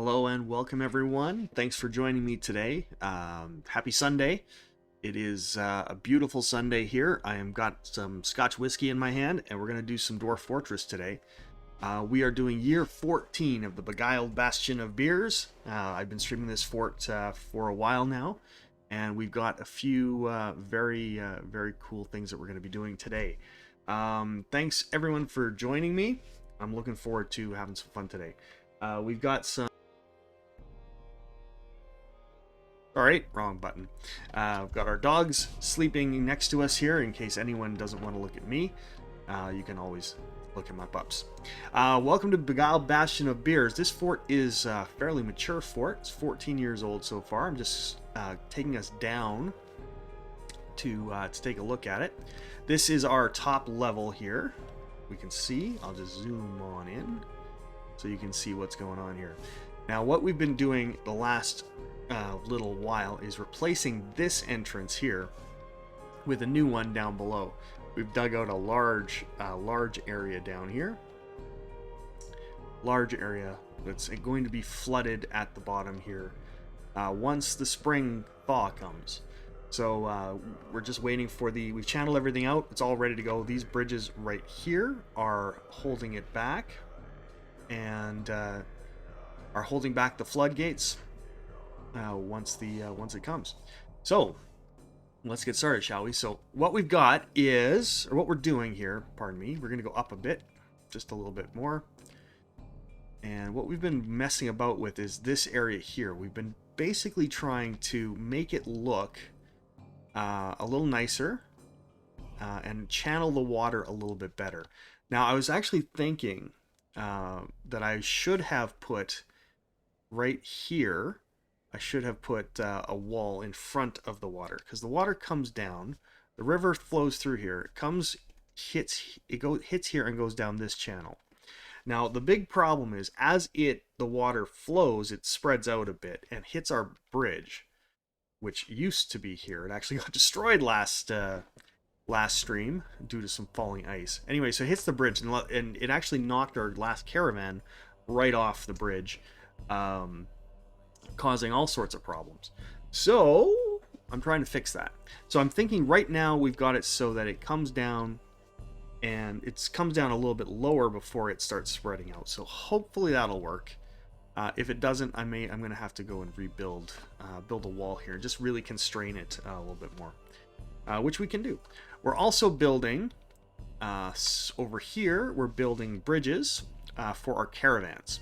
Hello and welcome everyone. Thanks for joining me today. Happy Sunday. It is a beautiful Sunday here. I am got some Scotch whiskey in my hand and we're going to do some Dwarf Fortress today. We are doing year 14 of the Beguiledbastions of Beers. I've been streaming this fort for a while now, and we've got a few very cool things that we're going to be doing today. Thanks everyone for joining me. I'm looking forward to having some fun today. We've got some... Alright, wrong button. We've got our dogs sleeping next to us here in case anyone doesn't want to look at me. You can always look at my pups. Welcome to Beguiledbastions of Beers. This fort is a fairly mature fort. It's 14 years old so far. I'm just taking us down to take a look at it. This is our top level here. We can see. I'll just zoom on in so you can see what's going on here. Now, what we've been doing the last little while is replacing this entrance here with a new one down below. We've dug out a large area down here. Large area that's going to be flooded at the bottom here once the spring thaw comes. So we're just waiting for we've channeled everything out. It's all ready to go. These bridges right here are holding it back and are holding back the floodgates once it comes. So let's get started, shall we? So what we've got is, or what we're doing here, pardon me, we're going to go up a bit, just a little bit more. And what we've been messing about with is this area here. We've been basically trying to make it look a little nicer and channel the water a little bit better. Now, I was actually thinking that I should have put right here, I should have put a wall in front of the water, because the water comes down, the river flows through here, it hits here and goes down this channel. Now the big problem is, as the water flows, it spreads out a bit and hits our bridge, which used to be here. It actually got destroyed last stream due to some falling ice. Anyway, so it hits the bridge and it actually knocked our last caravan right off the bridge, causing all sorts of problems. So I'm trying to fix that. So I'm thinking right now we've got it so that it comes down, and it comes down a little bit lower before it starts spreading out. So hopefully that'll work. If it doesn't, I'm going to have to go and rebuild, build a wall here, just really constrain it a little bit more, which we can do. We're also building over here. We're building bridges for our caravans,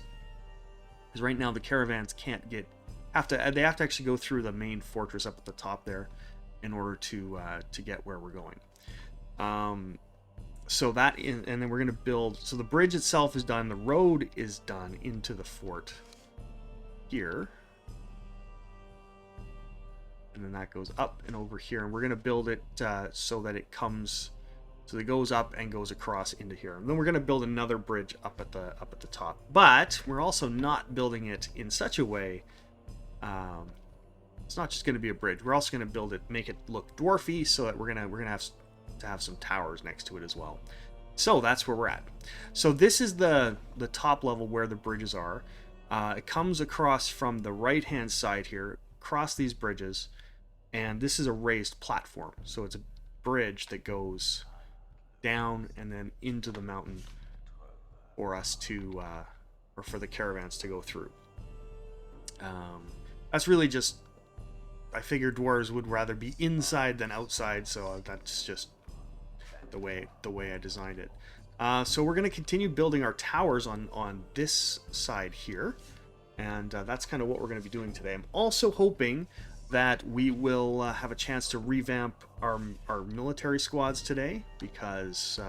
because right now the caravans can't they have to actually go through the main fortress up at the top there in order to get where we're going. So that and then we're going to build. So the bridge itself is done. The road is done into the fort here, and then that goes up and over here. And we're going to build it so that it comes. So it goes up and goes across into here. And then we're going to build another bridge up at the top. But we're also not building it in such a way. It's not just going to be a bridge. We're also going to build it, make it look dwarfy, so that we're gonna have to have some towers next to it as well. So that's where we're at. So this is the top level where the bridges are. It comes across from the right hand side here, across these bridges, and this is a raised platform. So it's a bridge that goes down and then into the mountain for us to or for the caravans to go through. That's really just, I figured dwarves would rather be inside than outside, so that's just the way I designed it. So we're going to continue building our towers on this side here, and that's kind of what we're going to be doing today. I'm also hoping that we will have a chance to revamp our military squads today, because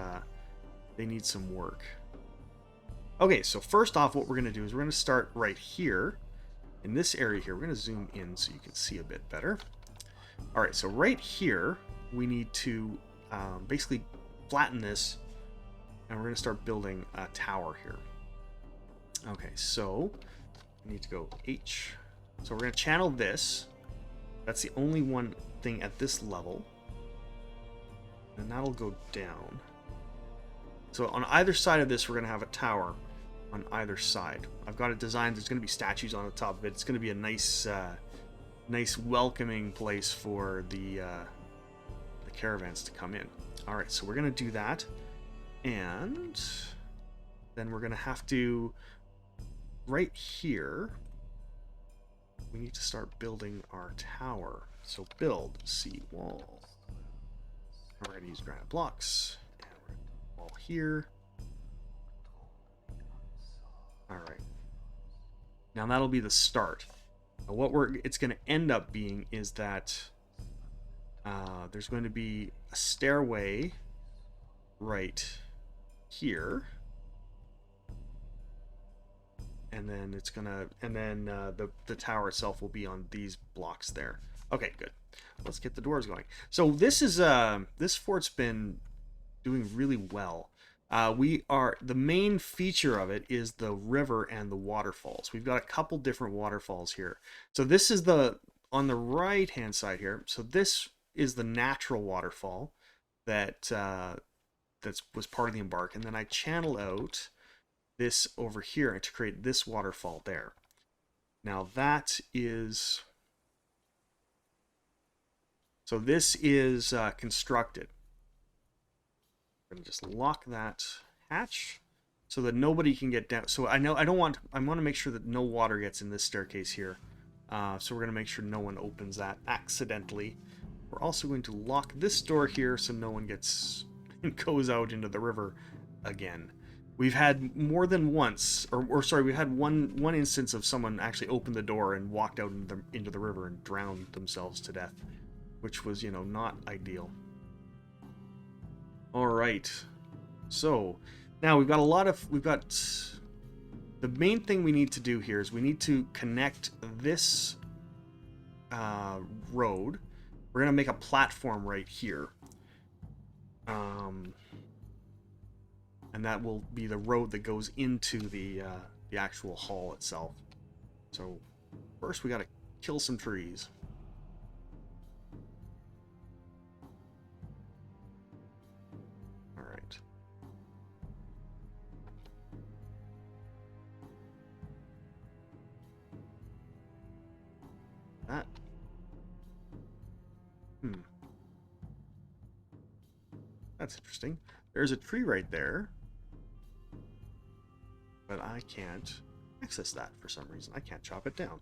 they need some work. Okay, so first off, what we're going to do is we're going to start right here in this area here. We're going to zoom in so you can see a bit better. All right, so right here we need to basically flatten this, and we're going to start building a tower here. Okay, so we need to go H. So we're going to channel this. That's the only one thing at this level, and that'll go down. So on either side of this, we're going to have a tower. on either side. I've got it designed. There's going to be statues on the top of it. It's going to be a nice, nice welcoming place for the caravans to come in. All right, so we're going to do that, and then we're going to have to right here. We need to start building our tower. So build sea wall. We're going to use granite blocks. And we're going to wall here. Alright. Now that'll be the start. Now what it's going to end up being is that there's going to be a stairway right here. And then it's gonna, and then the tower itself will be on these blocks there. Okay, good. Let's get the doors going. So this is this fort's been doing really well. The main feature of it is the river and the waterfalls. We've got a couple different waterfalls here. So this is on the right hand side here. So this is the natural waterfall that was part of the embark, and then I channel out this over here to create this waterfall there. Now that is, so this is constructed. I'm gonna just lock that hatch so that nobody can get down. So I want to make sure that no water gets in this staircase here. So we're gonna make sure no one opens that accidentally. We're also going to lock this door here so no one goes out into the river again. We've had more than once, or sorry, we had one instance of someone actually opened the door and walked out into the river and drowned themselves to death, which was, not ideal. All right, so now we've got the main thing we need to do here is we need to connect this road. We're gonna make a platform right here. And that will be the road that goes into the actual hall itself. So first we got to kill some trees. All right. That. That's interesting. There's a tree right there. But I can't access that for some reason. I can't chop it down.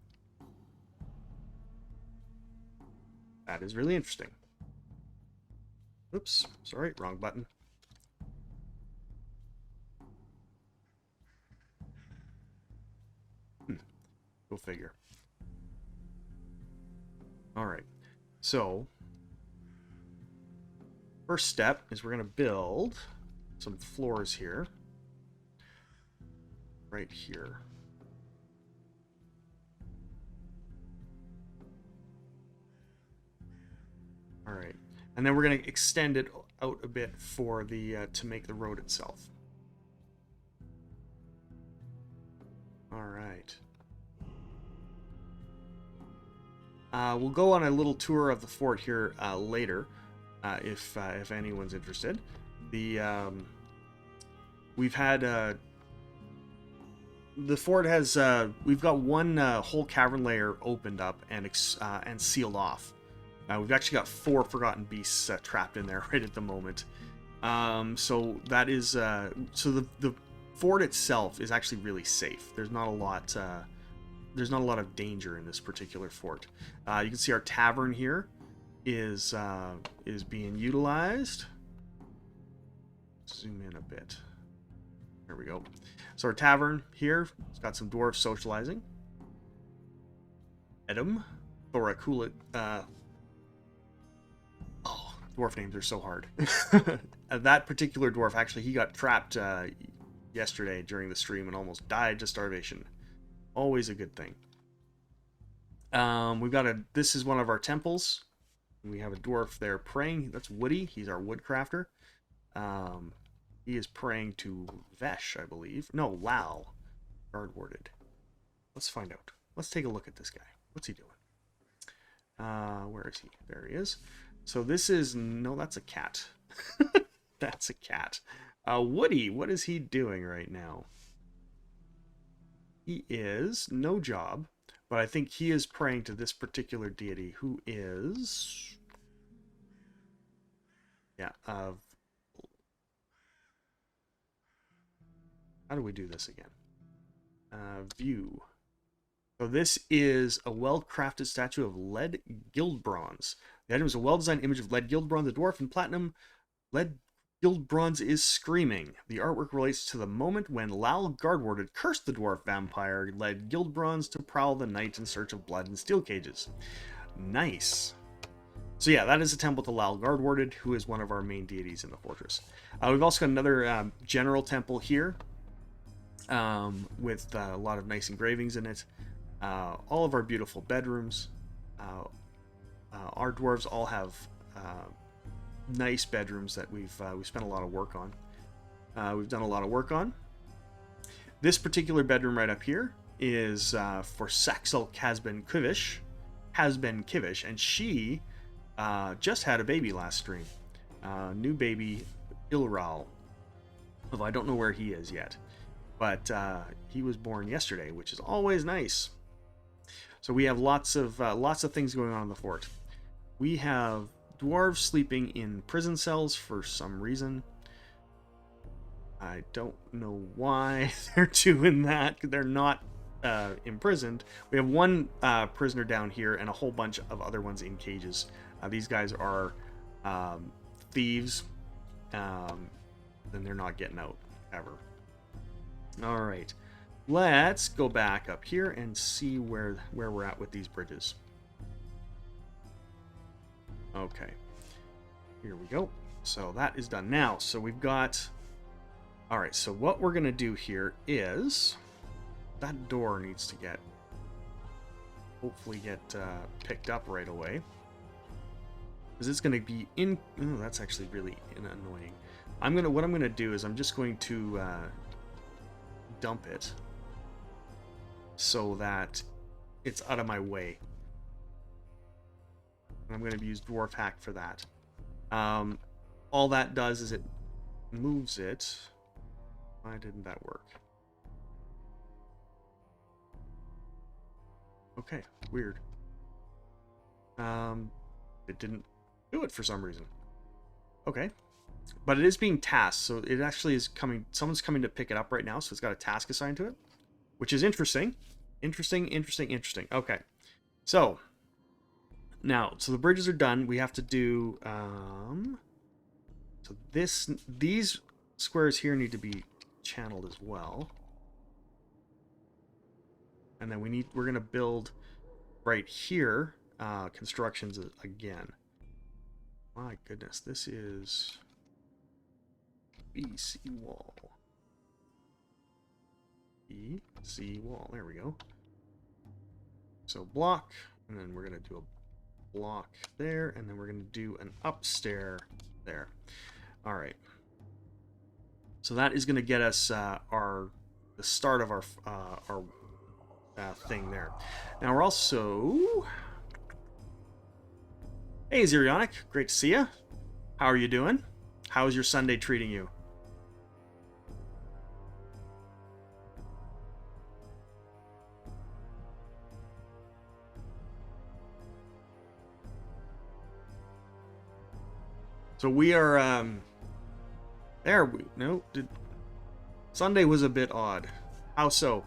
That is really interesting. Oops, sorry, wrong button. Go figure. Alright, so first step is we're going to build some floors here. Right here. All right, and then we're going to extend it out a bit for the to make the road itself. All right. We'll go on a little tour of the fort here later, if anyone's interested. We've had. The fort has, we've got one whole cavern layer opened up and sealed off. We've actually got 4 forgotten beasts trapped in there right at the moment. So that is, so the fort itself is actually really safe. There's not a lot of danger in this particular fort. You can see our tavern here is being utilized. Zoom in a bit. There we go. So our tavern here, it's got some dwarves socializing. Edom, Thoraculit. Dwarf names are so hard. That particular dwarf, actually, he got trapped yesterday during the stream and almost died to starvation. Always a good thing. This is one of our temples. We have a dwarf there praying. That's Woody. He's our woodcrafter. He is praying to Vesh, I believe. No, Lao. Guard warded. Let's find out. Let's take a look at this guy. What's he doing? Where is he? There he is. So this is... No, that's a cat. That's a cat. Woody, what is he doing right now? He is no job, but I think he is praying to this particular deity, who is, yeah. How do we do this again? View. So this is a well-crafted statue of lead gild bronze. The item is a well-designed image of lead gild bronze, the dwarf in platinum. Lead gild bronze is screaming. The artwork relates to the moment when Lal Guardward cursed the dwarf vampire lead gild bronze to prowl the night in search of blood and steel cages. Nice. So yeah, that is a temple to Lal Guardwarded, who is one of our main deities in the fortress. We've also got another general temple here with a lot of nice engravings in it. All of our beautiful bedrooms. Our dwarves all have nice bedrooms that we've spent a lot of work on. We've done a lot of work on. This particular bedroom right up here is for Saxel Casben Kivish, and she just had a baby last stream. New baby, Ilral. Although I don't know where he is yet. But he was born yesterday, which is always nice. So we have lots of things going on in the fort. We have dwarves sleeping in prison cells for some reason. I don't know why they're doing that. They're not imprisoned. We have one prisoner down here and a whole bunch of other ones in cages. These guys are thieves, and they're not getting out ever. All right, let's go back up here and see where we're at with these bridges. Okay, here we go. So that is done now. So we've got... All right, so what we're going to do here is... That door needs to hopefully get picked up right away. Because it's going to be in... Oh, that's actually really annoying. What I'm going to do is I'm just going to dump it so that it's out of my way. I'm going to use Dwarf Hack for that. All that does is it moves it. Why didn't that work? Okay, weird. It didn't do it for some reason. Okay. But it is being tasked, so it actually is coming... Someone's coming to pick it up right now, so it's got a task assigned to it, which is interesting. Interesting. Okay. So... Now, so the bridges are done. We have to do... So these squares here need to be channeled as well. And then we're going to build right here constructions again. My goodness, this is BC wall. BC wall. There we go. So block, and then we're going to do a block there, and then we're going to do an upstair there. All right. So that is going to get us the start of our thing there. Now we're also... Hey, Zerionic. Great to see you. How are you doing? How is your Sunday treating you? So we are, Sunday was a bit odd. How so?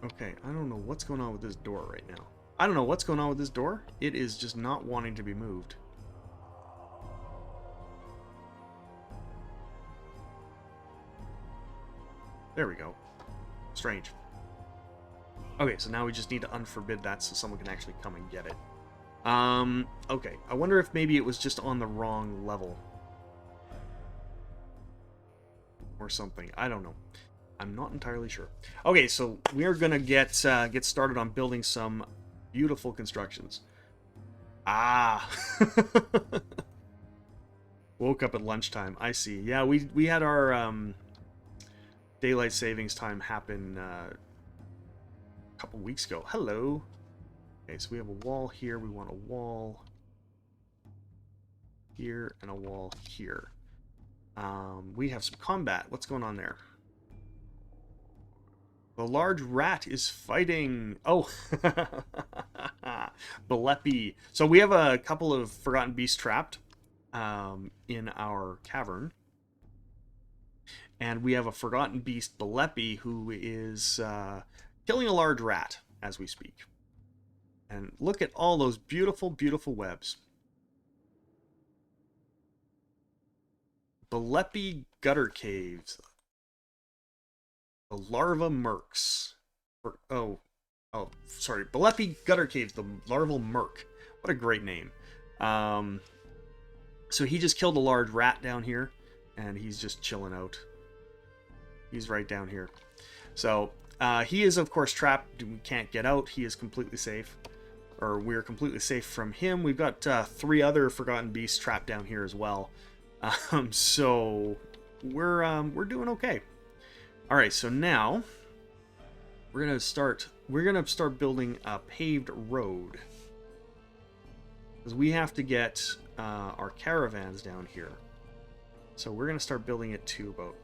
Okay, I don't know what's going on with this door right now. I don't know what's going on with this door. It is just not wanting to be moved. There we go. Strange. Okay, so now we just need to unforbid that so someone can actually come and get it. Okay. I wonder if maybe it was just on the wrong level. Or something. I don't know. I'm not entirely sure. Okay, so we are gonna get started on building some beautiful constructions. Ah! Woke up at lunchtime. I see. Yeah, we had our daylight savings time happen couple weeks ago. Hello. Okay, so we have a wall here. We want a wall here and a wall here. We have some combat. What's going on there? The large rat is fighting. Oh, Beguiledbastions. So we have a couple of forgotten beasts trapped in our cavern. And we have a forgotten beast, Beguiledbastions, who is killing a large rat as we speak. And look at all those beautiful, beautiful webs. Beguiledbastions gutter caves. The larva mercs. Oh, sorry. Beguiledbastions gutter caves, the larval merc. What a great name. So he just killed a large rat down here, and he's just chilling out. He's right down here. So he is, of course, trapped. We can't get out. He is completely safe. Or we're completely safe from him. We've got 3 other forgotten beasts trapped down here as well. So we're doing okay. All right, so now we're gonna start building a paved road, because we have to get our caravans down here. So we're gonna start building it to about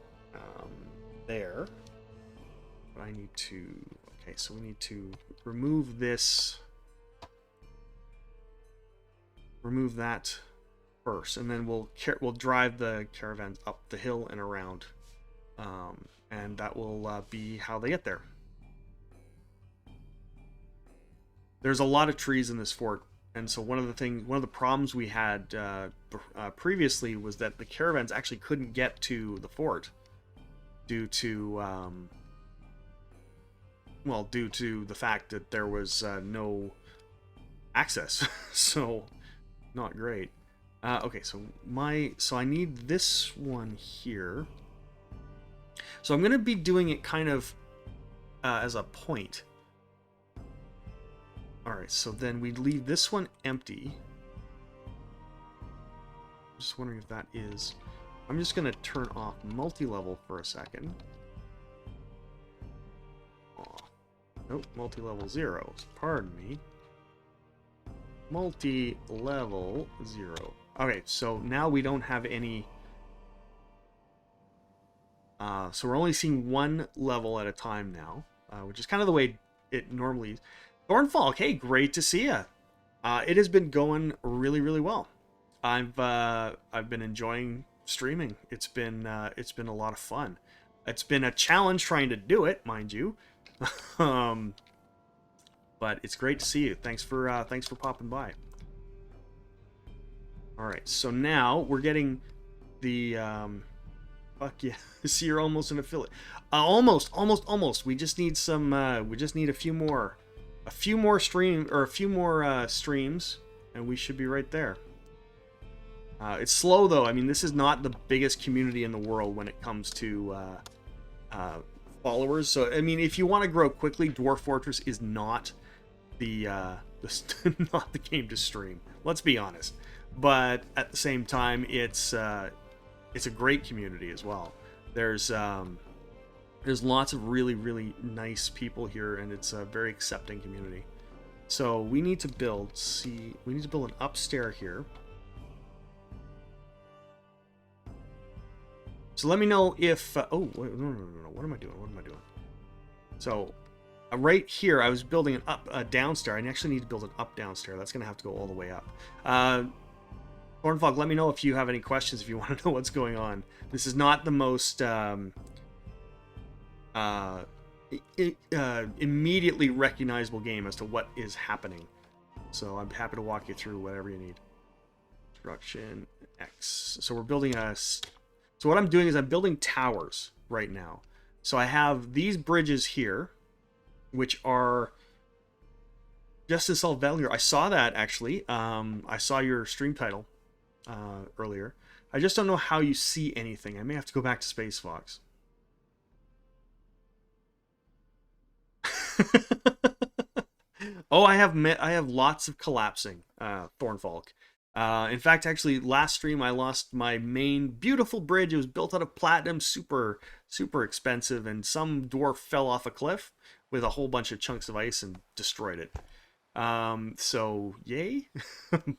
there. But I need to. Okay, so we need to remove this. Remove that first, and then we'll drive the caravans up the hill and around. And that will be how they get there. There's a lot of trees in this fort, and so one of the problems we had previously was that the caravans actually couldn't get to the fort due to the fact that there was no access. So not great. Okay, so I need this one here. So I'm going to be doing it kind of as a point. Alright, so then we leave this one empty. I'm just wondering if that is... I'm just going to turn off multi-level for a second. Oh, nope, multi-level 0. Pardon me. Multi-level 0. Okay, so now we don't have any... so we're only seeing one level at a time now, which is kind of the way it normally is. Thornfalk, hey, great to see you. It has been going really, really well. I've been enjoying streaming. It's been a lot of fun. It's been a challenge trying to do it, mind you. But it's great to see you. Thanks for popping by. All right, so now we're getting the fuck yeah. See, you're almost an affiliate. Almost. We just need some. We just need a few more streams, and we should be right there. It's slow though. I mean, this is not the biggest community in the world when it comes to followers. So I mean, if you want to grow quickly, Dwarf Fortress is not the not the game to stream. Let's be honest. But at the same time, it's a great community as well. There's lots of really, really nice people here, and it's a very accepting community. So we need to build. We need to build an upstairs here. So let me know if. Oh wait, no! What am I doing? So right here, I was building a downstairs. I actually need to build an up downstairs. That's gonna have to go all the way up. Thornfog, let me know if you have any questions, if you want to know what's going on. This is not the most immediately recognizable game as to what is happening. So I'm happy to walk you through whatever you need. Construction X. So we're building so what I'm doing is I'm building towers right now. So I have these bridges here, which are Justice All Valor. I saw that actually. I saw your stream title earlier. I just don't know how you see anything. I may have to go back to Space Fox. Oh, I have lots of collapsing, Thornfalk. In fact, actually, last stream I lost my main beautiful bridge. It was built out of platinum, super expensive, and some dwarf fell off a cliff with a whole bunch of chunks of ice and destroyed it. So yay,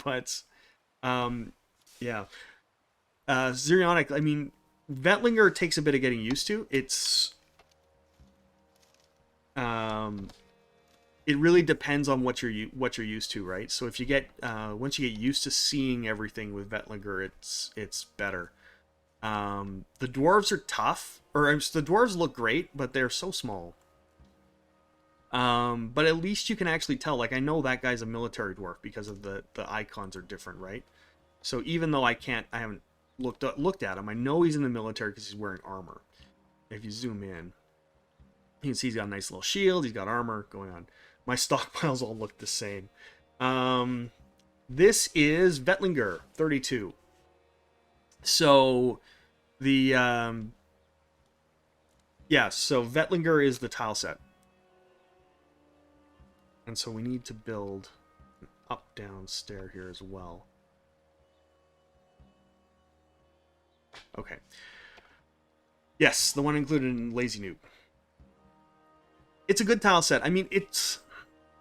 but yeah. Zerionic, I mean, Vetlinger takes a bit of getting used to. It's it really depends on what you're used to, right? So if you get once you get used to seeing everything with Vetlinger, it's better. The dwarves are tough, the dwarves look great, but they're so small. But at least you can actually tell. Like, I know that guy's a military dwarf because of the icons are different, right? So even though I haven't looked at him, I know he's in the military because he's wearing armor. If you zoom in, you can see he's got a nice little shield. He's got armor going on. My stockpiles all look the same. This is Vetlinger 32. So the so Vetlinger is the tile set. And so we need to build an up-down stair here as well. Okay. Yes, the one included in Lazy Noob. It's a good tile set. I mean, it's...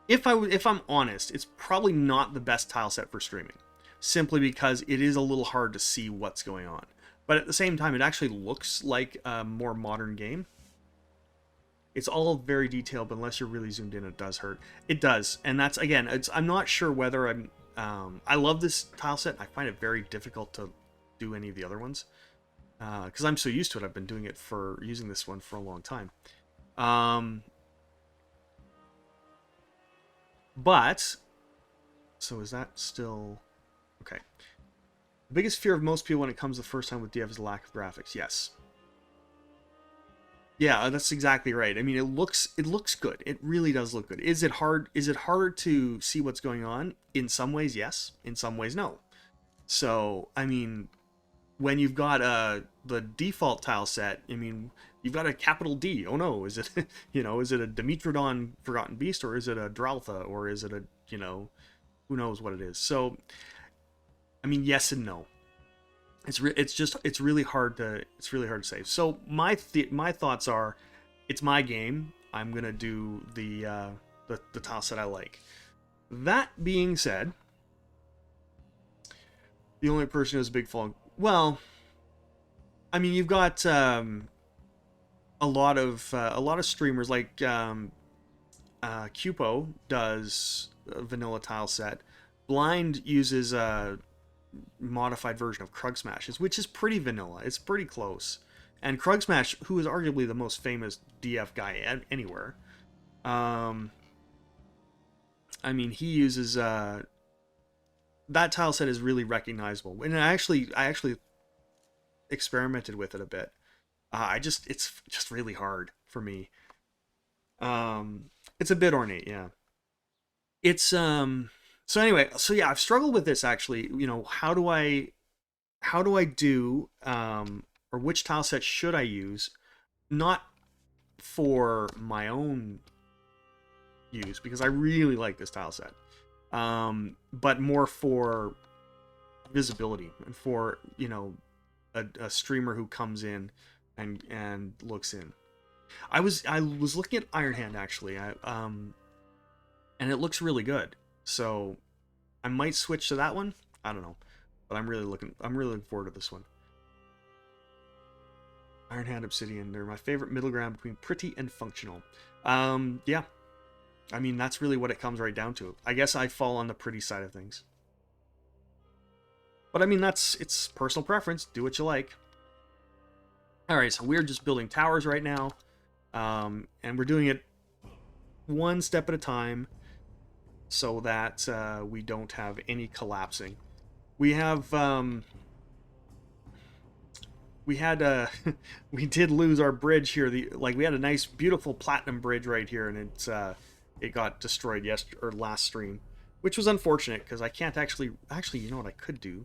If I'm honest, it's probably not the best tile set for streaming. Simply because it is a little hard to see what's going on. But at the same time, it actually looks like a more modern game. It's all very detailed, but unless you're really zoomed in, it does hurt. It does, and that's, again, I'm not sure whether I love this tile set. I find it very difficult to do any of the other ones. Because I'm so used to it. I've been doing it using this one for a long time. But, so is that still... Okay. The biggest fear of most people when it comes the first time with DF is the lack of graphics. Yes. Yeah, that's exactly right. I mean, it looks good. It really does look good. Is it hard? Is it harder to see what's going on? In some ways, yes. In some ways, no. So, I mean, when you've got the default tile set, I mean, you've got a capital D. Oh no, is it is it a Dimitrodon Forgotten Beast, or is it a Draltha, or is it a who knows what it is? So, I mean, yes and no. It's really hard to say. So my thoughts are, it's my game. I'm gonna do the tile set I like. That being said, the only person who has a big following. Well, I mean, you've got a lot of streamers like Cupo does a vanilla tile set. Blind uses a modified version of Krug Smashes, which is pretty vanilla. It's pretty close. And Krug Smash, who is arguably the most famous DF guy anywhere, I mean, he uses that tile set is really recognizable. And I actually experimented with it a bit. It's just really hard for me. It's a bit ornate, yeah. It's So anyway, so yeah, I've struggled with this actually. How do I do, or which tile set should I use? Not for my own use, because I really like this tile set, but more for visibility and for a streamer who comes in and looks in. I was looking at Iron Hand actually, and it looks really good. So I might switch to that one. I don't know, but I'm really looking forward to this one. Iron Hand, Obsidian, they're my favorite middle ground between pretty and functional. Yeah. I mean, that's really what it comes right down to. I guess I fall on the pretty side of things. But I mean, it's personal preference. Do what you like. Alright, so we're just building towers right now. And we're doing it one step at a time, so that we don't have any collapsing. We have we did lose our bridge here. We had a nice, beautiful platinum bridge right here, and it got destroyed last stream, which was unfortunate because I can't actually. You know what I could do?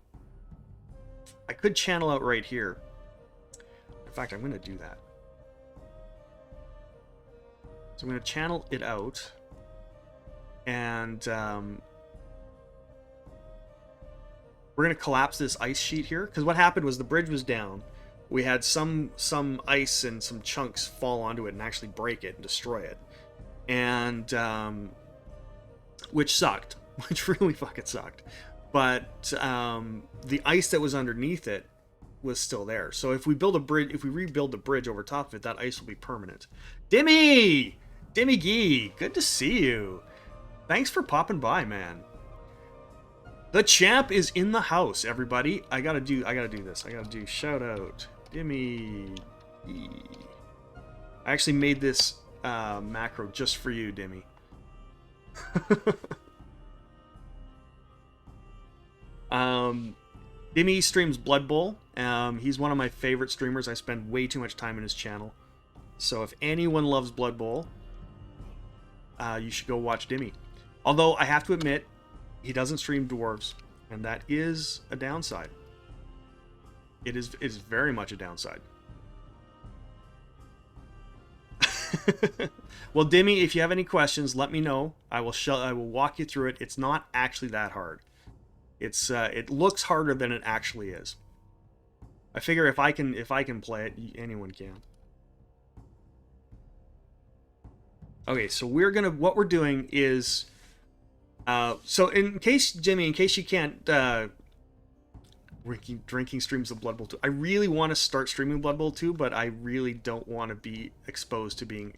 I could channel out right here. In fact, I'm going to do that. So I'm going to channel it out. And we're going to collapse this ice sheet here, because what happened was the bridge was down. We had some ice and some chunks fall onto it and actually break it and destroy it. And which sucked. Which really fucking sucked. But the ice that was underneath it was still there. So if we build a bridge, if we rebuild the bridge over top of it, that ice will be permanent. Dimmy! Dimmy Gee, good to see you. Thanks for popping by, man. The champ is in the house, everybody. I gotta do this. I gotta do shout out. Dimmy Gee. I actually made this macro just for you, Dimmy. Dimmy streams Blood Bowl. He's one of my favorite streamers. I spend way too much time in his channel. So if anyone loves Blood Bowl, you should go watch Dimmy. Although I have to admit, he doesn't stream dwarves, and that is a downside. It is very much a downside. Well, Dimmy, if you have any questions, let me know. I will walk you through it. It's not actually that hard. It looks harder than it actually is. I figure if I can play it, anyone can. Okay, so what we're doing is so in case Jimmy, in case you can't drinking streams of Blood Bowl 2. I really want to start streaming Blood Bowl 2, but I really don't want to be exposed to being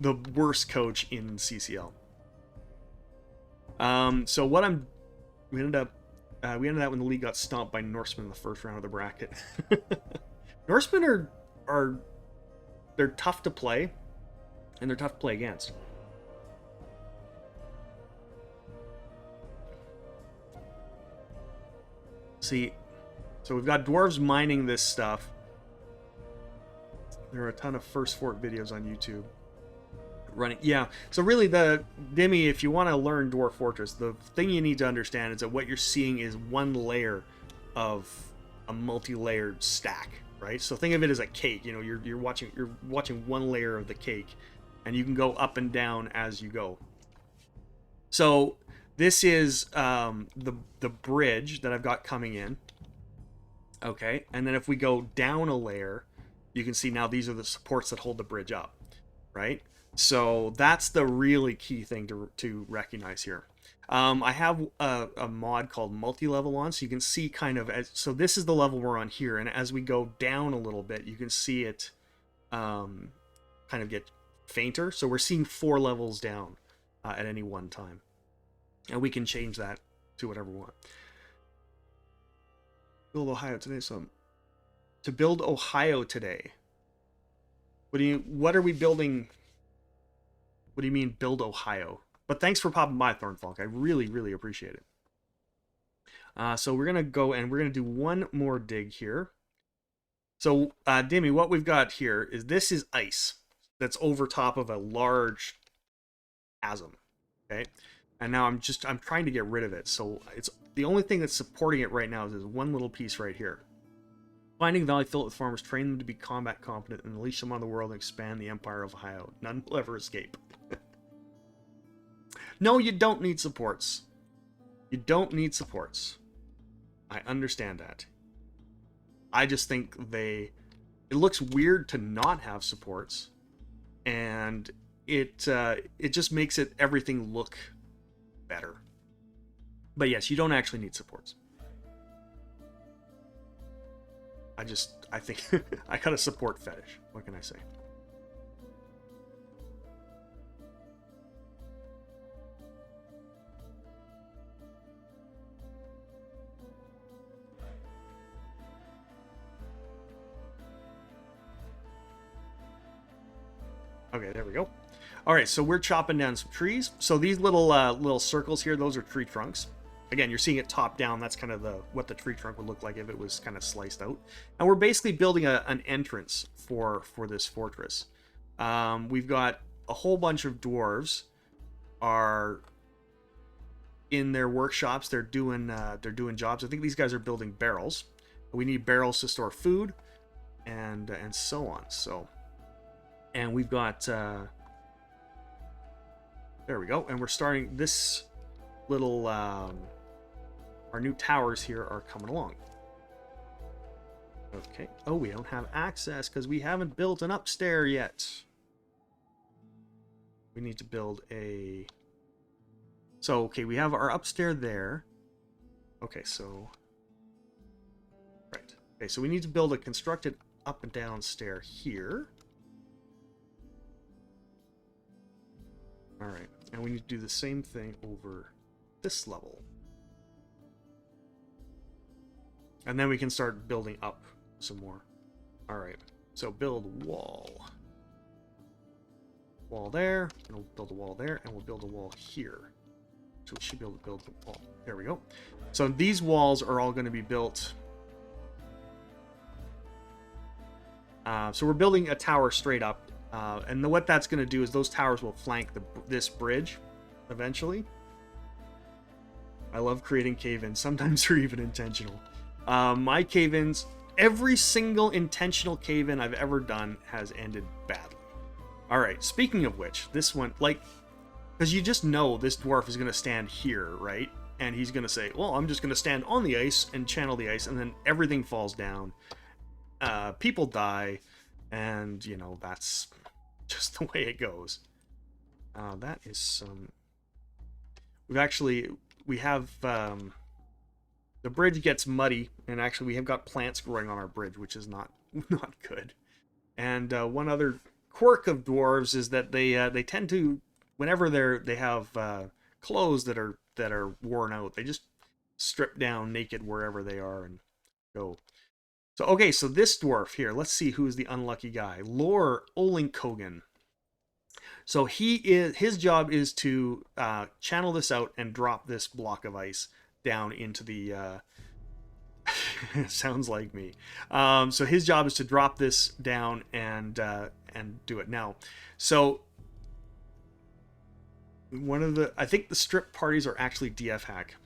the worst coach in CCL. So what we ended up when the league got stomped by Norsemen in the first round of the bracket. Norsemen they're tough to play, and they're tough to play against. See, so we've got dwarves mining this stuff. There are a ton of First Fort videos on YouTube. Running, yeah. So really, Dimmy, if you want to learn Dwarf Fortress, the thing you need to understand is that what you're seeing is one layer of a multi-layered stack, right? So think of it as a cake. You know, you're watching one layer of the cake, and you can go up and down as you go. So this is the bridge that I've got coming in. Okay, and then if we go down a layer, you can see now these are the supports that hold the bridge up, right? So that's the really key thing to recognize here. I have a mod called multi-level on, so you can see kind of so this is the level we're on here, and as we go down a little bit, you can see it kind of get fainter. So we're seeing 4 levels down at any one time, and we can change that to whatever we want. Build Ohio today, so to build Ohio today. What are we building? What do you mean build Ohio? But thanks for popping by, Thornfalk. I really, really appreciate it. So we're gonna go and we're gonna do one more dig here. So Dimmy, what we've got here is this is ice that's over top of a large chasm. Okay, and now I'm trying to get rid of it. So it's the only thing that's supporting it right now is this one little piece right here. Finding a valley, fill it with farmers, train them to be combat competent, and unleash them on the world and expand the empire of Ohio. None will ever escape. No, you don't need supports. You don't need supports. I understand that. I just think it looks weird to not have supports, and it just makes everything look better. But yes, you don't actually need supports. I think I got a support fetish. What can I say? Okay, there we go. All right, so we're chopping down some trees. So these little circles here, those are tree trunks. Again, you're seeing it top down. That's kind of what the tree trunk would look like if it was kind of sliced out. And we're basically building an entrance for this fortress. We've got a whole bunch of dwarves are in their workshops. They're doing jobs. I think these guys are building barrels. We need barrels to store food, and so on. So, and we've got there we go. And we're starting this little our new towers here are coming along. Okay. Oh, we don't have access because we haven't built an upstairs yet. We need to build a... So, okay, we have our upstairs there. Okay, so... Right. Okay, so we need to build a constructed up and down stair here. All right, and we need to do the same thing over this level. And then we can start building up some more. All right, so build wall. Wall there, and we'll build a wall there, and we'll build a wall here. So we should be able to build the wall. There we go. So these walls are all going to be built. So we're building a tower straight up. And what that's going to do is those towers will flank this bridge eventually. I love creating cave-ins. Sometimes they're even intentional. My cave-ins, every single intentional cave-in I've ever done has ended badly. All right, speaking of which, this one, like, because you just know this dwarf is going to stand here, right? And he's going to say, well, I'm just going to stand on the ice and channel the ice, and then everything falls down. People die, and, you know, that's just the way it goes. That is some... We have... The bridge gets muddy, and actually we have got plants growing on our bridge, which is not good. And one other quirk of dwarves is that they tend to, whenever they have clothes that are worn out, they just strip down naked wherever they are and go. So okay, so this dwarf here, let's see who's the unlucky guy. Lore Olinkogan. So his job is to channel this out and drop this block of ice down into the sounds like me. So his job is to drop this down and do it now. So I think the strip parties are actually DF hack.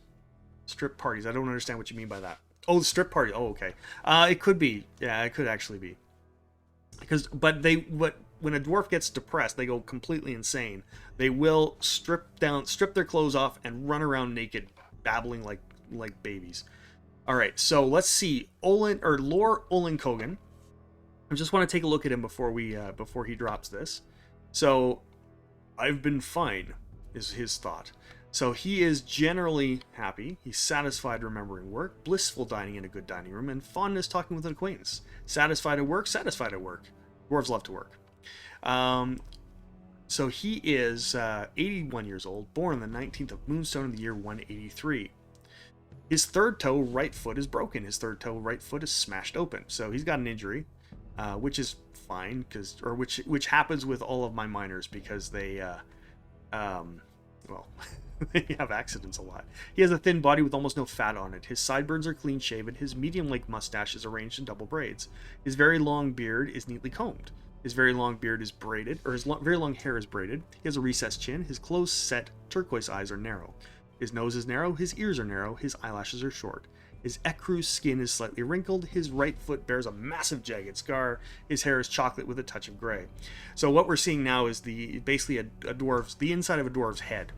Strip parties. I don't understand what you mean by that. Oh, the strip party. Oh, okay. It could be. Yeah, it could actually be. But when a dwarf gets depressed, they go completely insane. They will strip their clothes off and run around naked, babbling like babies. All right, so let's see. Lore Olinkogan. I just want to take a look at him before he drops this. So, I've been fine, is his thought. So he is generally happy. He's satisfied remembering work, blissful dining in a good dining room, and fondness talking with an acquaintance. Satisfied at work, satisfied at work. Dwarves love to work. So he is 81 years old, born on the 19th of Moonstone in the year 183. His third toe, right foot, is broken. His third toe, right foot, is smashed open. So he's got an injury, which is fine, which happens with all of my miners because they, they have accidents a lot. He has a thin body with almost no fat on it. His sideburns are clean shaven. His medium-length mustache is arranged in double braids. His very long beard is neatly combed. His very long beard is braided, or his very long hair is braided. He has a recessed chin. His close-set turquoise eyes are narrow. His nose is narrow. His ears are narrow. His eyelashes are short. His ecru skin is slightly wrinkled. His right foot bears a massive jagged scar. His hair is chocolate with a touch of gray. So what we're seeing now is basically the inside of a dwarf's head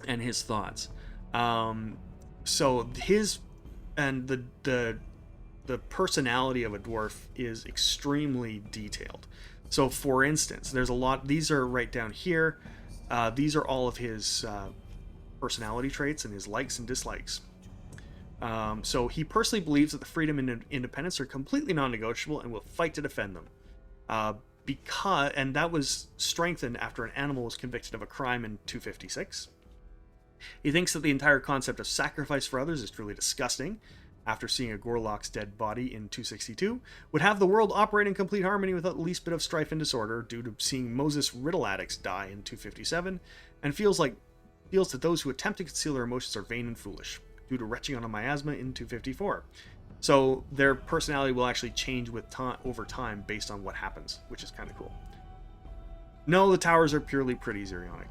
and his thoughts. So the personality of a dwarf is extremely detailed. So for instance, there's a lot, these are right down here. These are all of his personality traits and his likes and dislikes. So he personally believes that the freedom and independence are completely non-negotiable and will fight to defend them. And that was strengthened after an animal was convicted of a crime in 256. He thinks that the entire concept of sacrifice for others is truly disgusting. After seeing a Gorlock's dead body in 262, would have the world operate in complete harmony without the least bit of strife and disorder due to seeing Moses Riddle addicts die in 257, and feels that those who attempt to conceal their emotions are vain and foolish, due to retching on a miasma in 254. So their personality will actually change over time based on what happens, which is kind of cool. No, the towers are purely pretty Zerionic.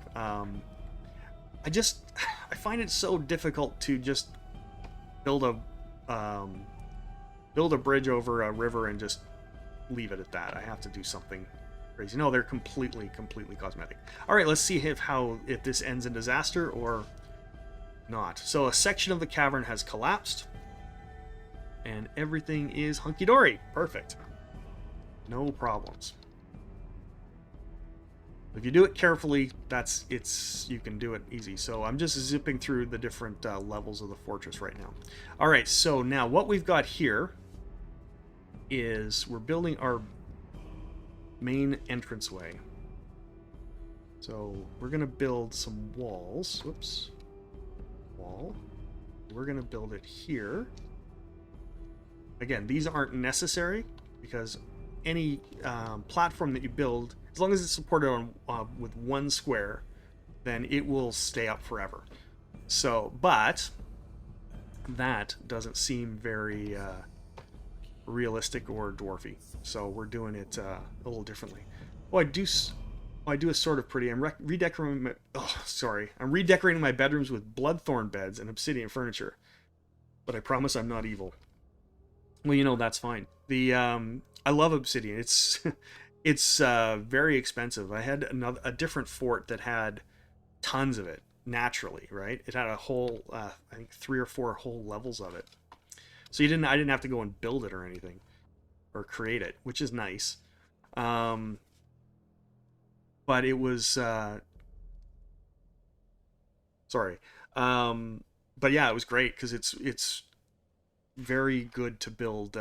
I find it so difficult to just build a bridge over a river and just leave it at that. I have to do something crazy. No, they're completely cosmetic. All right, let's see if this ends in disaster or not. So a section of the cavern has collapsed and everything is hunky-dory. Perfect. No problems. If you do it carefully, you can do it easy. So I'm just zipping through the different levels of the fortress right now. All right, so now what we've got here is we're building our main entranceway. So we're going to build some walls. Whoops. Wall. We're going to build it here. Again, these aren't necessary because any platform that you build, as long as it's supported on with one square, then it will stay up forever. So, but that doesn't seem very realistic or dwarfy. So we're doing it a little differently. Oh, I do a sort of pretty. I'm redecorating my. Oh, sorry. I'm redecorating my bedrooms with bloodthorn beds and obsidian furniture. But I promise I'm not evil. Well, you know, that's fine. The I love obsidian. It's it's very expensive. I had a different fort that had tons of it naturally, right? It had a whole I think 3 or 4 whole levels of it. So I didn't have to go and build it or anything or create it, which is nice. But it was sorry. But yeah, it was great because it's very good to build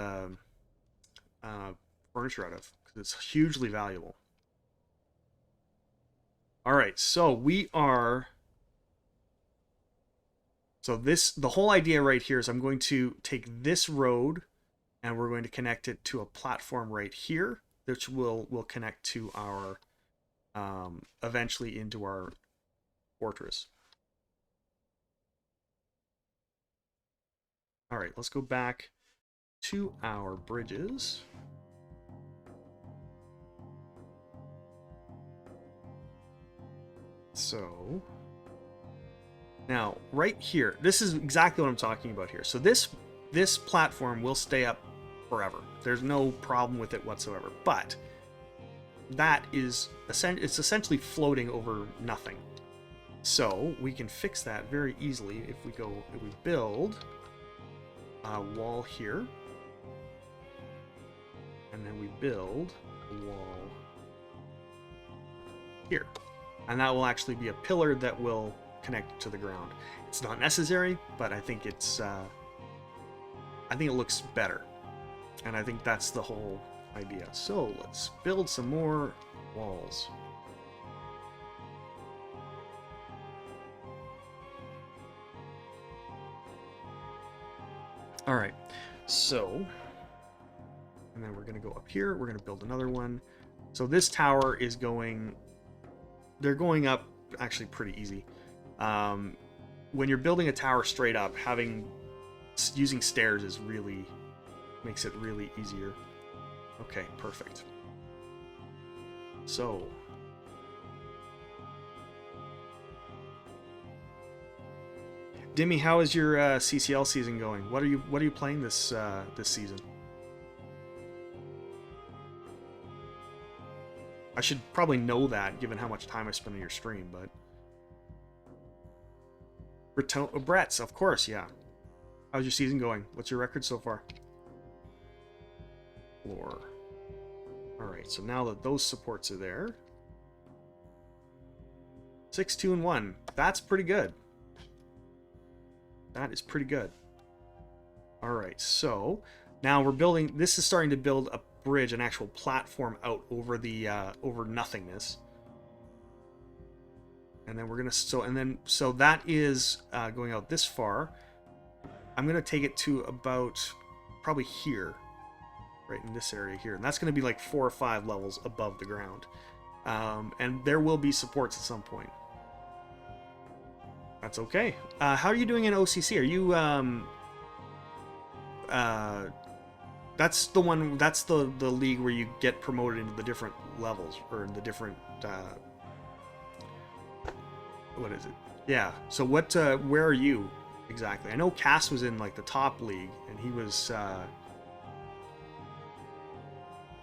furniture out of because it's hugely valuable. All right, so we are. So the whole idea right here is I'm going to take this road and we're going to connect it to a platform right here, which will connect to our eventually into our fortress. All right, let's go back to our bridges. So now right here, this is exactly what I'm talking about here. So this platform will stay up forever. There's no problem with it whatsoever. But that is it's essentially floating over nothing. So we can fix that very easily if we build a wall here, and then we build a wall here, and that will actually be a pillar that will connect to the ground. It's not necessary, but I think it's I think it looks better, and I think that's the whole idea. So let's build some more walls. All right, so, and then we're going to go up here. We're going to build another one. So this tower is they're going up actually pretty easy. When you're building a tower straight up, using stairs makes it really easier. Okay, perfect. So, Dimmy, how is your CCL season going? What are you playing this season? I should probably know that given how much time I spend on your stream, but Brett's, of course, yeah. How's your season going? What's your record so far? 4. All right, so now that those supports are there, 6, 2, and 1. That's pretty good. That is pretty good. All right, so now we're building. This is starting to build a bridge, an actual platform out over the over nothingness. And then we're gonna so that is going out this far. I'm gonna take it to about probably here, right in this area here, and that's gonna be like 4 or 5 levels above the ground. And there will be supports at some point. That's okay. How are you doing in OCC? Are you that's the one. That's the league where you get promoted into the different levels or in the different. What is it? Yeah. So what? Where are you exactly? I know Cass was in like the top league, and he was.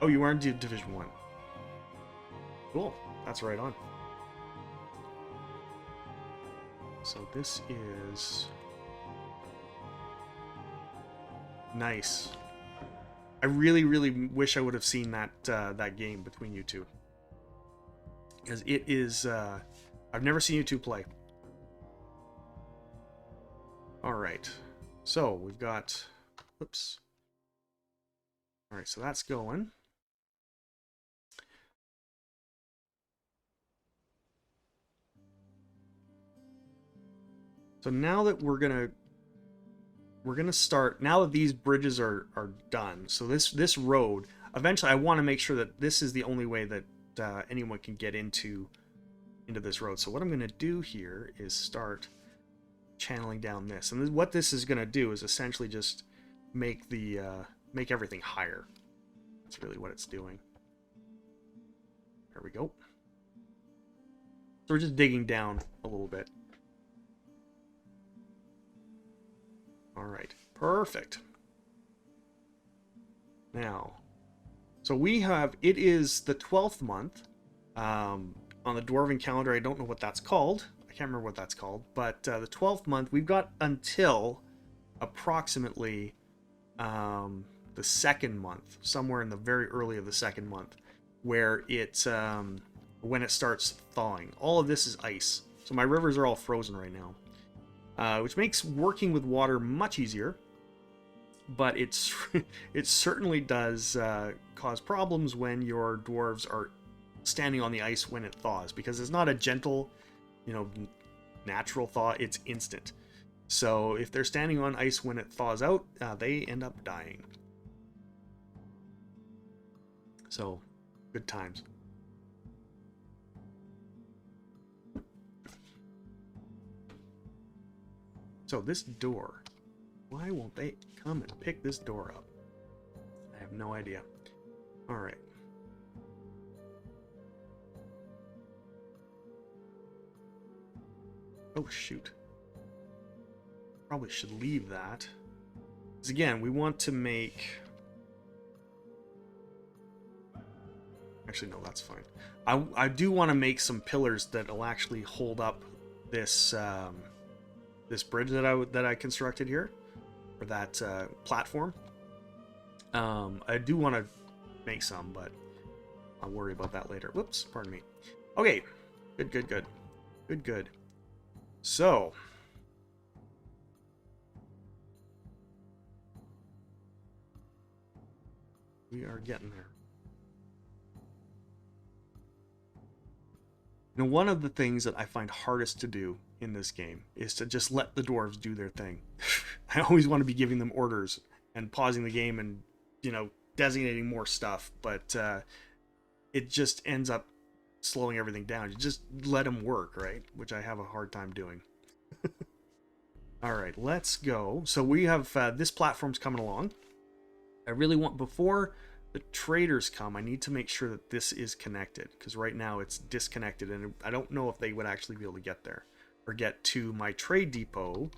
Oh, you are in Division 1. Cool. That's right on. So this is nice. I really, really wish I would have seen that that game between you two, because it is. I've never seen you two play. All right, so we've got. Whoops. All right, so that's going. So now that we're gonna start, now that these bridges are done, so this road, eventually I want to make sure that this is the only way that anyone can get into this road. So what I'm going to do here is start channeling down this, and what this is going to do is essentially just make the make everything higher. That's really what it's doing. There we go. So we're just digging down a little bit. All right, perfect. Now, so we have, it is the 12th month on the Dwarven calendar. I don't know what that's called. I can't remember what that's called, but the 12th month, we've got until approximately the second month, somewhere in the very early of the second month, where it's when it starts thawing. All of this is ice, so my rivers are all frozen right now, which makes working with water much easier. But it's it certainly does cause problems when your dwarves are standing on the ice when it thaws, because it's not a gentle, natural thaw. It's instant. So if they're standing on ice when it thaws out, they end up dying. So, good times. So this door, why won't they come and pick this door up? I have no idea. All right. Oh, shoot. Probably should leave that. Because again, we want to make... Actually, no, that's fine. I do want to make some pillars that'll actually hold up this this bridge that I constructed here, or that platform. I do want to make some, but I'll worry about that later. Whoops, pardon me. Okay, good. So, we are getting there. Now, one of the things that I find hardest to do in this game is to just let the dwarves do their thing. I always want to be giving them orders and pausing the game and, designating more stuff, but it just ends up slowing everything down. You just let them work, right? Which I have a hard time doing. All right, let's go. So we have this platform's coming along. I really want, before the traders come, I need to make sure that this is connected, because right now it's disconnected, and I don't know if they would actually be able to get there or get to my trade depot,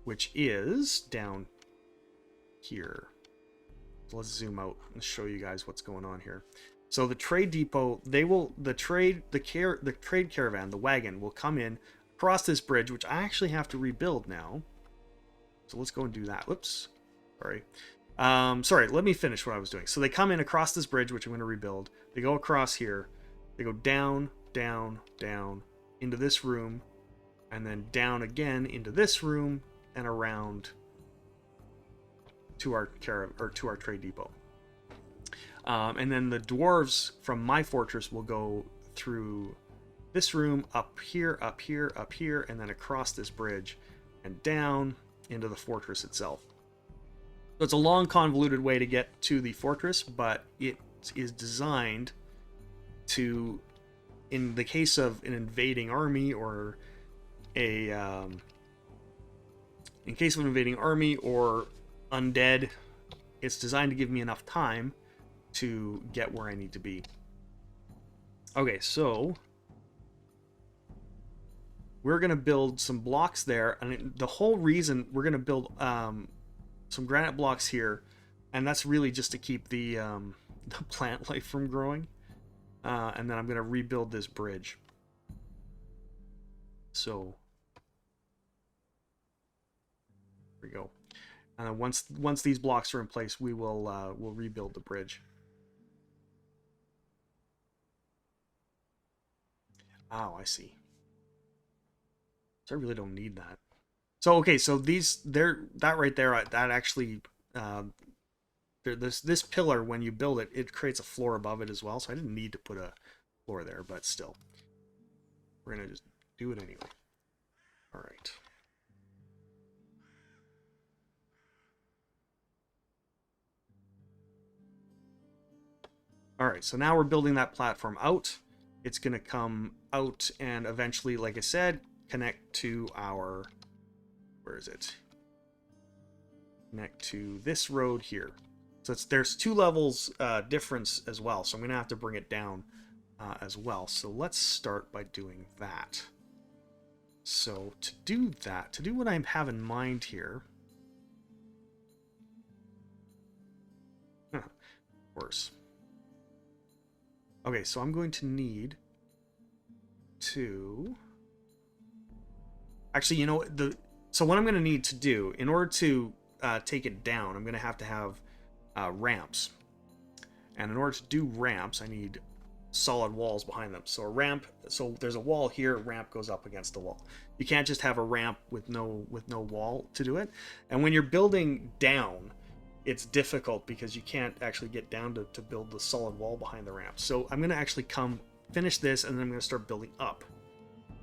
which is down here. So let's zoom out and show you guys what's going on here. So the trade depot, the trade caravan, the wagon, will come in across this bridge, which I actually have to rebuild now. So let's go and do that. Whoops, sorry. Sorry, let me finish what I was doing. So they come in across this bridge, which I'm going to rebuild. They go across here. They go down, down, down into this room, and then down again into this room and around to our trade depot. And then the dwarves from my fortress will go through this room, up here, up here, up here, and then across this bridge and down into the fortress itself. So it's a long, convoluted way to get to the fortress, but it is designed to, in the case of an invading army or in case of an invading army or undead, it's designed to give me enough time to get where I need to be. Okay, so we're going to build some blocks there, and the whole reason we're going to build some granite blocks here, and that's really just to keep the plant life from growing, and then I'm going to rebuild this bridge. So there we go. And once these blocks are in place, we'll rebuild the bridge. Oh, I see. So I really don't need that. So okay, so that right there, that actually, this pillar, when you build it, it creates a floor above it as well. So I didn't need to put a floor there, but still, we're gonna just do it anyway. All right. All right, so now we're building that platform out. It's going to come out and eventually, like I said, connect to our, where is it? Connect to this road here. So there's 2 levels difference as well, so I'm going to have to bring it down as well. So let's start by doing that. So to do that, to do what I have in mind here, of course. Okay, so I'm going to need to... Actually, you know, so what I'm going to need to do, in order to take it down, I'm going to have ramps. And in order to do ramps, I need solid walls behind them. So a ramp, so there's a wall here, a ramp goes up against the wall. You can't just have a ramp with no wall to do it. And when you're building down, it's difficult because you can't actually get down to build the solid wall behind the ramp. So I'm going to actually finish this, and then I'm going to start building up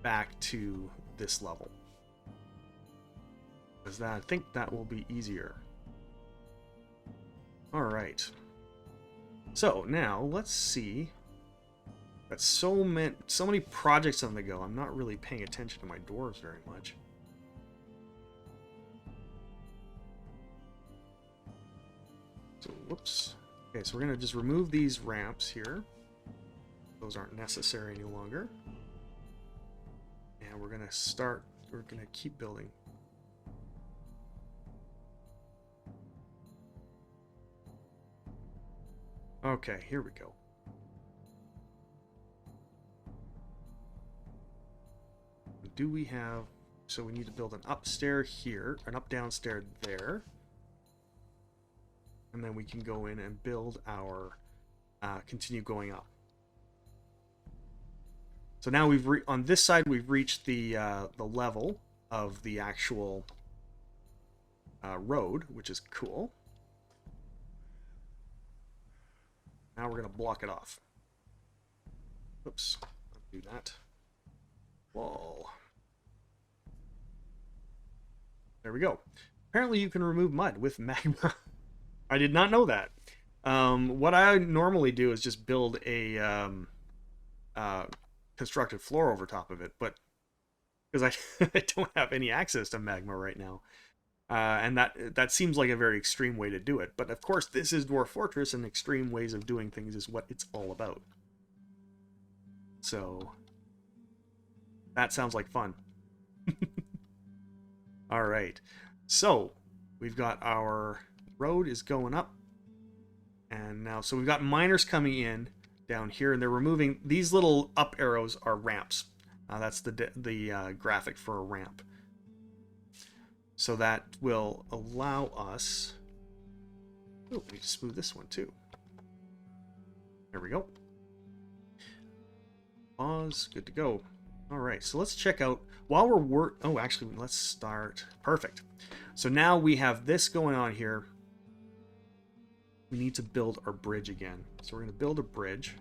back to this level. Because I think that will be easier. All right. So now let's see. Got so many projects on the go. I'm not really paying attention to my dwarves very much. So, whoops. Okay, so we're going to just remove these ramps here. Those aren't necessary any longer. And we're going to keep building. Okay, here we go. Do we have... So we need to build an upstair here, an up-down stair there. And then we can go in and build our... continue going up. So now on this side we've reached the level of the actual road, which is cool. Now we're going to block it off. Oops, I'll do that. Wall. There we go. Apparently you can remove mud with magma. I did not know that. What I normally do is just build a constructed floor over top of it, but because I don't have any access to magma right now. And that seems like a very extreme way to do it. But of course, this is Dwarf Fortress, and extreme ways of doing things is what it's all about. So, that sounds like fun. Alright, so we've got our road is going up. And now, so we've got miners coming in down here, and they're removing, these little up arrows are ramps. That's the graphic for a ramp. So that will allow us... Oh, we need to smooth this one too. There we go. Pause. Good to go. All right, so let's check out... While we're oh, actually, let's start. Perfect. So now we have this going on here. We need to build our bridge again. So we're going to build a bridge.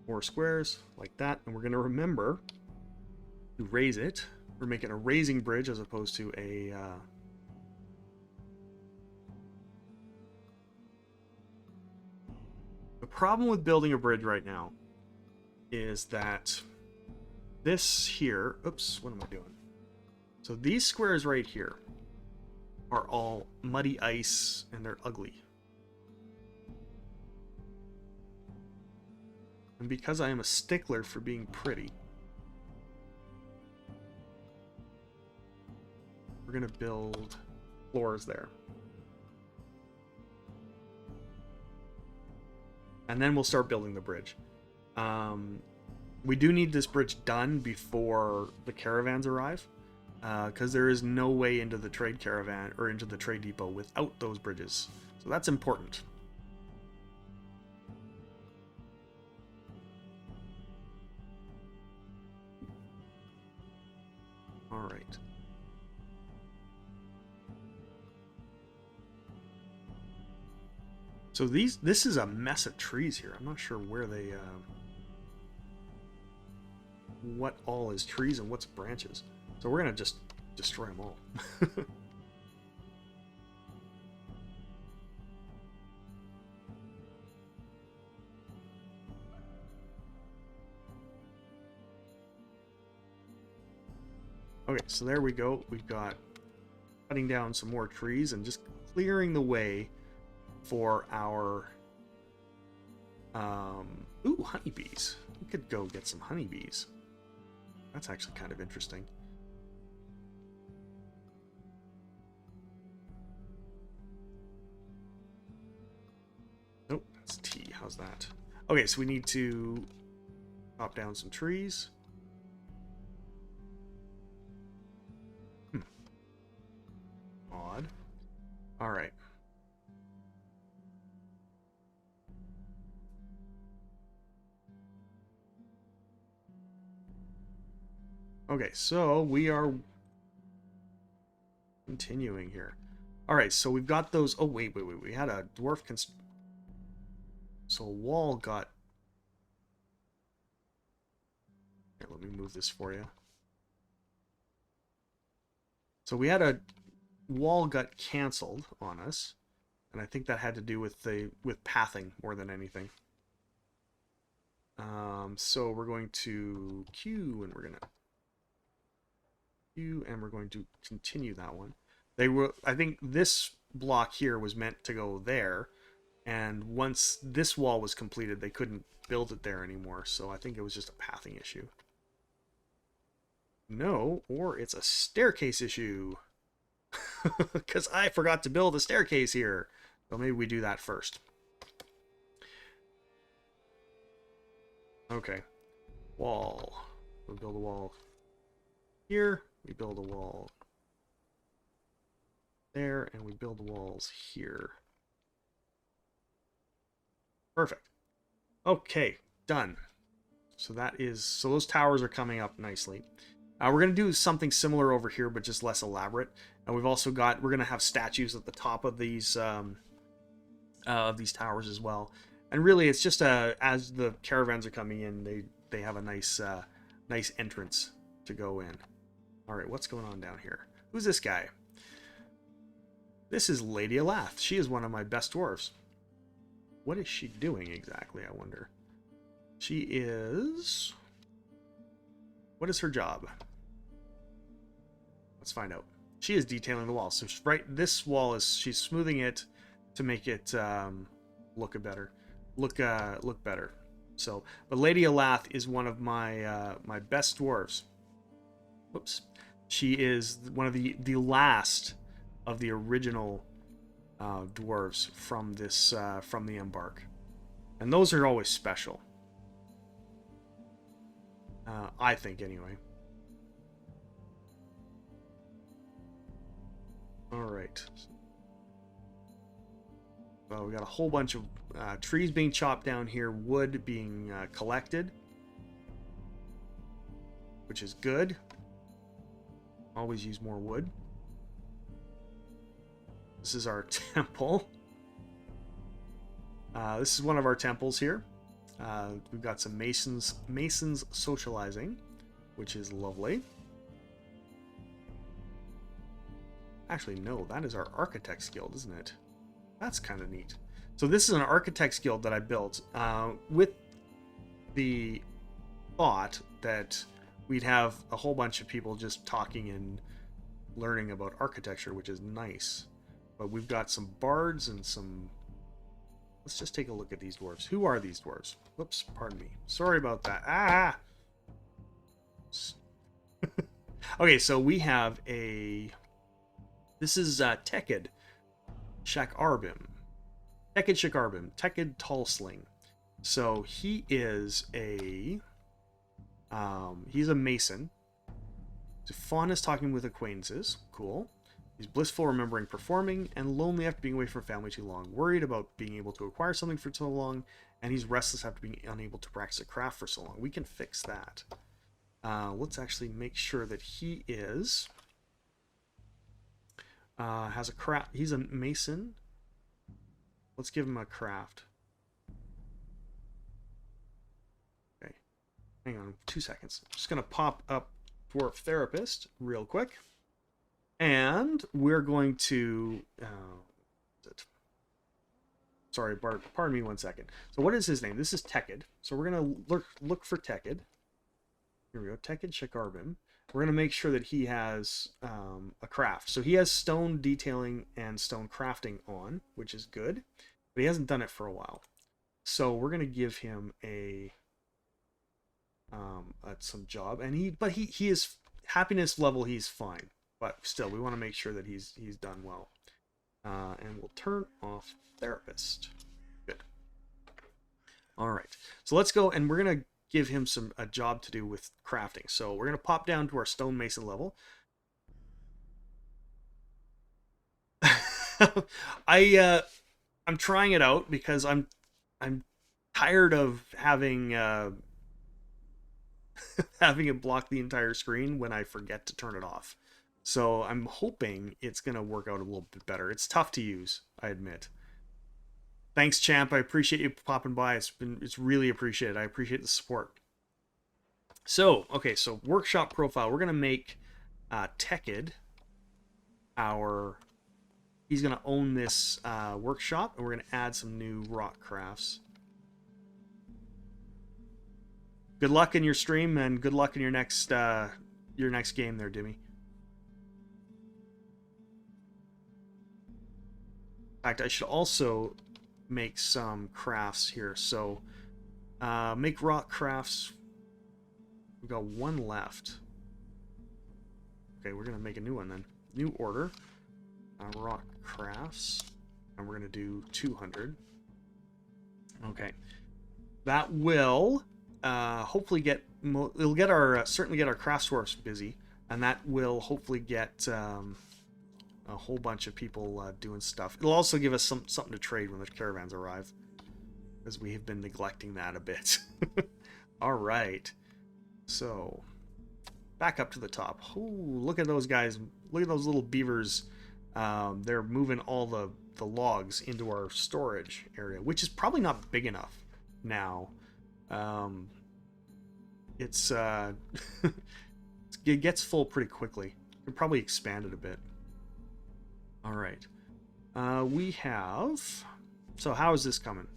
Four squares, like that. And we're going to remember... to raise it. We're making a raising bridge as opposed to a The problem with building a bridge right now is that this here, oops, what am I doing? So these squares right here are all muddy ice and they're ugly. And because I am a stickler for being pretty, we're going to build floors there. And then we'll start building the bridge. We do need this bridge done before the caravans arrive, because there is no way into the trade caravan or into the trade depot without those bridges. So that's important. All right. So this is a mess of trees here. I'm not sure where they, what all is trees and what's branches. So we're gonna just destroy them all. Okay, so there we go. We've got cutting down some more trees and just clearing the way for our ooh, honeybees. We could go get some honeybees. That's actually kind of interesting. Nope, that's tea. How's that? Okay, so we need to chop down some trees. Odd. All right. Okay, so we are continuing here. All right, so we've got those. Oh, wait. We had a dwarf so a wall got... Here, let me move this for you. So we had a wall got canceled on us, and I think that had to do with pathing more than anything. So we're going to queue, and we're going to continue that one. I think this block here was meant to go there, and once this wall was completed, they couldn't build it there anymore, so I think it was just a pathing issue. No, or it's a staircase issue. Because I forgot to build a staircase here. So maybe we do that first. Okay. Wall. We'll build a wall here. We build a wall there. And we build the walls here. Perfect. Okay. Done. So those towers are coming up nicely. We're going to do something similar over here, but just less elaborate. And we're going to have statues at the top of these towers as well. And really, it's just as the caravans are coming in, they have a nice entrance to go in. All right, what's going on down here? Who's this guy? This is Lady Elath. She is one of my best dwarves. What is she doing exactly, I wonder? She is... What is her job? Let's find out. She is detailing the wall. So this wall she's smoothing it to make it look better. Look better. So, but Lady Elath is one of my my best dwarves. Whoops. She is one of the last of the original dwarves from this from the Embark, and those are always special. I think anyway. All right. Well, we got a whole bunch of trees being chopped down here, wood being collected, which is good. Always use more wood. This is our temple. This is one of our temples here. We've got some masons socializing, which is lovely. Actually, no, that is our Architects Guild, isn't it? That's kind of neat. So this is an Architects Guild that I built with the thought that we'd have a whole bunch of people just talking and learning about architecture, which is nice. But we've got some bards and some... Let's just take a look at these dwarves. Who are these dwarves? Whoops, pardon me. Sorry about that. Ah! Okay, so we have a... This is Teked Shakarbim. Teked Shakarbim. Teked Tallsling. So he is a... he's a mason. He's fond is talking with acquaintances. Cool. He's blissful remembering performing, and lonely after being away from family too long, worried about being able to acquire something for so long, and he's restless after being unable to practice a craft for so long. We can fix that. Let's actually make sure that he is... has a craft. He's a mason. let's give him a craft. Okay, hang on 2 seconds. I'm just gonna pop up Dwarf Therapist real quick, and we're going to. Sorry, Bart. Pardon me 1 second. So what is his name? This is Tekid. So we're gonna look for Tekid. Here we go. Tekid Shakarbim. We're gonna make sure that he has a craft. So he has stone detailing and stone crafting on, which is good, but he hasn't done it for a while. So we're gonna give him a some job, and he is happiness level. He's fine, but still we want to make sure that he's done well. And we'll turn off therapist. Good. All right. So let's go, and we're gonna give him a job to do with crafting. So we're gonna pop down to our stonemason level. I'm trying it out because I'm tired of having having it block the entire screen when I forget to turn it off. So I'm hoping it's gonna work out a little bit better. It's tough to use, I admit. Thanks, champ. I appreciate you popping by. It's really appreciated. I appreciate the support. So, okay, so workshop profile. We're gonna make Tekid he's gonna own this workshop, and we're gonna add some new rock crafts. Good luck in your stream, and good luck in your next game there, Dimmy. In fact, I should also make some crafts here. So make rock crafts. We've got 1 left. Okay, we're gonna make a new one then. New order. Rock crafts, and we're gonna do 200. Okay, that will hopefully it'll get our certainly get our craft source busy, and that will hopefully get a whole bunch of people doing stuff. It'll also give us something to trade when the caravans arrive, because we have been neglecting that a bit. All right, so back up to the top. Ooh, look at those guys. Look at those little beavers. They're moving all the logs into our storage area, which is probably not big enough now. It's it gets full pretty quickly. You can probably expand it a bit. All right. We have... So how is this coming?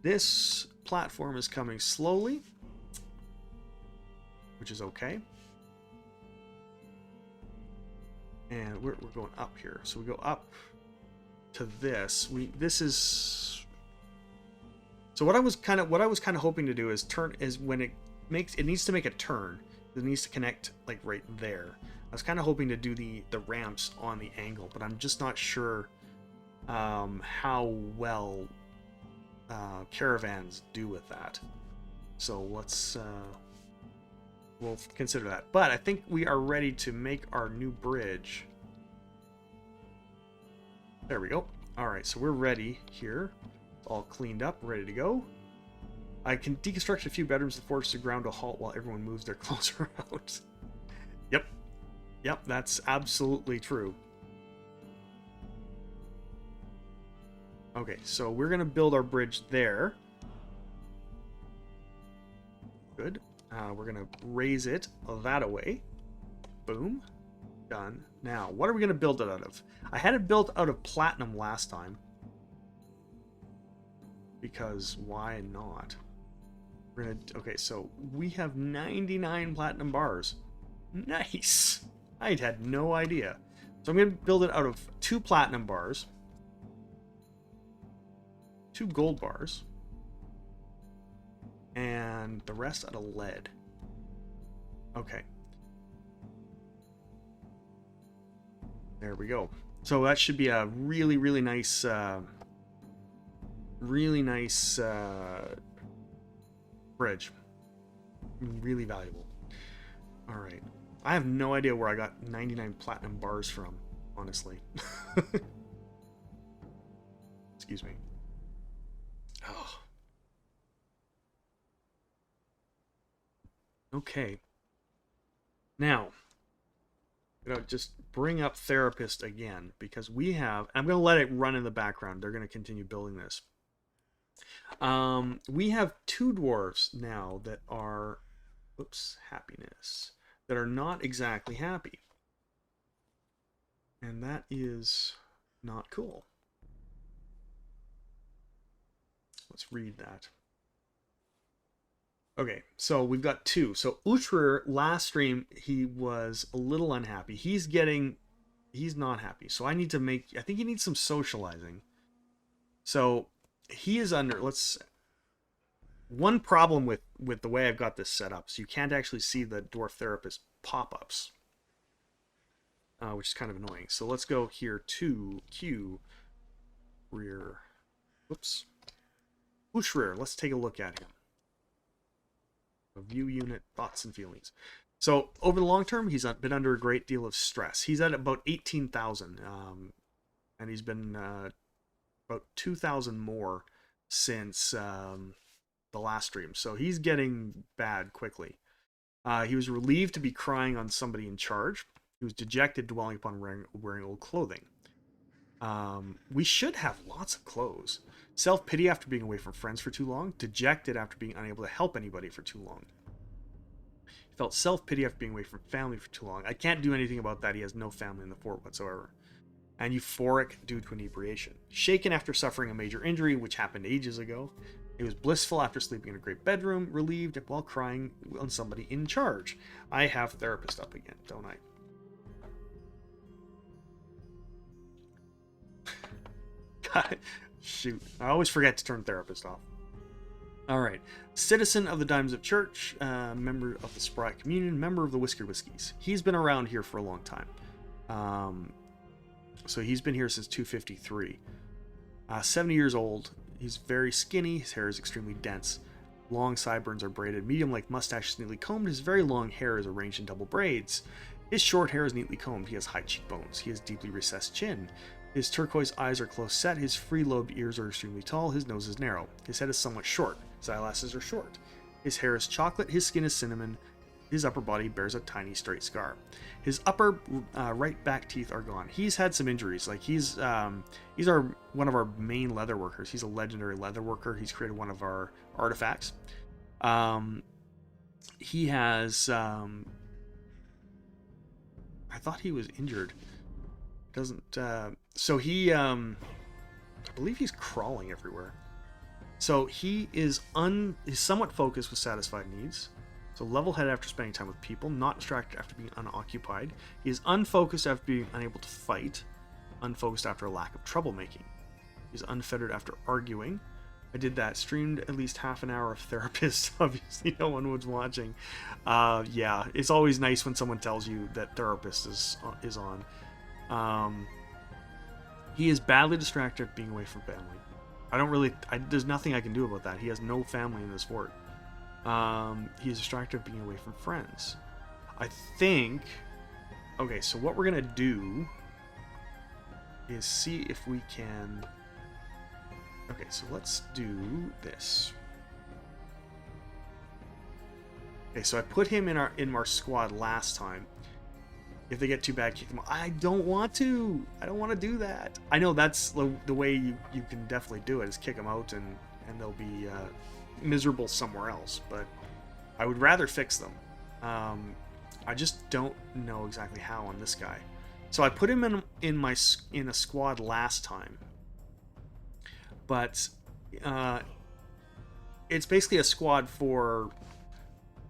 This platform is coming slowly, which is okay. And we're going up here. So we go up to this. This is... So what I was kind of hoping to do is when it needs to make a turn. It needs to connect like right there. I was kind of hoping to do the ramps on the angle, but I'm just not sure how well caravans do with that. So we'll consider that. But I think we are ready to make our new bridge. There we go. All right, so we're ready here. All cleaned up, ready to go. I can deconstruct a few bedrooms and force the ground to halt while everyone moves their clothes around. Yep, that's absolutely true. Okay, so we're going to build our bridge there. Good. We're going to raise it that away. Boom. Done. Now, what are we going to build it out of? I had it built out of platinum last time. Because why not? We're gonna... Okay, so we have 99 platinum bars. Nice! I had no idea. So I'm going to build it out of 2 platinum bars, 2 gold bars, and the rest out of lead. Okay. There we go. So that should be a really, really nice, bridge. Really valuable. All right. I have no idea where I got 99 platinum bars from, honestly. Excuse me. Oh. Okay. Now, just bring up therapist again because we have. I'm going to let it run in the background. They're going to continue building this. We have 2 dwarves now that are, oops, happiness, that are not exactly happy, and that is not cool. Let's read that. Okay, so we've got 2. So Uhtrer, last stream, he was a little unhappy. He's not happy. So I think he needs some socializing. So he is under, one problem with the way I've got this set up, so you can't actually see the dwarf therapist pop-ups, which is kind of annoying. So let's go here to Q, rear, whoops, Uhtrer. Let's take a look at him. View unit, thoughts and feelings. So over the long term, he's been under a great deal of stress. He's at about 18,000, and he's been about 2,000 more since the last stream. So he's getting bad quickly. He was relieved to be crying on somebody in charge. He was dejected, dwelling upon wearing old clothing. We should have lots of clothes. Self-pity after being away from friends for too long. Dejected after being unable to help anybody for too long. He felt self-pity after being away from family for too long. I can't do anything about that. He has no family in the fort whatsoever. And euphoric due to inebriation. Shaken after suffering a major injury, which happened ages ago. He was blissful after sleeping in a great bedroom. Relieved while crying on somebody in charge. I have therapist up again, don't I? Shoot, I always forget to turn therapist off. Alright, citizen of the Diamonds of Church, member of the Sprite Communion, member of the Whiskered Whiskies. He's been around here for a long time. So he's been here since 253. 70 years old. He's very skinny. His hair is extremely dense. Long sideburns are braided. Medium-length mustache is neatly combed. His very long hair is arranged in double braids. His short hair is neatly combed. He has high cheekbones. He has deeply recessed chin. His turquoise eyes are close set. His free-lobed ears are extremely tall. His nose is narrow. His head is somewhat short. His eyelashes are short. His hair is chocolate. His skin is cinnamon. His upper body bears a tiny straight scar. His upper right back teeth are gone. He's had some injuries. Like he's one of our main leather workers. He's a legendary leather worker. He's created one of our artifacts. He has. I thought he was injured. Doesn't. So he. I believe he's crawling everywhere. So he is he's somewhat focused with satisfied needs. So level-headed after spending time with people, not distracted after being unoccupied. He is unfocused after being unable to fight, unfocused after a lack of troublemaking. He's unfettered after arguing. I did that, streamed at least half an hour of therapist. Obviously no one was watching. Yeah, it's always nice when someone tells you that therapist is on. He is badly distracted being away from family. There's nothing I can do about that. He has no family in this fort. He is distracted being away from friends. I think... Okay, so what we're going to do is see if we can... Okay, so let's do this. Okay, so I put him in our squad last time. If they get too bad, kick them out. I don't want to! I don't want to do that. I know that's the way you can definitely do it, is kick them out and they'll be... miserable somewhere else, but I would rather fix them. I just don't know exactly how on this guy. So I put him in a squad last time, but it's basically a squad for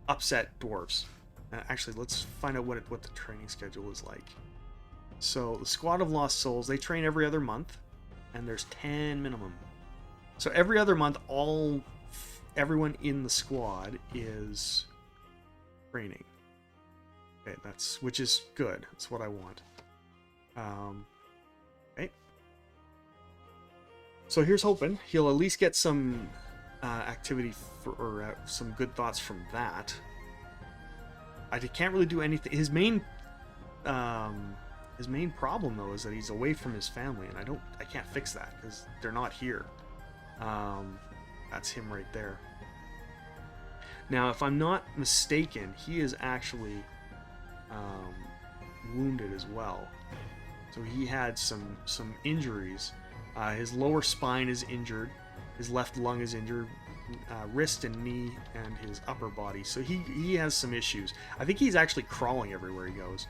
upset dwarves. Actually, let's find out what the training schedule is like. So the Squad of Lost Souls, they train every other month, and there's 10 minimum. So every other month, everyone in the squad is training. Okay, which is good. That's what I want. Okay. So here's hoping he'll at least get some activity or some good thoughts from that. I can't really do anything. His main problem though is that he's away from his family, and I can't fix that because they're not here. That's him right there. Now, if I'm not mistaken, he is actually wounded as well. So he had some injuries. His lower spine is injured. His left lung is injured. Wrist and knee and his upper body. So he has some issues. I think he's actually crawling everywhere he goes,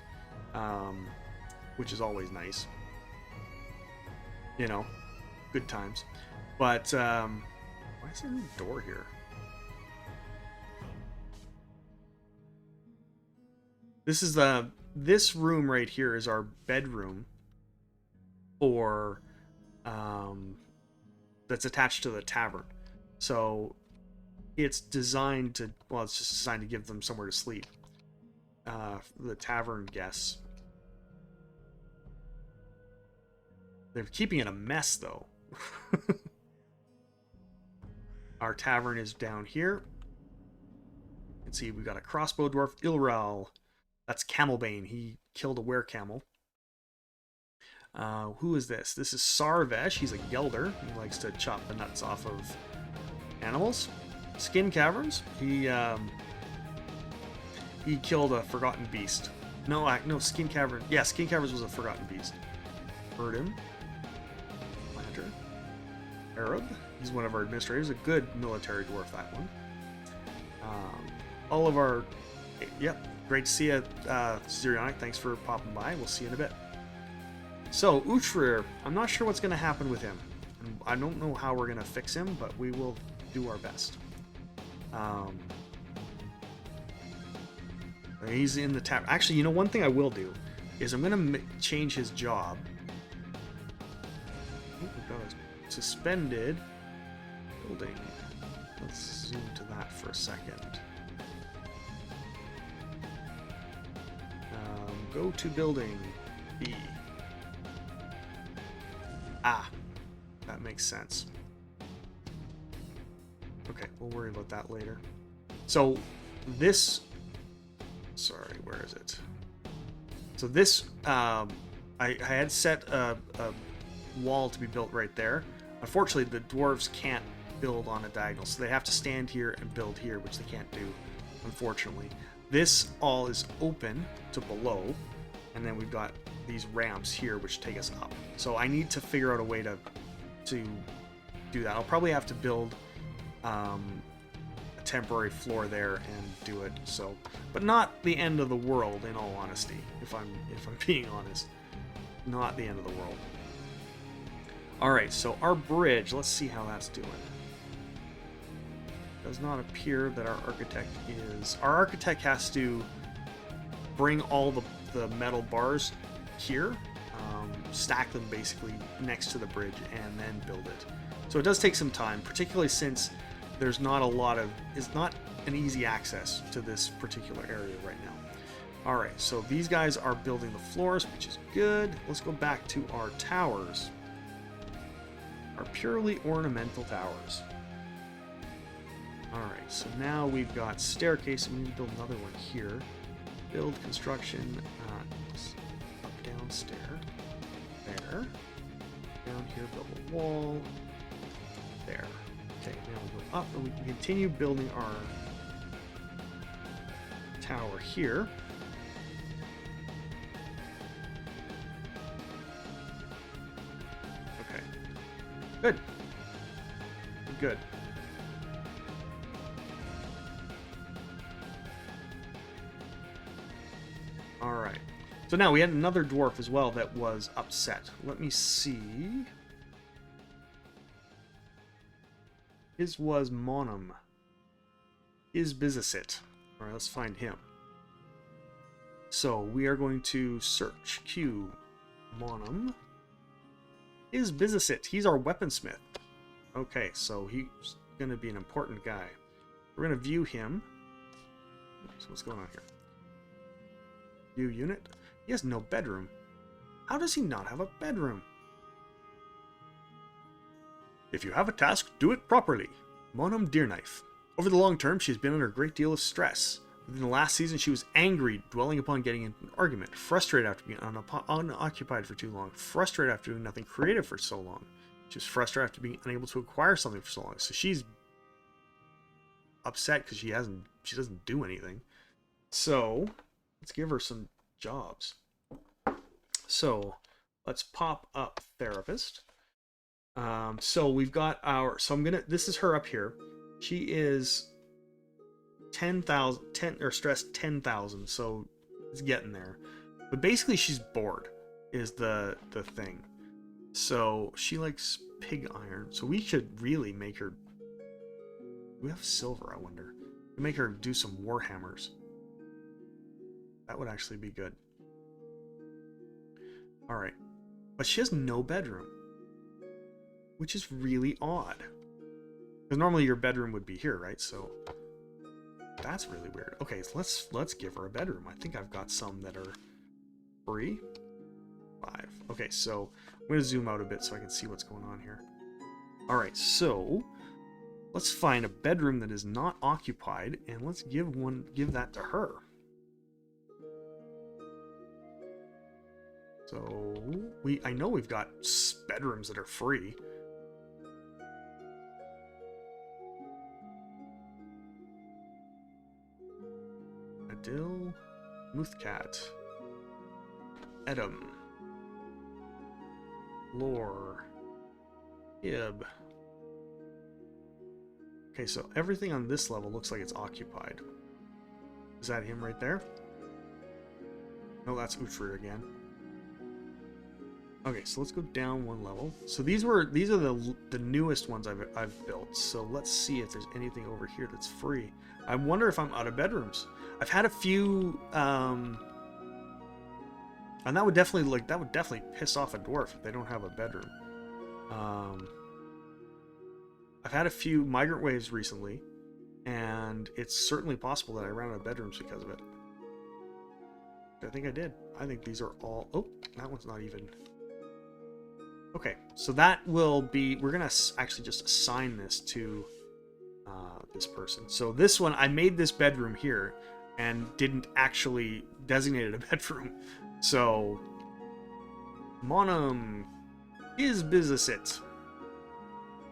which is always nice. You know, good times. But why is there no door here? This room right here is our bedroom for that's attached to the tavern. So it's designed to, well, it's just designed to give them somewhere to sleep. The tavern guests. They're keeping it a mess, though. Our tavern is down here. You can see we've got a crossbow dwarf, Ilral. That's Camelbane. He killed a were-camel. Who is this? This is Sarvesh. He's a Gelder. He likes to chop the nuts off of animals. Skin Caverns. He killed a forgotten beast. No, Skin Cavern. Yeah, Skin Caverns was a forgotten beast. Erdin. Planter. Arab. He's one of our administrators. A good military dwarf, that one. All of our... Yep. Great to see you, Zirionic. Thanks for popping by. We'll see you in a bit. So, Uhtrir. I'm not sure what's going to happen with him. I don't know how we're going to fix him, but we will do our best. He's in the tavern. Actually, you know, one thing I will do is I'm going to change his job. We've got a suspended building. Let's zoom to that for a second. Go to building B. Ah, that makes sense. Okay, we'll worry about that later. So this, sorry, where is it? So this, I had set a wall to be built right there. Unfortunately, the dwarves can't build on a diagonal, so they have to stand here and build here, which they can't do, unfortunately. This all is open to below, and then we've got these ramps here which take us up. So I need to figure out a way to do that. I'll probably have to build a temporary floor there and do it. So, but not the end of the world, in all honesty. If I'm being honest, not the end of the world. All right, so our bridge. Let's see how that's doing. Does not appear that our architect is. Our architect has to bring all the metal bars here, stack them basically next to the bridge, and then build it. So it does take some time, particularly since there's not a lot of. It's not an easy access to this particular area right now. All right, so these guys are building the floors, which is good. Let's go back to our towers. Our purely ornamental towers. Alright, so now we've got staircase, and we need to build another one here. Build construction, up, down, stair. There. Down here, build a wall. There. Okay, now we'll go up, and we can continue building our tower here. Okay. Good. Good. Alright. So now we had another dwarf as well that was upset. Let me see. His was Monum. Isbizisit. Alright, let's find him. So we are going to search Q. Monum. Isbizisit. He's our weaponsmith. Okay, so he's going to be an important guy. We're going to view him. So what's going on here? View unit. He has no bedroom. How does he not have a bedroom? If you have a task, do it properly. Monum Deerknife. Over the long term, she has been under a great deal of stress. Within the last season, she was angry, dwelling upon getting into an argument, frustrated after being unoccupied for too long, frustrated after doing nothing creative for so long. She was frustrated after being unable to acquire something for so long. So she's upset because she doesn't do anything. So let's give her some jobs. So let's pop up therapist. So we've got our, so I'm gonna, this is her up here. She is 10,000, 10 or stress 10,000, so it's getting there. But basically she's bored is the thing. So she likes pig iron. So we should really make her, we have silver, I wonder. We make her do some warhammers. That would actually be good. All right. But she has no bedroom, which is really odd. Because normally your bedroom would be here, right? So that's really weird. Okay, so let's give her a bedroom. I think I've got some that are free. 5. Okay, so I'm going to zoom out a bit so I can see what's going on here. All right, so let's find a bedroom that is not occupied, and let's give that to her. So I know we've got bedrooms that are free. Adil, Muthcat, Edom, Lore, Ib. Okay, so everything on this level looks like it's occupied. Is that him right there? No, that's Utrir again. Okay, so let's go down one level. So these are the newest ones I've built. So let's see if there's anything over here that's free. I wonder if I'm out of bedrooms. I've had a few, and that would definitely piss off a dwarf if they don't have a bedroom. I've had a few migrant waves recently, and it's certainly possible that I ran out of bedrooms because of it. I think I did. I think these are all... Oh, that one's not even... Okay, so that will be... We're going to actually just assign this to this person. So this one, I made this bedroom here and didn't actually designate it a bedroom. So... Monum is business.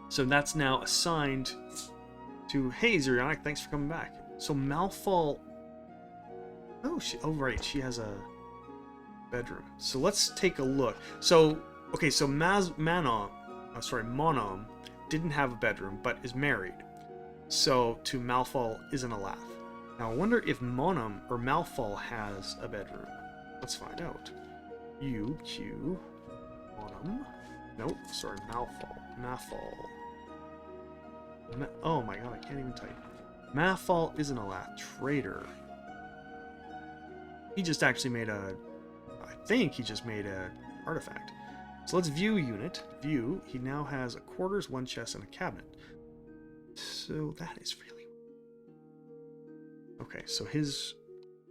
So that's now assigned to... Hey, Zurionic, thanks for coming back. So Malfall... Oh, right, she has a bedroom. So let's take a look. So, okay, so Monom didn't have a bedroom, but is married. So, to Malfall isn't a lath. Now, I wonder if Monom or Malfall has a bedroom. Let's find out. UQ Monom. Nope, sorry, Malfall. Oh my god, I can't even type. Malfall isn't a lath. Traitor. He just actually made a... I think he just made a artifact. So let's view unit. View. He now has a quarters, one chest, and a cabinet. So that is really... Okay, so his...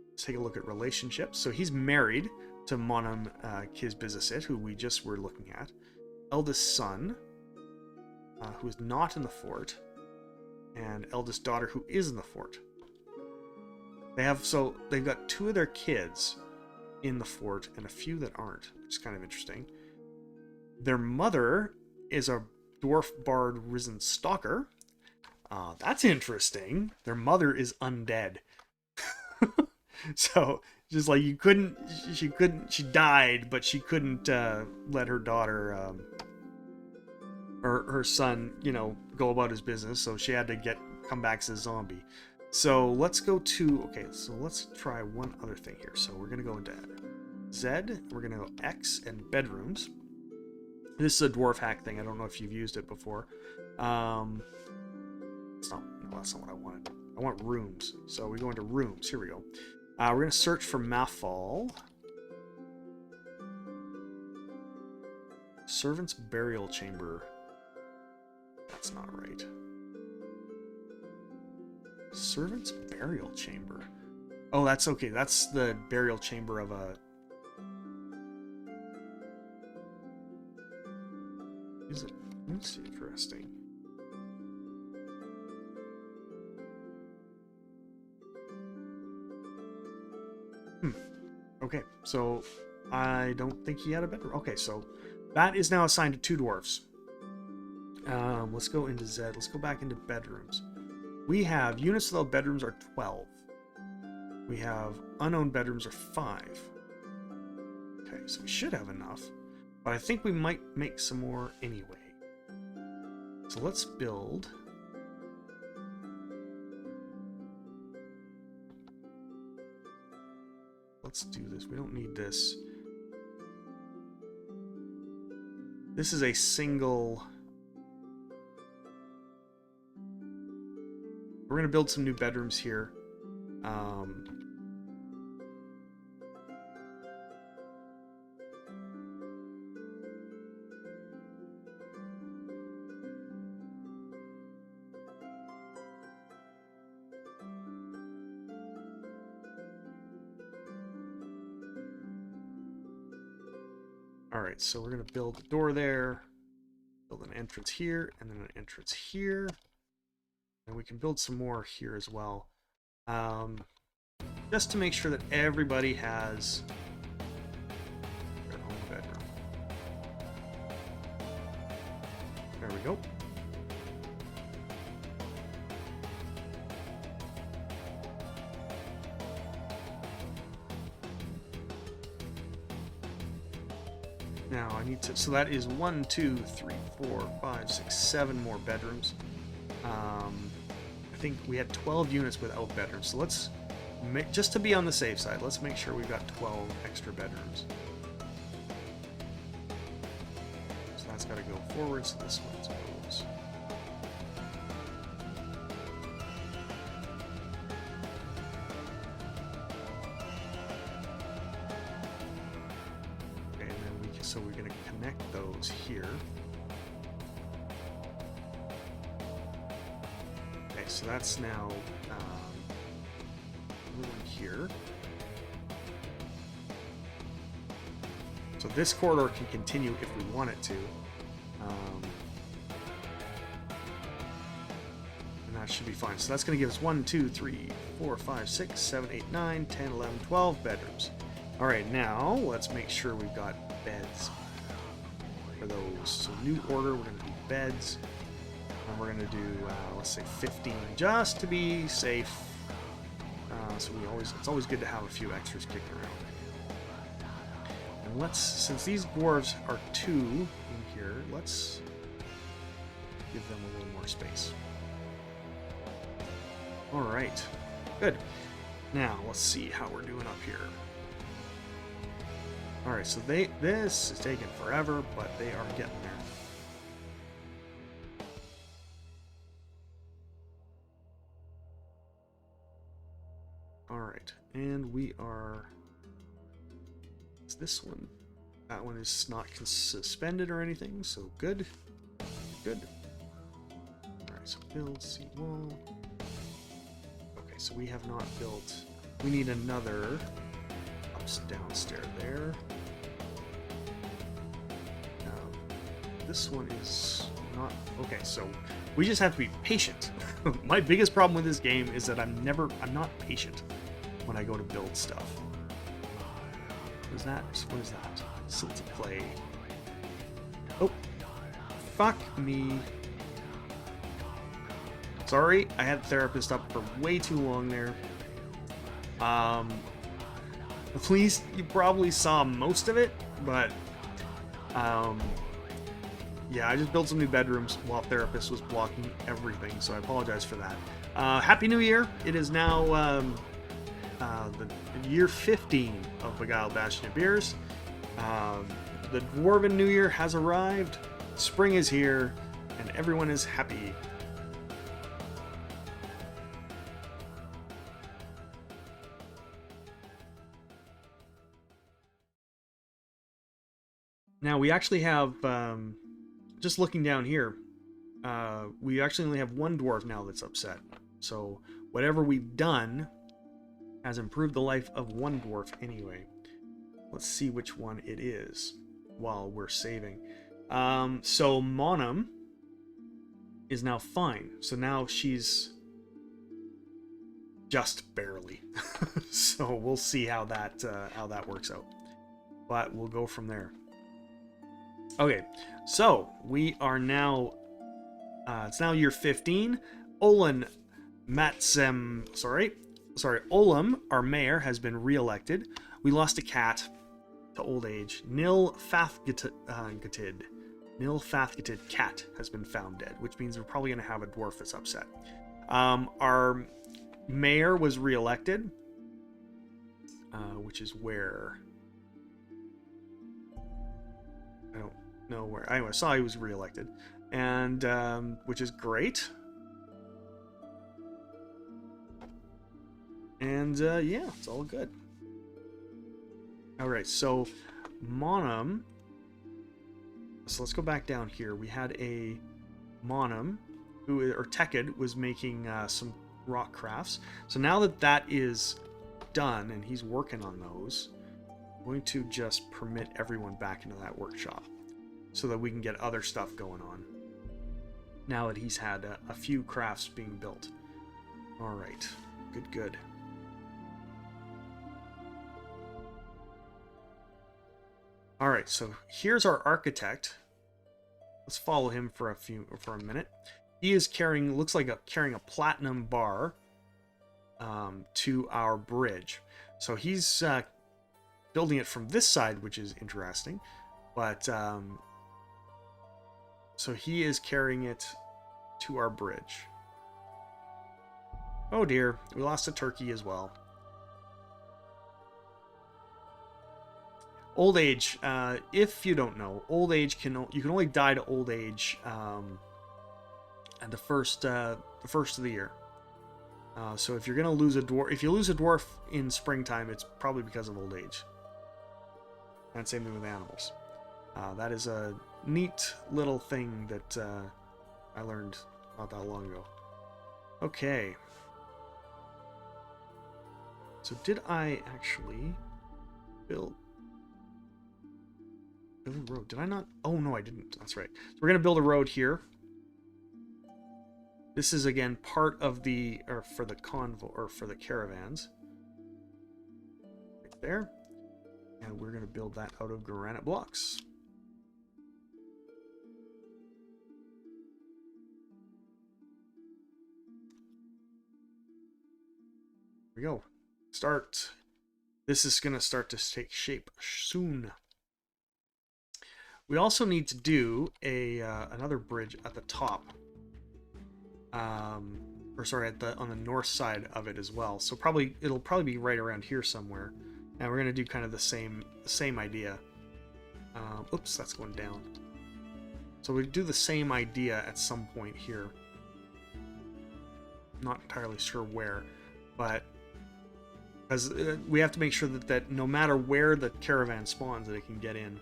Let's take a look at relationships. So he's married to Monum Kizbizasit, who we just were looking at. Eldest son, who is not in the fort. And eldest daughter, who is in the fort. They've got 2 of their kids in the fort and a few that aren't, which is kind of interesting. Their mother is a dwarf bard risen stalker. That's interesting. Their mother is undead. So just like she died, but she couldn't let her daughter or her son, go about his business, so she had to come back as a zombie. So let's go to, okay, so let's try one other thing here. So we're going to go into Z, we're going to go X and bedrooms. This is a dwarf hack thing. I don't know if you've used it before. No, that's not what I wanted. I want rooms. So we go into rooms. Here we go. We're going to search for Malfall. Servant's burial chamber. That's not right. Servant's burial chamber. Oh, that's okay. That's the burial chamber of a... Is it? That's interesting. Okay, so I don't think he had a bedroom. Okay, so that is now assigned to 2 dwarves. Let's go into Z. Let's go back into bedrooms. We have units without bedrooms are 12. We have unowned bedrooms are 5. Okay, so we should have enough. But I think we might make some more anyway. So let's build. Let's do this. We don't need this. This is a single. We're going to build some new bedrooms here. Alright, so we're going to build a door there, build an entrance here, and then an entrance here. And we can build some more here as well. Just to make sure that everybody has their own bedroom. There we go. Now I need to, so that is 1, 2, 3, 4, 5, 6, 7 more bedrooms. I think we had 12 units without bedrooms, so let's make, just to be on the safe side, let's make sure we've got 12 extra bedrooms. So that's got to go forward, so this one goes. Okay, and then we can, so we're going to connect those here. So that's now here. So this corridor can continue if we want it to. And that should be fine. So that's going to give us 1, 2, 3, 4, 5, 6, 7, 8, 9, 10, 11, 12 bedrooms. All right, now let's make sure we've got beds for those. So new order, we're going to do beds. And we're going to do, let's say 15, just to be safe. So it's always good to have a few extras kicking around. And let's, since these dwarves are 2 in here, let's give them a little more space. All right, good. Now let's see how we're doing up here. All right, so this is taking forever, but they are getting there. Alright, and we are... It's this one. That one is not suspended or anything, so good. Good. Alright, so build seat wall. Okay, so we have not built... We need another downstairs there. This one is not... Okay, so we just have to be patient. My biggest problem with this game is that I'm not patient when I go to build stuff. What is that? What is that? Still to play. Oh, fuck me. Sorry, I had the therapist up for way too long there. At least you probably saw most of it, but yeah, I just built some new bedrooms while therapist was blocking everything, so I apologize for that. Happy New Year! It is now the year 15 of Beguiledbastions of Beers. The Dwarven New Year has arrived, spring is here, and everyone is happy. Now we actually have, just looking down here, we actually only have one dwarf now that's upset. So whatever we've done has improved the life of one dwarf anyway. Let's see which one it is while we're saving. So Monum is now fine. So now she's just barely. So we'll see how that works out. But we'll go from there. Okay, so we are now, it's now year 15. Olin Matsem, Olam, our mayor, has been re-elected. We lost a cat to old age. Nilfathgitid cat has been found dead, which means we're probably going to have a dwarf that's upset. Our mayor was reelected, which is where... I don't know where. Anyway, I saw he was reelected, and which is great. And yeah, it's all good. All right, so Monum. So let's go back down here. We had a Monum, or Tekid, was making some rock crafts. So now that that is done and he's working on those, I'm going to just permit everyone back into that workshop so that we can get other stuff going on. Now that he's had a few crafts being built. All right, good. All right, so here's our architect. Let's follow him for a minute. He is carrying, looks like carrying a platinum bar to our bridge. So he's building it from this side, which is interesting. But so he is carrying it to our bridge. Oh dear, we lost a turkey as well. Old age, if you don't know, old age you can only die to old age at the first of the year. So if you're gonna lose a dwarf, if you lose a dwarf in springtime, it's probably because of old age. And same thing with animals. That is a neat little thing that I learned not that long ago. Okay. So did I actually build a road? Did I not? Oh no, I didn't. That's right. So we're gonna build a road here. This is again part of the, or for the convoy, or for the caravans. Right there. And we're gonna build that out of granite blocks. Here we go. Start. This is gonna start to take shape soon. We also need to do another bridge at the top, or sorry, on the north side of it as well. So it'll probably be right around here somewhere. And we're gonna do kind of the same idea. Oops, that's going down. So we do the same idea at some point here. Not entirely sure where, but because we have to make sure that no matter where the caravan spawns, that it can get in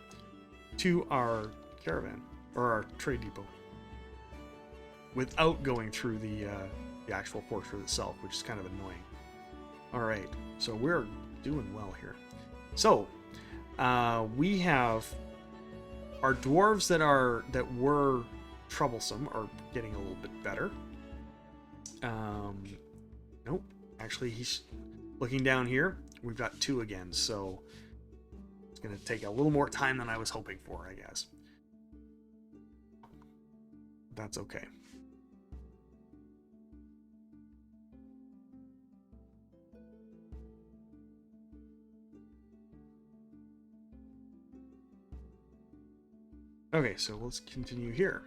to our caravan or our trade depot without going through the actual fortress itself, which is kind of annoying. All right, so we're doing well here. So we have our dwarves that were troublesome are getting a little bit better. Nope, actually he's looking down here. We've got 2 again, so it's going to take a little more time than I was hoping for, I guess. That's okay. Okay, so let's continue here.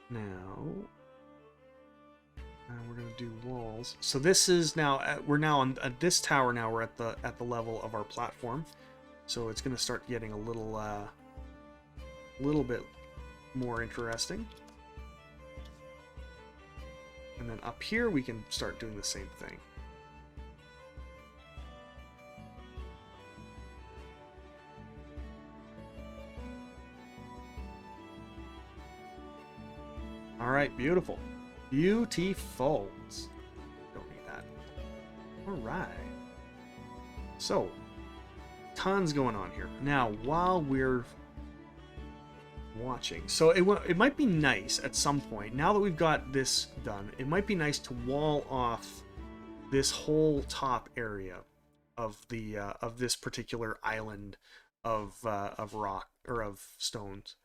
Now, we're going to do walls. So this is now, we're now on this tower now, we're at the level of our platform. So it's going to start getting a little bit more interesting. And then up here we can start doing the same thing. All right, beautiful. Beautiful. Don't need that. All right. So, tons going on here. Now, while we're watching, so it might be nice at some point, now that we've got this done, it might be nice to wall off this whole top area of the of this particular island of rock or of stones.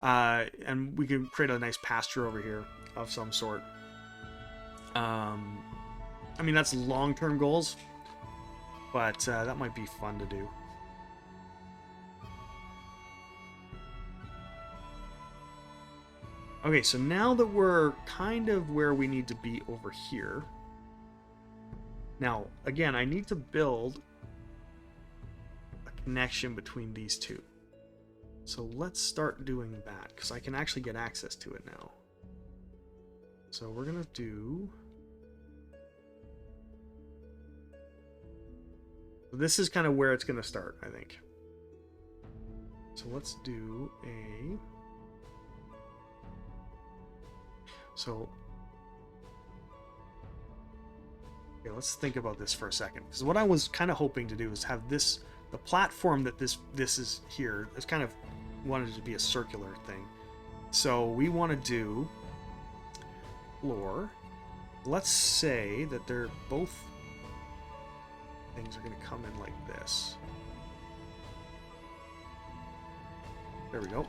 And we can create a nice pasture over here of some sort. I mean, that's long-term goals, but that might be fun to do. Okay, so now that we're kind of where we need to be over here. Now, again, I need to build a connection between these two. So let's start doing that, because I can actually get access to it now. So we're going to do... This is kind of where it's going to start, I think. So let's do a... So... Okay, let's think about this for a second. Because what I was kind of hoping to do is have this... The platform that this is here is kind of wanted to be a circular thing. So we want to do... floor. Let's say that they're both... things are going to come in like this. There we go.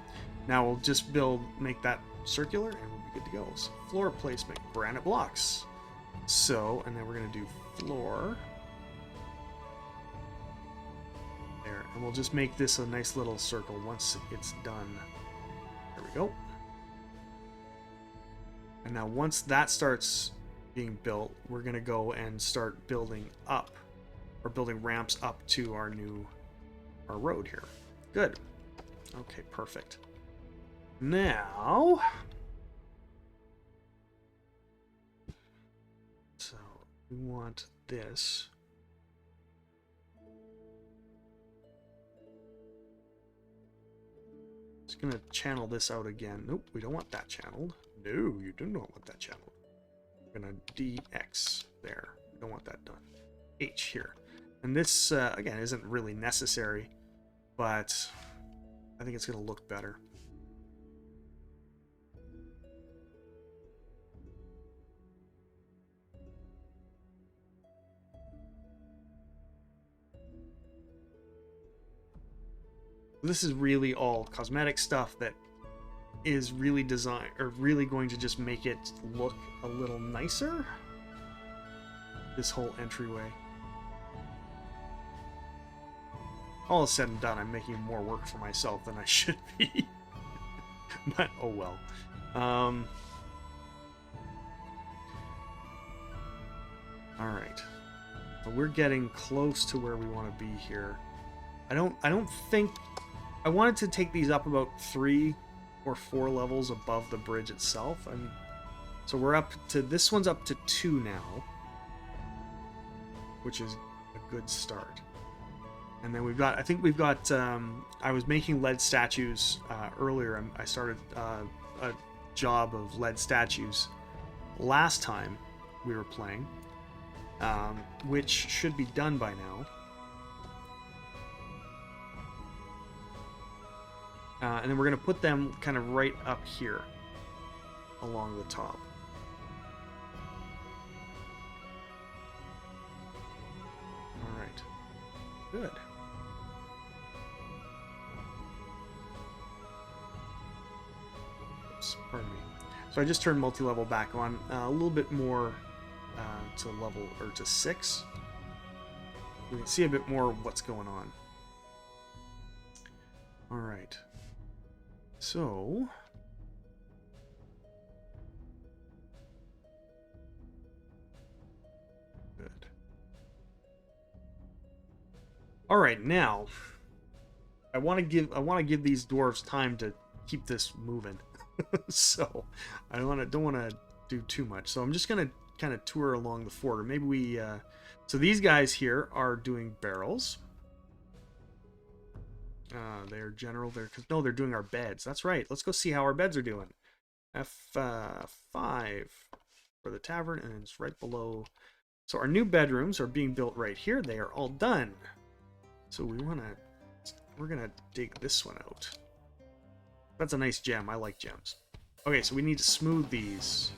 Now we'll just make that circular and we'll be good to go. So floor placement, granite blocks. So, and then we're going to do floor. There, and we'll just make this a nice little circle once it's done. There we go. And now once that starts being built, we're going to go and start building up. Or building ramps up to our road here. Good. Okay, perfect. Now, so we want this. Just gonna channel this out again. Nope, we don't want that channeled. No, you do not want that channeled. We're gonna DX there. We don't want that done. H here. And this, again, isn't really necessary, but I think it's going to look better. This is really all cosmetic stuff that is really designed, or really going to just make it look a little nicer. This whole entryway. All is said and done, I'm making more work for myself than I should be. But, oh well. Alright. So we're getting close to where we want to be here. I don't think... I wanted to take these up about 3 or 4 levels above the bridge itself. So we're up to... This one's up to 2 now. Which is a good start. And then we've got, I think we've got, I was making lead statues earlier. I started a job of lead statues last time we were playing, which should be done by now. And then we're going to put them kind of right up here along the top. All right. Good. Pardon me. So I just turned multi-level back on a little bit more to level, or to 6. We can see a bit more of what's going on. All right. So good. All right, now I want to give these dwarves time to keep this moving. So I don't want to do too much. So I'm just gonna kind of tour along the fort, or maybe we. So these guys here are doing barrels. They're general. They're doing our beds. That's right. Let's go see how our beds are doing. F5 for the tavern, and it's right below. So our new bedrooms are being built right here. They are all done. So we're gonna dig this one out. That's a nice gem. I like gems. Okay, so we need to smooth these.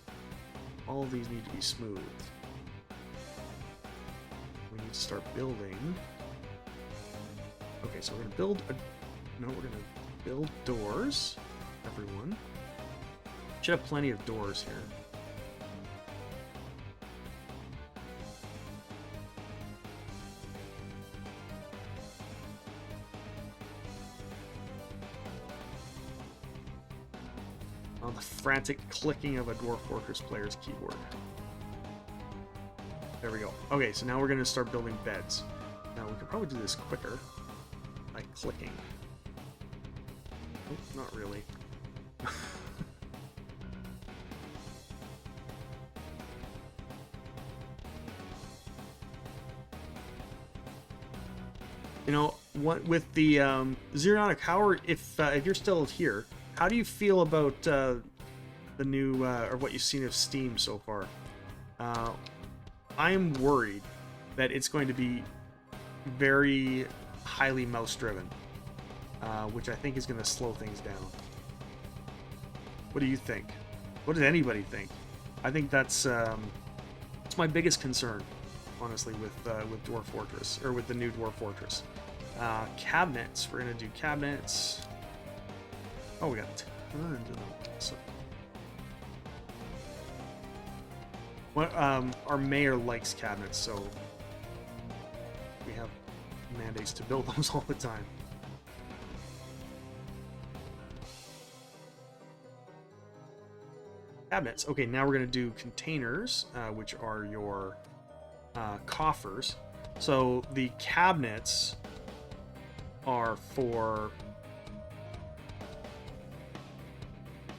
All of these need to be smooth. We need to start building. Okay, so we're gonna we're gonna build doors. Everyone should have plenty of doors here. on the frantic clicking of a Dwarf Fortress player's keyboard. There we go. Okay, so now we're going to start building beds. Now we could probably do this quicker by clicking. Oh, not really. You know, what with the Xerionic, if you're still here, how do you feel about the new or what you've seen of Steam so far? I'm worried that it's going to be very highly mouse driven, which I think is going to slow things down. What do you think? What does anybody think? I think that's my biggest concern, honestly, with Dwarf Fortress, or with the new Dwarf Fortress. Cabinets. We're gonna do cabinets. Oh, we got tons of them. So, what? Our mayor likes cabinets, so we have mandates to build those all the time. Cabinets. Okay, now we're gonna do containers, which are your coffers. So the cabinets are for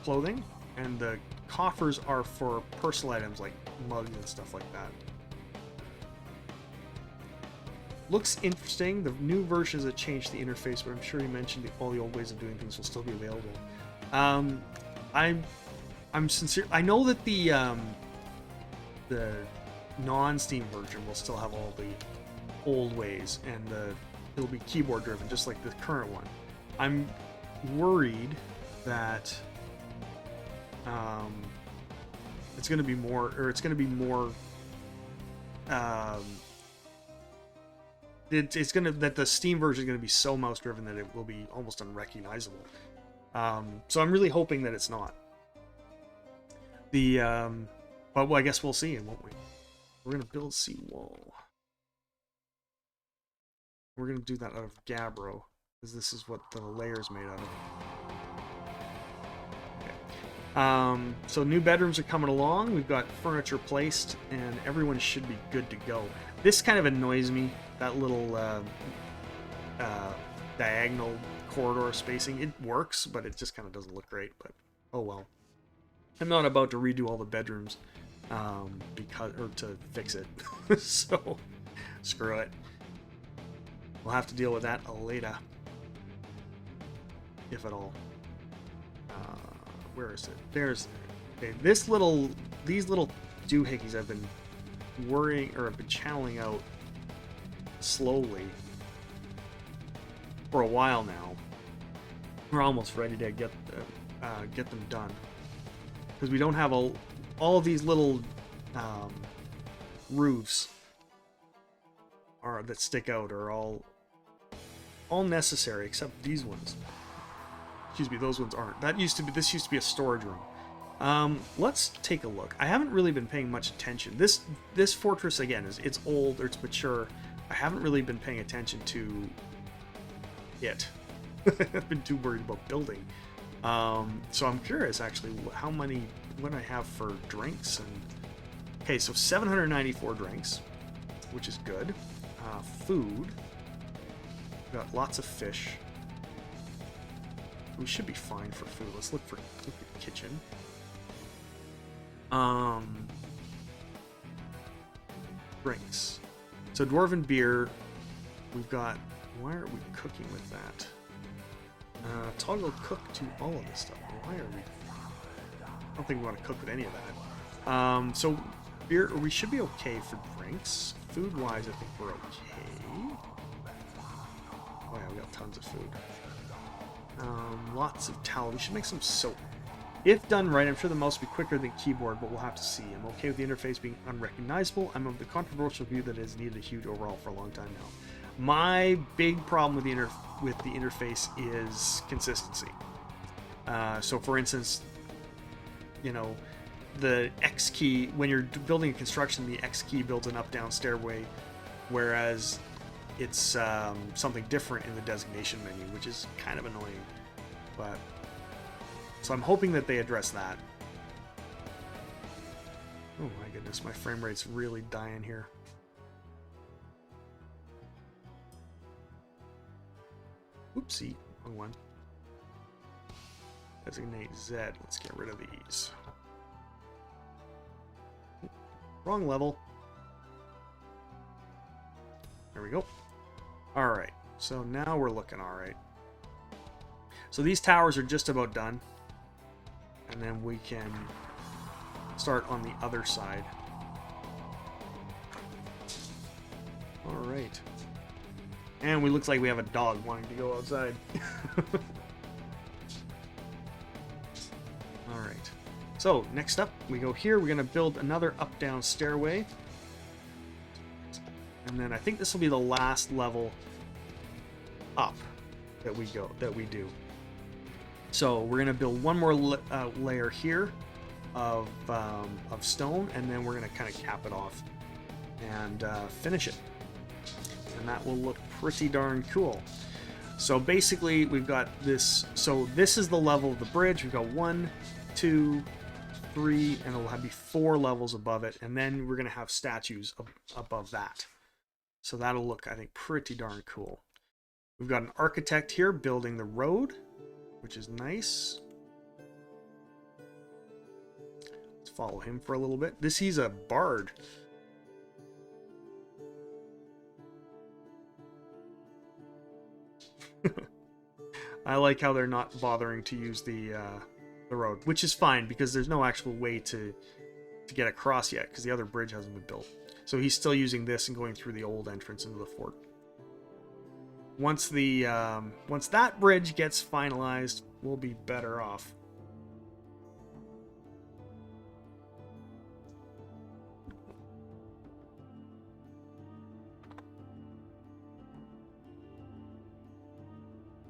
clothing, and the coffers are for personal items like mugs and stuff like that. Looks interesting. The new versions that changed the interface, but I'm sure you mentioned all the old ways of doing things will still be available. I'm sincere. I know that the non-Steam version will still have all the old ways, and it'll be keyboard driven, just like the current one. I'm worried that it's going to be more, or it's going to be more. That the Steam version is going to be so mouse driven that it will be almost unrecognizable. So I'm really hoping that it's not. But well, I guess we'll see, won't we? We're going to build seawall. We're going to do that out of gabbro, because this is what the layer's made out of. Okay. So new bedrooms are coming along. We've got furniture placed, and everyone should be good to go. This kind of annoys me, that little diagonal corridor spacing. It works, but it just kind of doesn't look great, but oh well. I'm not about to redo all the bedrooms to fix it. So screw it. We'll have to deal with that later, if at all. Where is it? There's okay. These little doohickeys I've been channeling out slowly for a while now. We're almost ready to get them done, because we don't have all of these little roofs that stick out are all necessary, except these ones. Excuse me, those ones aren't. This used to be a storage room. Let's take a look. I haven't really been paying much attention. This fortress, again, it's old, or it's mature. I haven't really been paying attention to it. I've been too worried about building. So I'm curious, actually, what I have for drinks. And okay, so 794 drinks, which is good. Food. We've got lots of fish. We should be fine for food. Let's look at the kitchen. Drinks. So dwarven beer. We've got. Why are we cooking with that? Toggle cook to all of this stuff. Why are we? I don't think we want to cook with any of that. So beer. We should be okay for drinks. Food-wise, I think we're okay. Oh yeah, we got tons of food. Lots of towel. We should make some soap. If done right, I'm sure the mouse will be quicker than keyboard, but we'll have to see. I'm okay with the interface being unrecognizable. I'm of the controversial view that it has needed a huge overhaul for a long time now. My big problem with the interface is consistency. So for instance, you know, the X key, when you're building a construction, the X key builds an up-down stairway, whereas it's something different in the designation menu, which is kind of annoying. But So I'm hoping that they address that. Oh my goodness, my frame rate's really dying here. Oopsie, wrong one. Designate Z. Let's get rid of these. Wrong level. There we go. Alright, so now we're looking alright. So these towers are just about done. And then we can start on the other side. Alright. And we looks like we have a dog wanting to go outside. Alright. So, next up, we go here. We're going to build another up-down stairway. And then I think this will be the last level up that we do. So, we're going to build one more layer here of stone, and then we're going to kind of cap it off and finish it. And that will look pretty darn cool. So basically we've got this, so this is the level of the bridge. We've got 1, 2, 3, and it'll be 4 levels above it, and then we're going to have statues above that. So that'll look, I think, pretty darn cool. We've got an architect here building the road, which is nice. Let's follow him for a little bit. He's a bard. I like how they're not bothering to use the road, which is fine because there's no actual way to get across yet because the other bridge hasn't been built. So he's still using this and going through the old entrance into the fort. Once that bridge gets finalized, we'll be better off.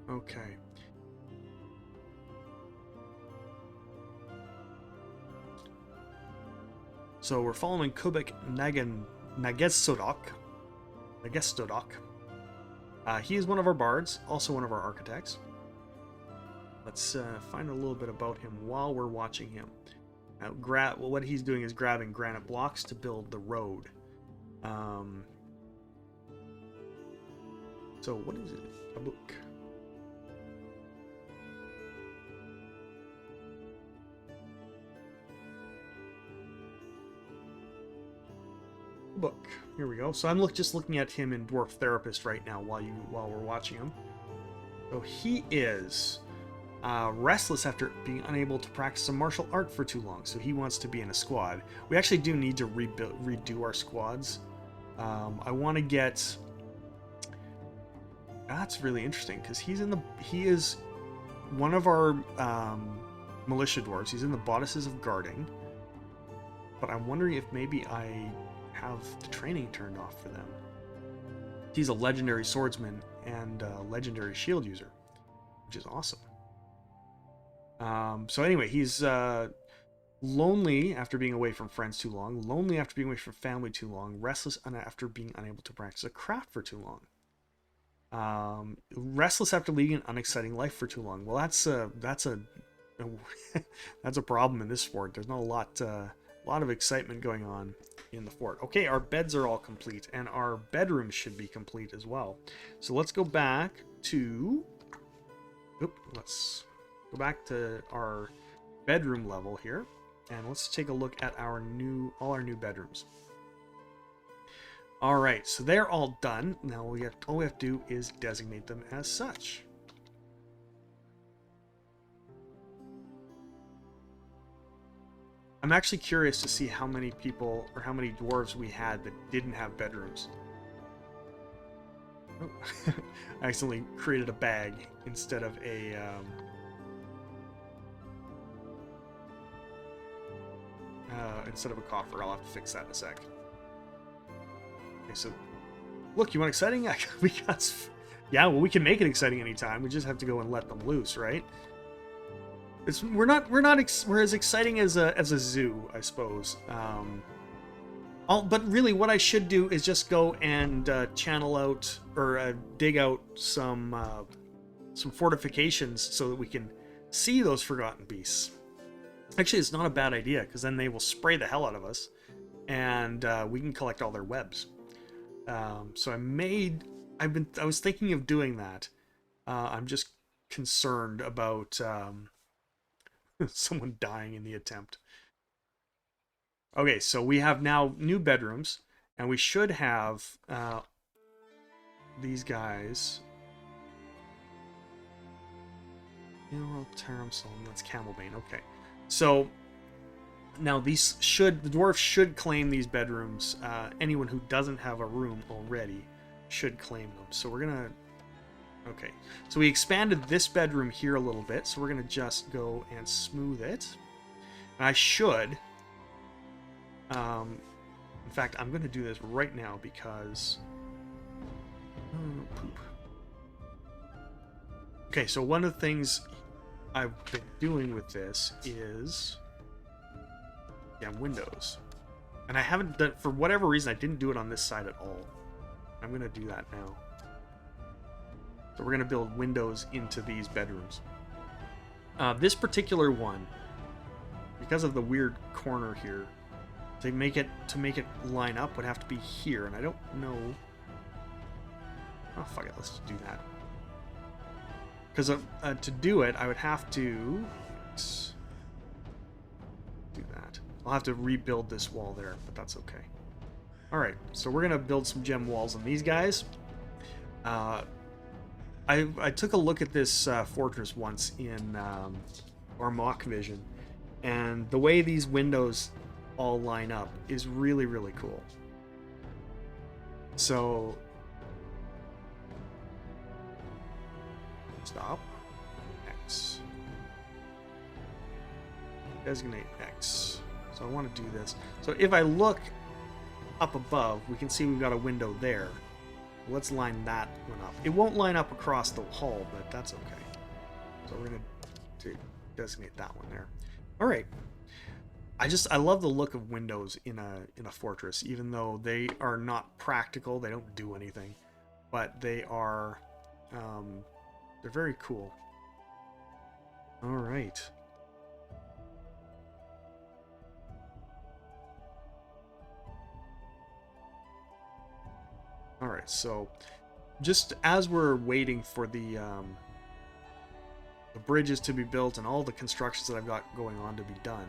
Okay. So we're following Kubik Nagestodok. He is one of our bards, also one of our architects. Let's find a little bit about him while we're watching him. What he's doing is grabbing granite blocks to build the road. So what is it? A book. Book. Here we go. So I'm just looking at him in Dwarf Therapist right now while we're watching him. So he is restless after being unable to practice a martial art for too long. So he wants to be in a squad. We actually do need to redo our squads. I want to get. That's really interesting because he is one of our militia dwarves. He's in the bodices of guarding. But I'm wondering if maybe I have the training turned off for them. He's a legendary swordsman and a legendary shield user, which is awesome. So anyway, he's lonely after being away from friends too long, lonely after being away from family too long, restless after being unable to practice a craft for too long, restless after leading an unexciting life for too long. Well, that's a that's a problem in this fort. There's not a lot of excitement going on in the fort. Okay, our beds are all complete, and our bedrooms should be complete as well. So let's go back to... let's go back to our bedroom level here, and let's take a look at all our new bedrooms. All right, so they're all done. Now all we have to do is designate them as such. I'm actually curious to see how many people or how many dwarves we had that didn't have bedrooms. Oh. I accidentally created a bag instead of a coffer. I'll have to fix that in a sec. Okay, so look, you want exciting? Yeah, well, we can make it exciting anytime. We just have to go and let them loose, right? We're as exciting as a zoo, I suppose. But really, what I should do is just go and channel out or dig out some fortifications so that we can see those forgotten beasts. Actually, it's not a bad idea, because then they will spray the hell out of us, and we can collect all their webs. So I was thinking of doing that. I'm just concerned about someone dying in the attempt. Okay, so we have now new bedrooms, and we should have these guys. That's Camelbane. Okay, so now the dwarves should claim these bedrooms. Anyone who doesn't have a room already should claim them. So we're gonna. Okay, so we expanded this bedroom here a little bit, so we're gonna just go and smooth it. And I should. In fact, I'm gonna do this right now because. Poop. Okay, so one of the things I've been doing with this is windows. And I haven't done, for whatever reason, I didn't do it on this side at all. I'm going to do that now. So we're going to build windows into these bedrooms. This particular one, because of the weird corner here, to make it line up would have to be here, and I don't know. Oh, fuck it, let's just do that. Because to do it, I would have to do that. I'll have to rebuild this wall there, but that's okay. Alright, so we're going to build some gem walls on these guys. I took a look at this fortress once in our mock vision, and the way these windows all line up is really, really cool. So... Stop. X. Designate X. So I want to do this. So if I look up above, we can see we've got a window there. Let's line that one up. It won't line up across the hall, but that's okay. So we're going to designate that one there. All right. I love the look of windows in a fortress, even though they are not practical. They don't do anything, but they are they're very cool. All right. All right, so just as we're waiting for the bridges to be built and all the constructions that I've got going on to be done,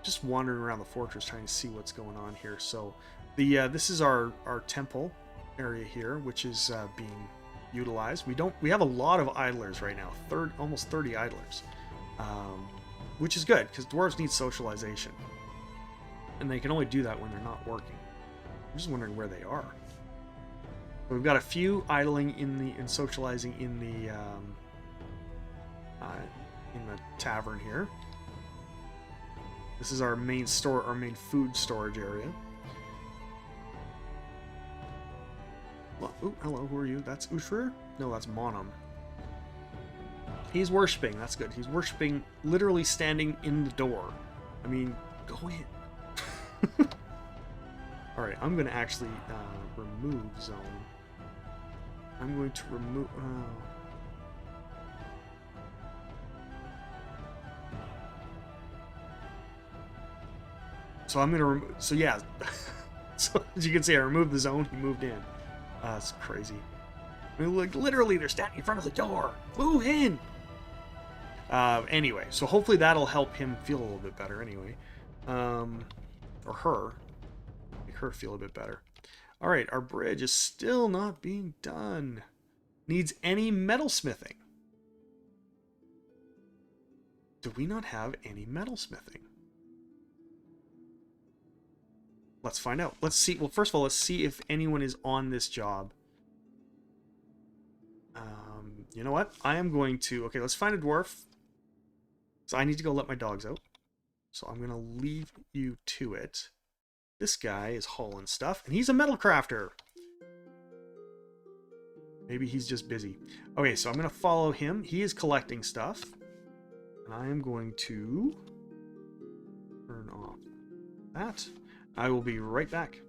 just wandering around the fortress trying to see what's going on here. So this is our temple area here, which is being utilized. We have a lot of idlers right now, almost 30 idlers, which is good because dwarves need socialization, and they can only do that when they're not working. I'm just wondering where they are. We've got a few idling and socializing in the tavern here. This is our main food storage area. Well, ooh, hello, who are you? That's Ushrir? No, that's Monum. He's worshipping, that's good. He's worshipping, literally standing in the door. I mean, go in. Alright, I'm going to actually remove zone. I'm going to remove... So I'm going to remove... So yeah. So as you can see, I removed the zone. He moved in. That's crazy. I mean, like, literally, they're standing in front of the door. Move in! Anyway, so hopefully that'll help him feel a little bit better anyway. Or her. Make her feel a bit better. Alright, our bridge is still not being done. Needs any metalsmithing. Do we not have any metalsmithing? Let's find out. Let's see. Well, first of all, let's see if anyone is on this job. You know what? I am going to... Okay, let's find a dwarf. So I need to go let my dogs out. So I'm going to leave you to it. This guy is hauling stuff, and he's a metal crafter. Maybe he's just busy. Okay, so I'm going to follow him. He is collecting stuff. And I am going to turn off that. I will be right back.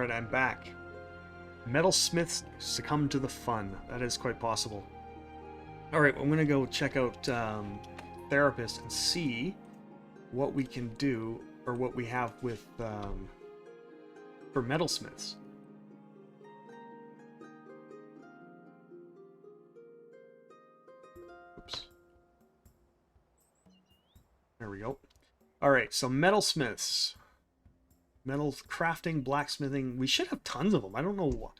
Alright, I'm back. Metalsmiths succumb to the fun. That is quite possible. Alright, I'm going to go check out Therapist and see what we can do, or what we have with for metalsmiths. Oops. There we go. Alright, so metalsmiths. Metal crafting, blacksmithing. We should have tons of them. I don't know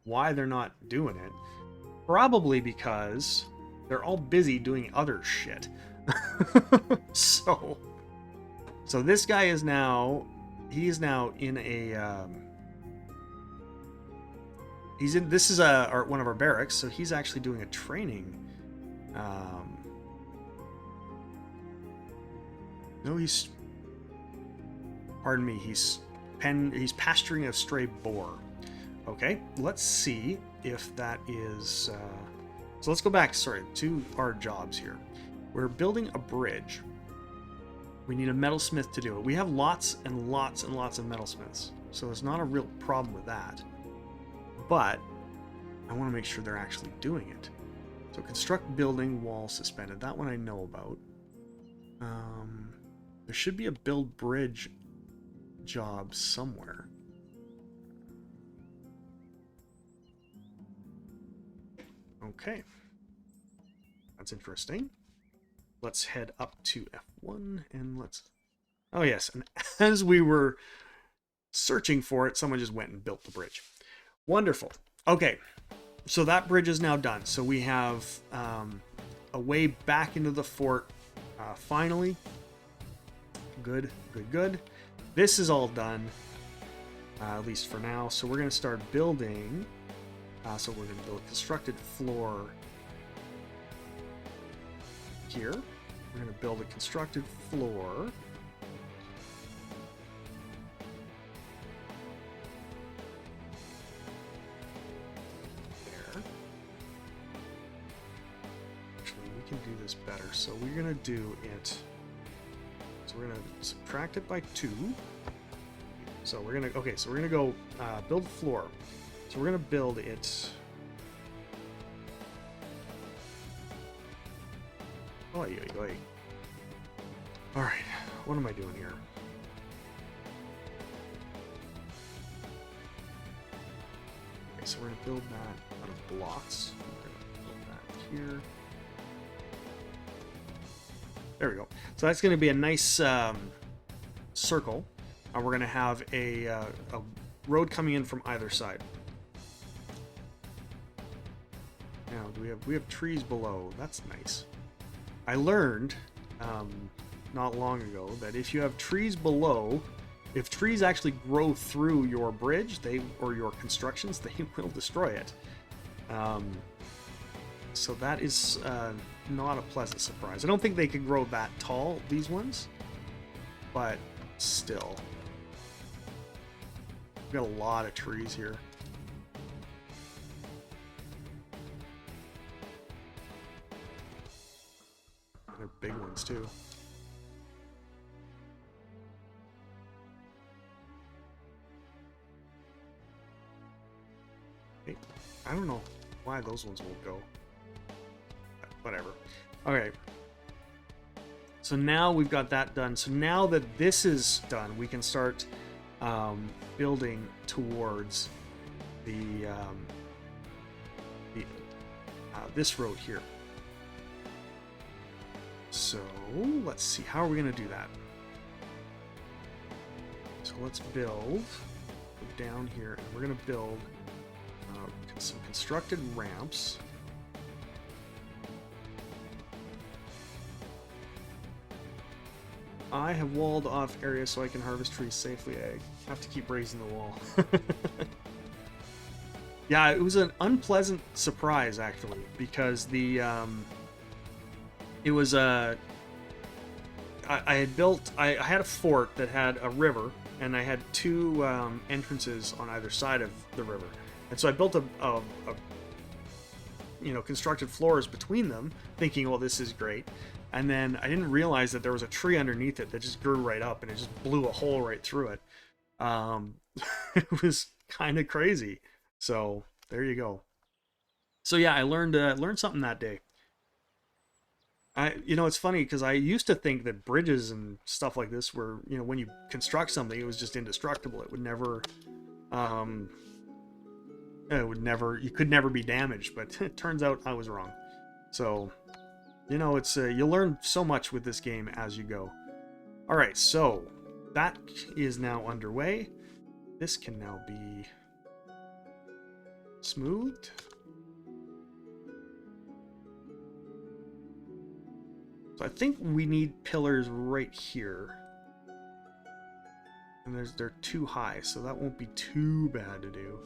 why they're not doing it. Probably because they're all busy doing other shit. So this guy is now, he's now in a this is one of our barracks, so he's actually doing a training. No, he's, pardon me, he's pasturing a stray boar. Okay, let's see if that is so let's go back, sorry, to our jobs here. We're building a bridge. We need a metalsmith to do it. We have lots and lots and lots of metalsmiths, so there's not a real problem with that. But I want to make sure they're actually doing it. So construct building, wall suspended. That one I know about. There should be a build bridge job somewhere. Okay. That's interesting. Let's head up to F1 and let's... Oh yes, and as we were searching for it, someone just went and built the bridge. Wonderful. Okay, so that bridge is now done. So we have a way back into the fort finally. Good, good, good. This is all done, at least for now. So we're going to start building. So we're going to build a constructed floor here. We're going to build a constructed floor. There. Actually, we can do this better. So we're going to do it. So we're going to subtract it by 2. So we're going to, okay, so we're going to go build floor. So we're going to build it. Oy, oy, oy. All right, what am I doing here? Okay, so we're going to build that out of blocks. We're going to build that here. There we go. So that's going to be a nice circle. We're going to have a road coming in from either side. Now, we have trees below? That's nice. I learned not long ago that if you have trees below, if trees actually grow through your bridge, or your constructions, they will destroy it. So that is not a pleasant surprise. I don't think they could grow that tall, these ones, but still. We've got a lot of trees here. They're big ones too. Hey, I don't know why those ones won't go. Whatever. Okay. So now we've got that done. So now that this is done, we can start building towards the this road here. So let's see, how are we going to do that? So let's build down here, and we're going to build some constructed ramps. I have walled off areas so I can harvest trees safely. I have to keep raising the wall. Yeah, it was an unpleasant surprise actually, because the it was I had built, I had a fort that had a river, and I had 2 entrances on either side of the river, and so I built a constructed floors between them, thinking, well, this is great. And then I didn't realize that there was a tree underneath it that just grew right up, and it just blew a hole right through it. It was kind of crazy. So there you go. So yeah, I learned something that day. It's funny because I used to think that bridges and stuff like this were, when you construct something, it was just indestructible. It would never, um, you could never be damaged. But it turns out I was wrong. So, it's you learn so much with this game as you go. All right, so that is now underway. This can now be smoothed. So I think we need pillars right here. And they're too high, so that won't be too bad to do.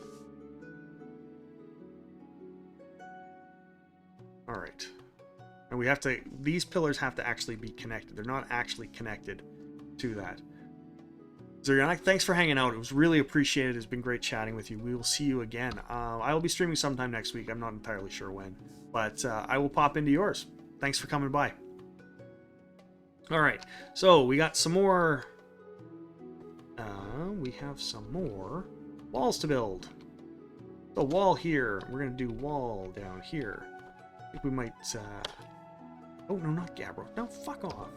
Alright. And these pillars have to actually be connected. They're not actually connected to that. Zurianic, thanks for hanging out. It was really appreciated. It's been great chatting with you. We will see you again. I will be streaming sometime next week. I'm not entirely sure when. But I will pop into yours. Thanks for coming by. Alright, so we got some more... we have some more walls to build. The wall here. We're going to do wall down here. I think we might... Oh, no, not Gabbro. No, fuck off.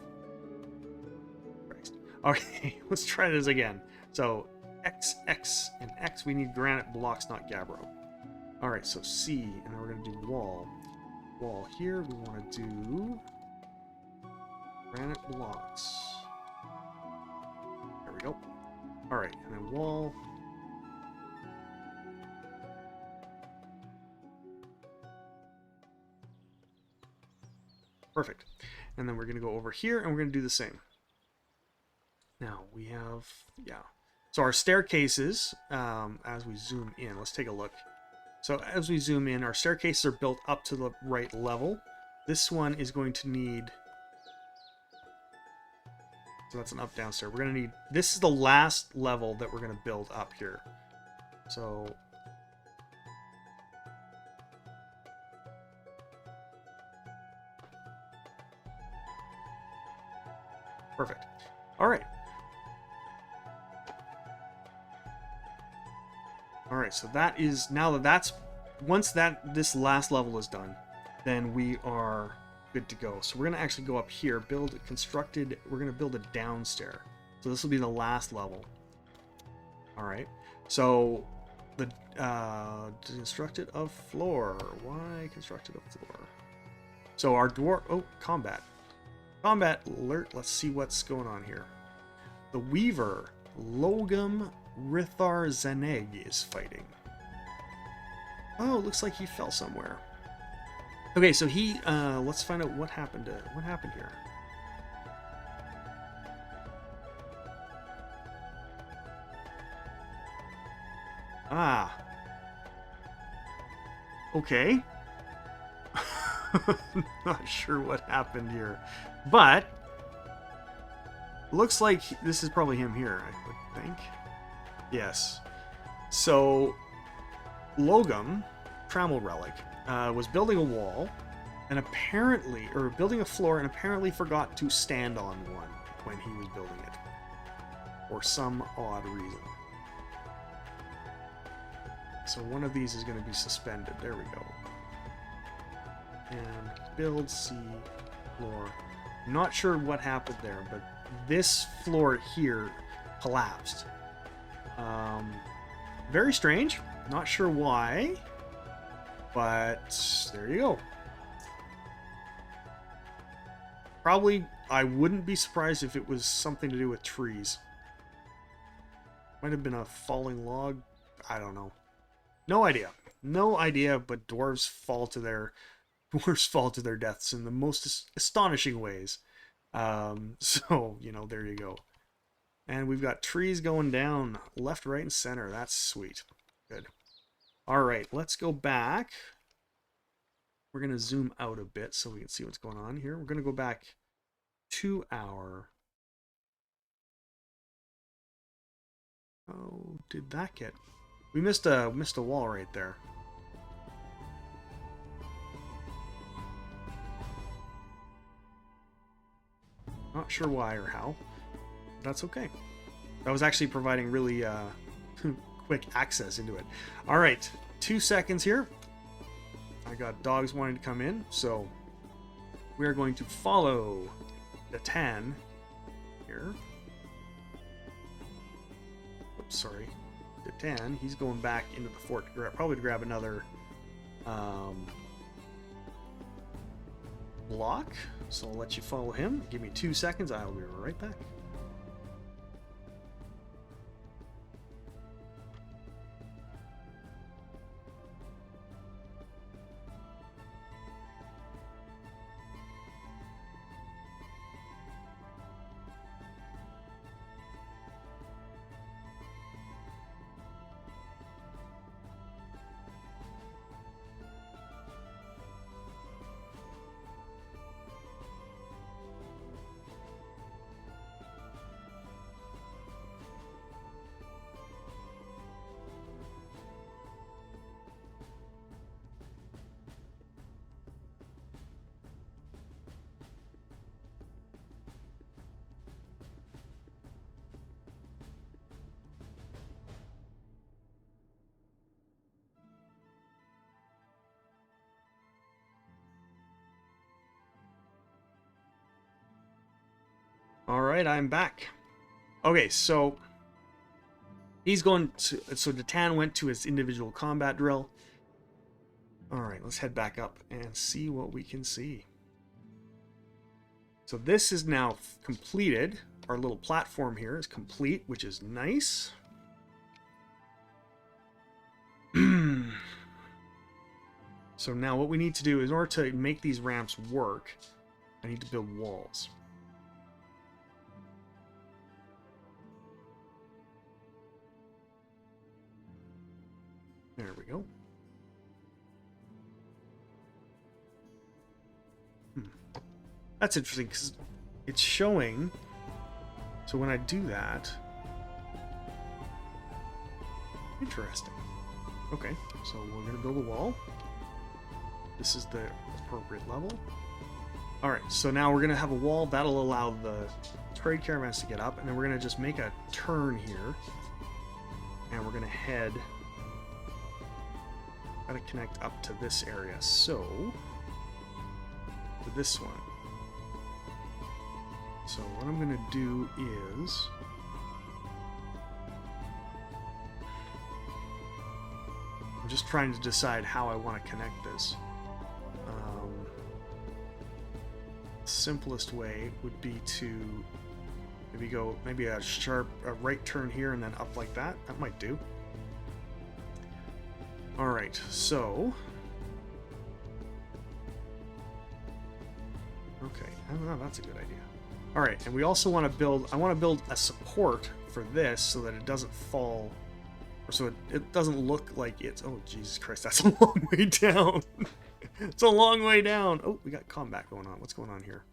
Christ. Okay, let's try this again. So, X, X, and X, we need granite blocks, not Gabbro. Alright, so C, and then we're going to do wall. Wall here, we want to do... granite blocks. There we go. Alright, and then wall. Perfect. And then we're going to go over here and we're going to do the same. Now we have, yeah. So our staircases, as we zoom in, let's take a look. So as we zoom in, our staircases are built up to the right level. This one is going to need... So that's an up down stair. We're going to need... This is the last level that we're going to build up here. So... Perfect. Alright. Alright, so that is... Now that's... Once this last level is done, then we are... good to go. So we're going to actually go up here, we're going to build a down stair. So this will be the last level. Alright, so the constructed of floor. Why constructed of floor? So our dwarf, combat alert. Let's see what's going on here. The Weaver, Logum Rithar Zaneg, is fighting. Oh, it looks like he fell somewhere. Okay, so he, let's find out what happened here. Ah. Okay. Not sure what happened here. But, looks like this is probably him here, I would think. Yes. So, Logum, Trammel Relic, was building a wall, and apparently, or building a floor, and apparently forgot to stand on one when he was building it. For some odd reason. So one of these is going to be suspended. There we go. And build C floor. Not sure what happened there, but this floor here collapsed. Very strange. Not sure why. But there you go. Probably, I wouldn't be surprised if it was something to do with trees. Might have been a falling log. I don't know. No idea. No idea, but dwarves fall to their deaths in the most astonishing ways. So, there you go. And we've got trees going down left, right, and center. That's sweet. Good. All right, let's go back. We're going to zoom out a bit so we can see what's going on here. We're going to go back to our... Oh, did that get... We missed a wall right there. Not sure why or how. That's okay. That was actually providing really quick access into it. All right, 2 seconds here. I got dogs wanting to come in, so we are going to follow the Tan here. Oops, sorry. The Tan, he's going back into the fort to probably to grab another block. So I'll let you follow him. Give me 2 seconds. I'll be right back. All right, I'm back. Okay, so he's going to. So Datan went to his individual combat drill. All right, let's head back up and see what we can see. So this is now completed. Our little platform here is complete, which is nice. So now what we need to do is, in order to make these ramps work, I need to build walls. There we go. That's interesting because it's showing. So when I do that, interesting. Okay, so we're going to build a wall. This is the appropriate level. All right, so now we're going to have a wall that'll allow the trade caravans to get up, and then we're going to just make a turn here, and we're going to head. Got to connect up to this area, so to this one. So what I'm going to do is I'm just trying to decide how I want to connect this. Simplest way would be to maybe a sharp right turn here and then up like that. That might do. All right, so okay, I don't know, that's a good idea. All right, and we also want to build. I want to build a support for this so that it doesn't fall, or so it doesn't look like it's. Oh Jesus Christ, that's a long way down. It's a long way down. Oh, we got combat going on. What's going on here?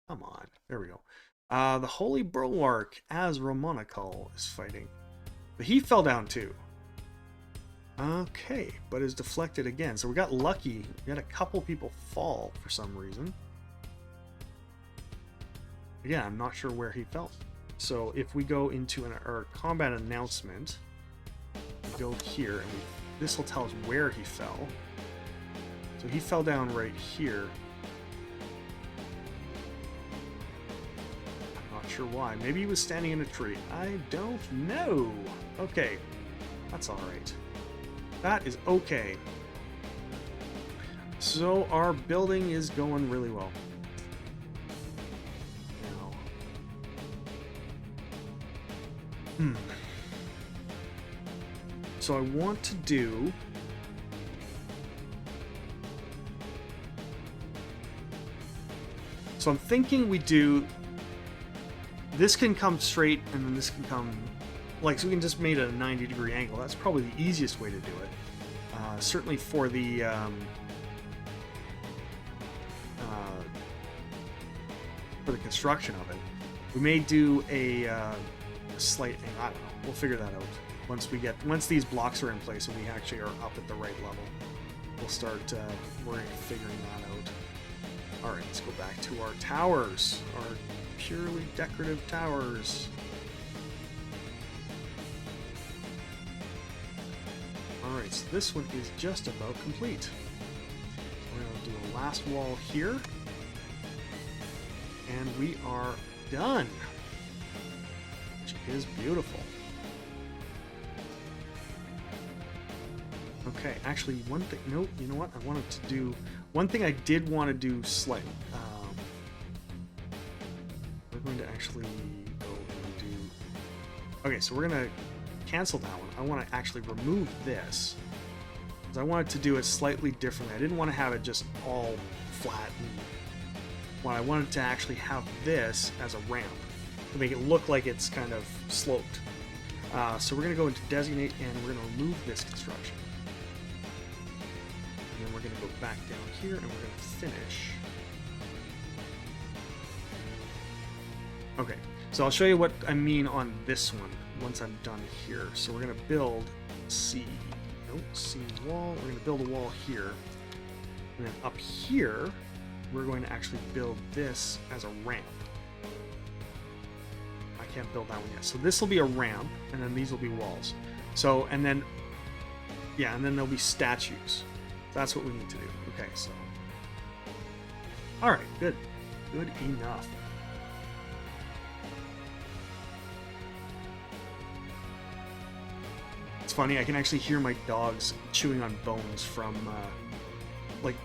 Come on, there we go. The Holy Bulwark as Romanikal is fighting, but he fell down too. Okay, but is deflected again. So we got lucky. We had a couple people fall for some reason. Again, I'm not sure where he fell. So if we go into our combat announcement, we go here, and this will tell us where he fell. So he fell down right here. I'm not sure why. Maybe he was standing in a tree. I don't know. Okay, that's all right. That is okay. So our building is going really well. Now, so I want to do. So I'm thinking we do. This can come straight, and then this can come. Like, so we can just make it a 90-degree angle. That's probably the easiest way to do it. Certainly for the construction of it. We may do a slight. I don't know. We'll figure that out once these blocks are in place and we actually are up at the right level. We'll start figuring that out. All right, let's go back to our towers, our purely decorative towers. Alright, so this one is just about complete. We're going to do a last wall here. And we are done. Which is beautiful. Okay, actually, one thing... Nope, you know what? I wanted to do... One thing I did want to do slightly... we're going to actually go and do... Okay, so we're going to cancel that one. I want to actually remove this. Because I wanted to do it slightly differently. I didn't want to have it just all flat. And I wanted to actually have this as a ramp. To make it look like it's kind of sloped. So we're going to go into Designate, and we're going to remove this construction. And then we're going to go back down here, and we're going to finish. Okay, so I'll show you what I mean on this one once I'm done here. So we're going to build C wall. We're going to build a wall here. And then up here, we're going to actually build this as a ramp. I can't build that one yet. So this will be a ramp, and then these will be walls. So, and then, yeah, and then there'll be statues. That's what we need to do. Okay, so. Alright, good. Good enough. It's funny, I can actually hear my dogs chewing on bones from, like,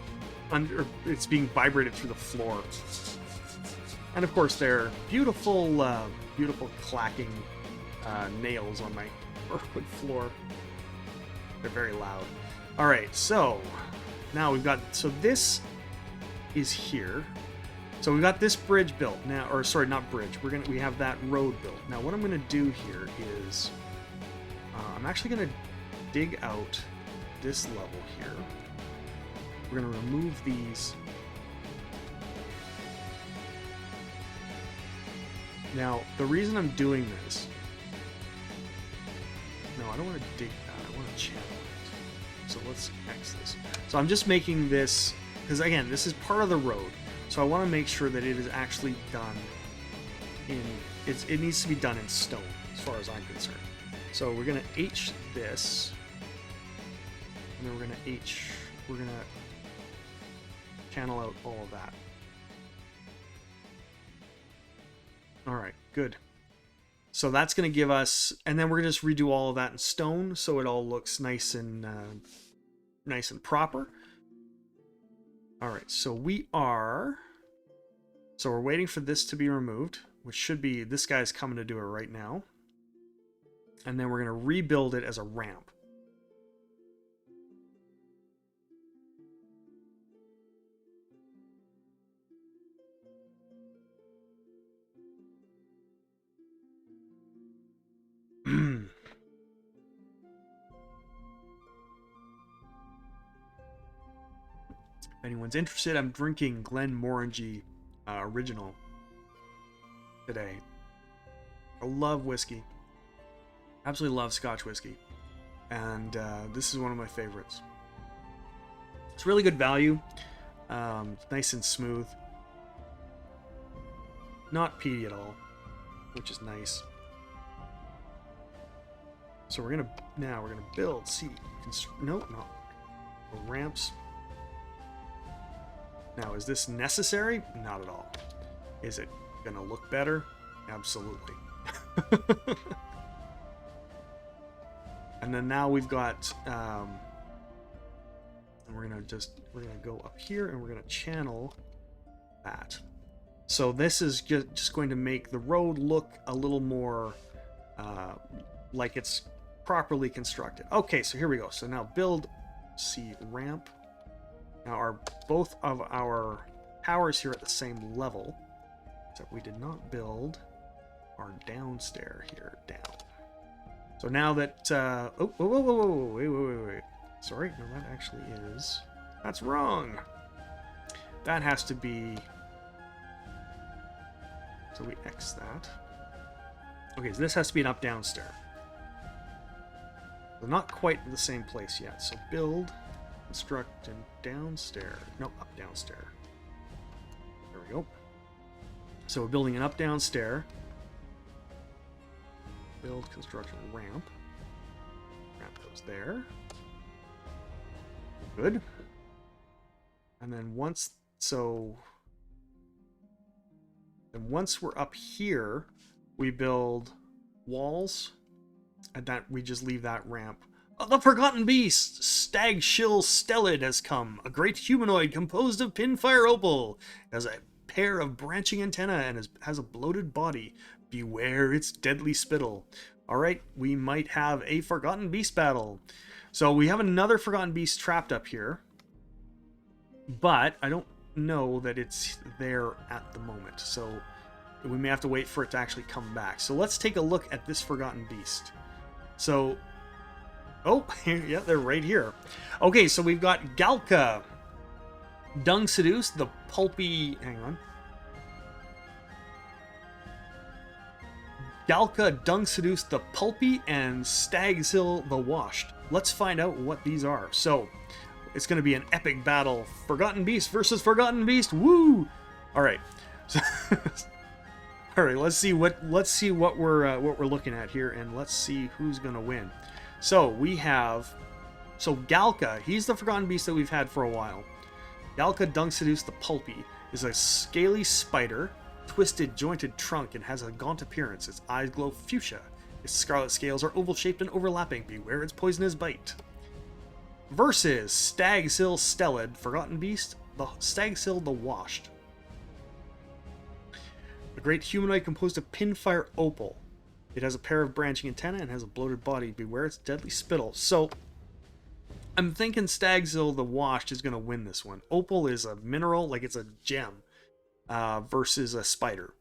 under, it's being vibrated through the floor. And of course, they're beautiful, beautiful clacking nails on my hardwood floor. They're very loud. All right, so now we've got, so this is here. So we've got this bridge built now, or sorry, not bridge. We have that road built. Now what I'm gonna do here is, I'm actually gonna dig out this level here. We're gonna remove these. Now, the reason I'm doing this, no, I don't want to dig that, I want to channel it. So let's X this. So I'm just making this, because again, this is part of the road. So I want to make sure that it is actually done in, it needs to be done in stone, as far as I'm concerned. So we're going to H this, and then we're going to channel out all of that. All right, good. So that's going to give us, and then we're going to just redo all of that in stone, so it all looks nice and proper. All right, so we're waiting for this to be removed, which should be, this guy's coming to do it right now. And then we're going to rebuild it as a ramp. If anyone's interested, I'm drinking Glenmorangie Original today. I love whiskey. Absolutely love Scotch whiskey. And this is one of my favorites. It's really good value. Nice and smooth. Not peaty at all, which is nice. So we're gonna build. See, nope, not ramps. Now, is this necessary? Not at all. Is it gonna look better? Absolutely. And then now we've got, and we're gonna go up here and we're gonna channel that. So this is just going to make the road look a little more like it's properly constructed. Okay, so here we go. So now build, see, ramp. Now both of our towers here at the same level, except we did not build our downstair here down. So now that wait. Sorry, no, that actually is, that's wrong. That has to be, so we X that. Okay, so this has to be an up down stair. We're not quite in the same place yet. So build, construct, and downstair. No, up down stair. There we go. So we're building an up down stair. Build, construction, ramp. Ramp goes there. Good. And then once we're up here, we build walls, and that we just leave that ramp. Oh, the Forgotten Beast, Stag Shill Stellid, has come. A great humanoid composed of pinfire opal. It has a pair of branching antennae and has a bloated body. Beware its deadly spittle. Alright, we might have a Forgotten Beast battle. So we have another Forgotten Beast trapped up here, but I don't know that it's there at the moment. So we may have to wait for it to actually come back. So let's take a look at this Forgotten Beast. So, oh, yeah, they're right here. Okay, so we've got Galka, Dung Seduced, the pulpy... Hang on. Galka, Dung Seduced, the pulpy, and Stagzil, the washed. Let's find out what these are. So, it's going to be an epic battle. Forgotten Beast versus Forgotten Beast. Woo! All right. So, all right. Let's see what we're looking at here, and let's see who's going to win. So we have Galka. He's the Forgotten Beast that we've had for a while. Galka Dung Seduced the Pulpy is a scaly spider, twisted, jointed trunk, and has a gaunt appearance. Its eyes glow fuchsia. Its scarlet scales are oval-shaped and overlapping. Beware its poisonous bite. Versus Stagzil Stellid, Forgotten Beast, the Stagzil the Washed. A great humanoid composed of pinfire opal. It has a pair of branching antennae and has a bloated body. Beware its deadly spittle. So, I'm thinking Stagzil the Washed is going to win this one. Opal is a mineral, like it's a gem, versus a spider.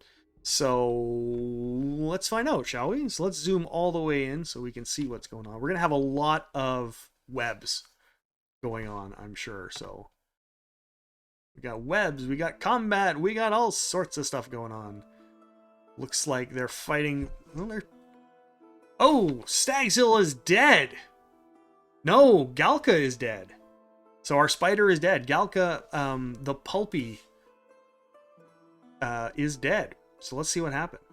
So, let's find out, shall we? So let's zoom all the way in so we can see what's going on. We're going to have a lot of webs going on, I'm sure. So, we got webs, we got combat, we got all sorts of stuff going on. Looks like they're fighting... Well, oh, Stagzil is dead! No, Galka is dead. So our spider is dead. Galka, the pulpy, is dead. So let's see what happened.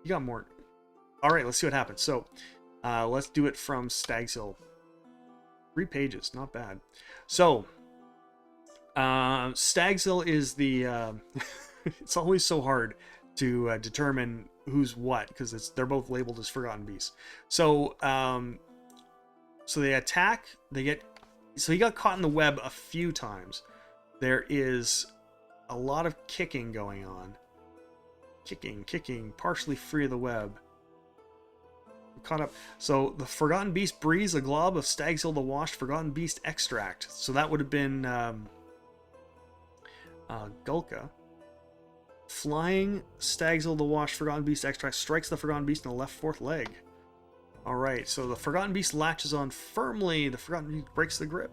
You got more. Alright, let's see what happens. So, let's do it from Stagzil. 3 pages, not bad. So, Stagzil is the... it's always so hard to determine who's what, because they're both labeled as Forgotten Beasts. So, so they attack, so he got caught in the web a few times. There is a lot of kicking going on. Kicking, partially free of the web. Caught up. So the Forgotten Beast breathes a glob of Stagzil the Washed Forgotten Beast extract. So that would have been Gulka. Flying Stagzil the Washed Forgotten Beast extract strikes the Forgotten Beast in the left fourth leg. Alright, so the Forgotten Beast latches on firmly. The Forgotten Beast breaks the grip.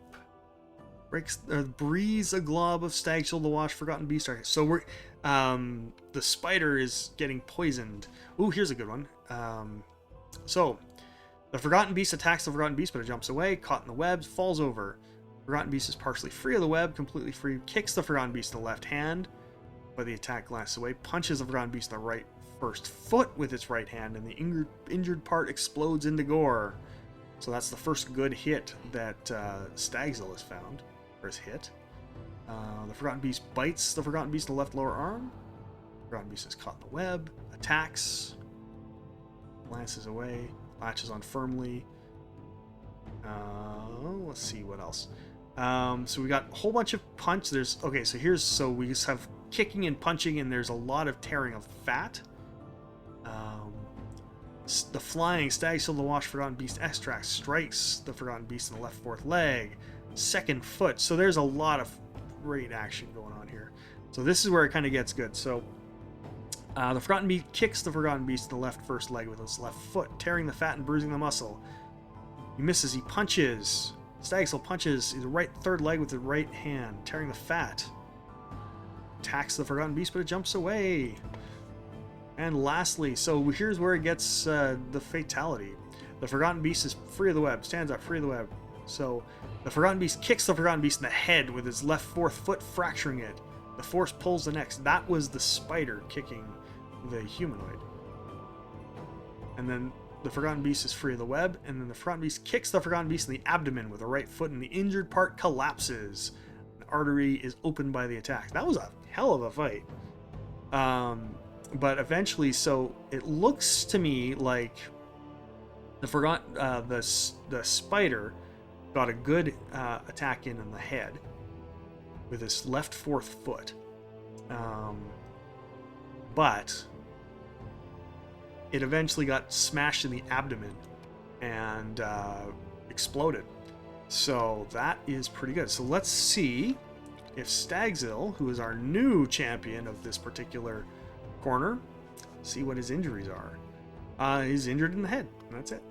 Breathes a glob of Stagzil the Washed Forgotten Beast. So we're the spider is getting poisoned. Ooh, here's a good one. So the Forgotten Beast attacks the Forgotten Beast, but it jumps away, caught in the webs, falls over. Forgotten Beast is partially free of the web, completely free, kicks the Forgotten Beast in the left hand, but the attack glances away, punches the Forgotten Beast in the right first foot with its right hand, and the injured part explodes into gore. So that's the first good hit that Stagzil has found, or has hit. The Forgotten Beast bites the Forgotten Beast in the left lower arm. The Forgotten Beast is caught in the web, attacks, glances away, latches on firmly. Let's see what else. So we got a whole bunch of punch. So we just have kicking and punching, and there's a lot of tearing of fat. The flying Stagzil the Washed Forgotten Beast extract strikes the Forgotten Beast in the left fourth leg, second foot. So there's a lot of great action going on here. So this is where it kind of gets good. So the Forgotten Beast kicks the Forgotten Beast in the left first leg with his left foot, tearing the fat and bruising the muscle. He misses. He punches. Stagzil punches the right third leg with the right hand, tearing the fat. Attacks the Forgotten Beast, but it jumps away. And lastly, so here's where it gets the fatality. The Forgotten Beast is free of the web, stands up, free of the web. So the Forgotten Beast kicks the Forgotten Beast in the head with his left fourth foot, fracturing it. The force pulls the next. That was the spider kicking the humanoid. And then the Forgotten Beast is free of the web, and then the Forgotten Beast kicks the Forgotten Beast in the abdomen with the right foot, and the injured part collapses. The artery is opened by the attack. That was a hell of a fight. But eventually, so it looks to me like the spider got a good attack in the head with his left fourth foot, but it eventually got smashed in the abdomen and exploded. So that is pretty good. So let's see if Stagzil, who is our new champion of this particular corner, see what his injuries are. He's injured in the head, and that's it.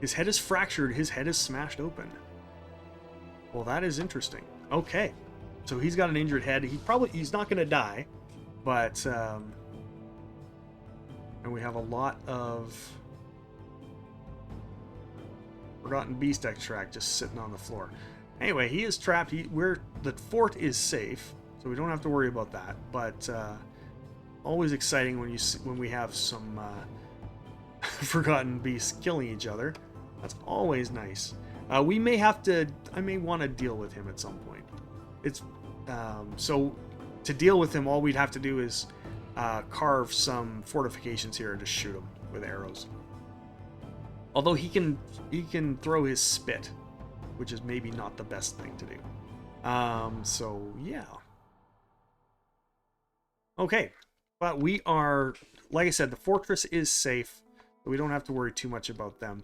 His head is fractured, his head is smashed open. Well, that is interesting. Okay, so he's got an injured head. He's not going to die, but and we have a lot of Forgotten Beast extract just sitting on the floor. Anyway, he is trapped. The fort is safe, so we don't have to worry about that. But always exciting when we have some Forgotten Beasts killing each other. That's always nice. We may have to. I may want to deal with him at some point. It's so to deal with him, all we'd have to do is carve some fortifications here and just shoot him with arrows. Although he can throw his spit, which is maybe not the best thing to do. So yeah. Okay, but we are, like I said, the fortress is safe, so we don't have to worry too much about them.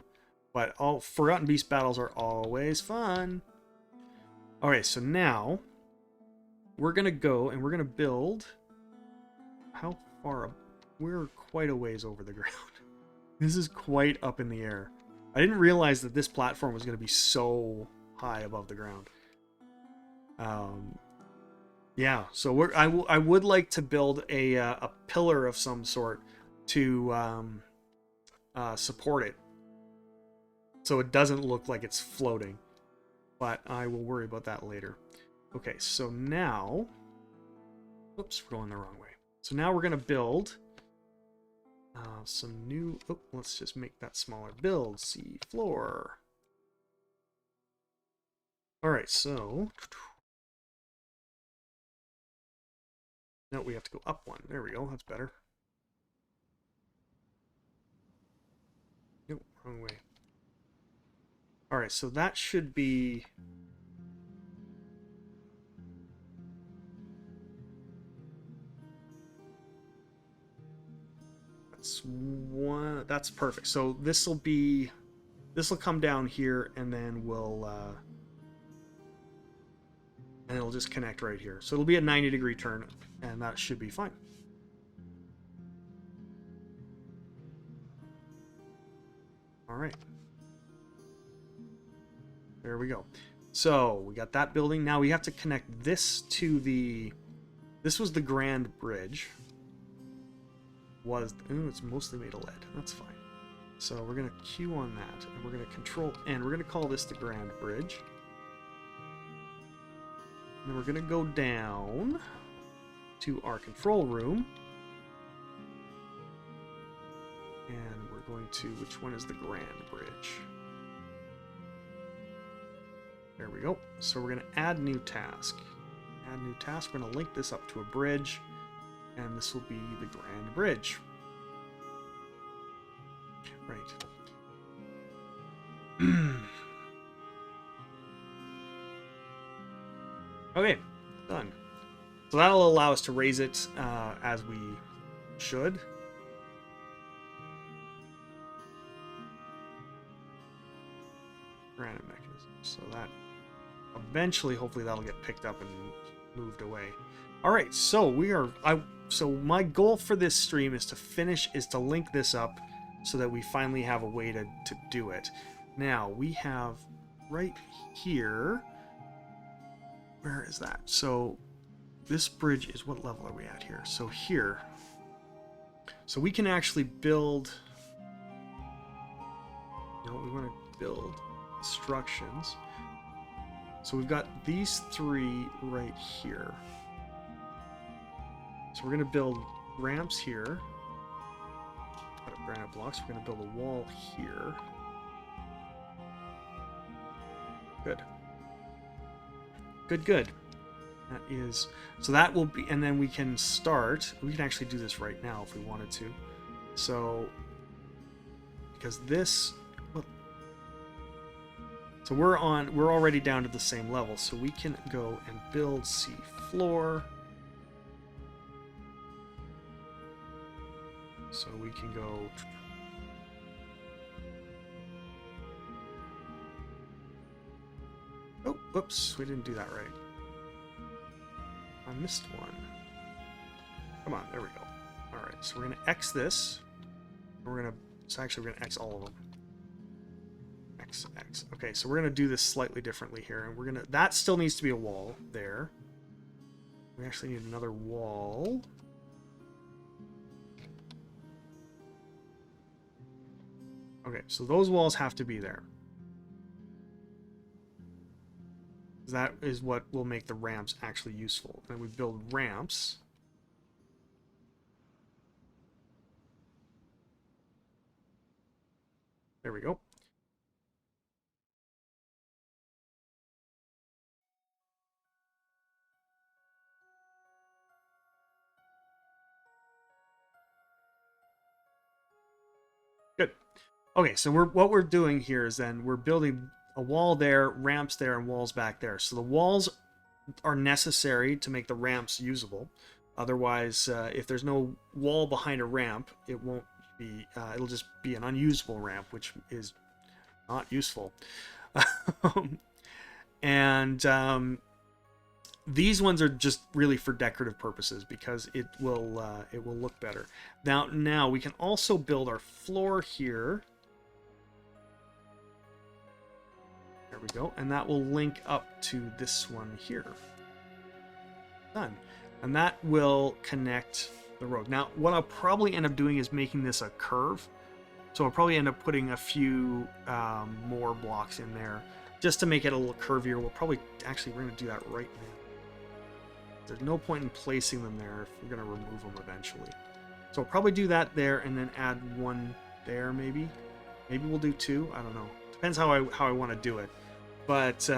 But all Forgotten Beast battles are always fun. Alright, so now we're gonna go and we're gonna build. How far up? We're quite a ways over the ground. This is quite up in the air. I didn't realize that this platform was going to be so high above the ground. Yeah, so I would like to build a pillar of some sort to support it, so it doesn't look like it's floating. But I will worry about that later. Okay, so now, oops, we're going the wrong way. So now we're going to build some new, let's just make that smaller. Build sea floor. Alright, so no, we have to go up one. There we go, that's better. Nope, wrong way. Alright, so that should be that's perfect. So this will come down here, and then and it'll just connect right here. So it'll be a 90-degree turn, and that should be fine. All right. There we go. So we got that building. Now we have to connect this to this was the Grand Bridge. It's mostly made of lead. That's fine. So we're going to queue on that, and we're going to control, and we're going to call this the Grand Bridge. And then we're going to go down to our control room. And we're going to, which one is the Grand Bridge? There we go. So we're going to add new task. Add new task. We're going to link this up to a bridge. And this will be the Grand Bridge. Right. Okay, done. So that'll allow us to raise it as we should. Granite mechanism. So that eventually, hopefully, that'll get picked up and moved away. All right, so so my goal for this stream is to link this up so that we finally have a way to do it. Now we have right here. Where is that? So this bridge is, what level are we at here? So here. So we can actually build. You know, we want to build instructions. So we've got these three right here. So we're going to build ramps here. granite blocks. We're going to build a wall here. Good. Good, good. That is... So that will be... And then we can start... We can actually do this right now if we wanted to. So... Because this... Well, so we're already down to the same level. So we can go and build sea floor. So we can go... Oh, whoops, we didn't do that right. I missed one. Come on, there we go. Alright, so we're going to X this. We're going to... So actually, we're going to X all of them. X, X. Okay, so we're going to do this slightly differently here. And we're going to... That still needs to be a wall there. We actually need another wall. Okay, so those walls have to be there. That is what will make the ramps actually useful. And we build ramps. There we go. Good. Okay, so what we're doing here is then we're building a wall there, ramps there, and walls back there. So the walls are necessary to make the ramps usable. Otherwise, if there's no wall behind a ramp, it won't be. It'll just be an unusable ramp, which is not useful. And these ones are just really for decorative purposes because it will look better. Now we can also build our floor here. There we go, and that will link up to this one here. Done. And that will connect the road. Now, what I'll probably end up doing is making this a curve. So I'll probably end up putting a few more blocks in there just to make it a little curvier. We'll probably, actually, we're going to do that right now. There's no point in placing them there if we're going to remove them eventually. So I'll probably do that there and then add one there maybe. Maybe we'll do two. I don't know. Depends how I want to do it. But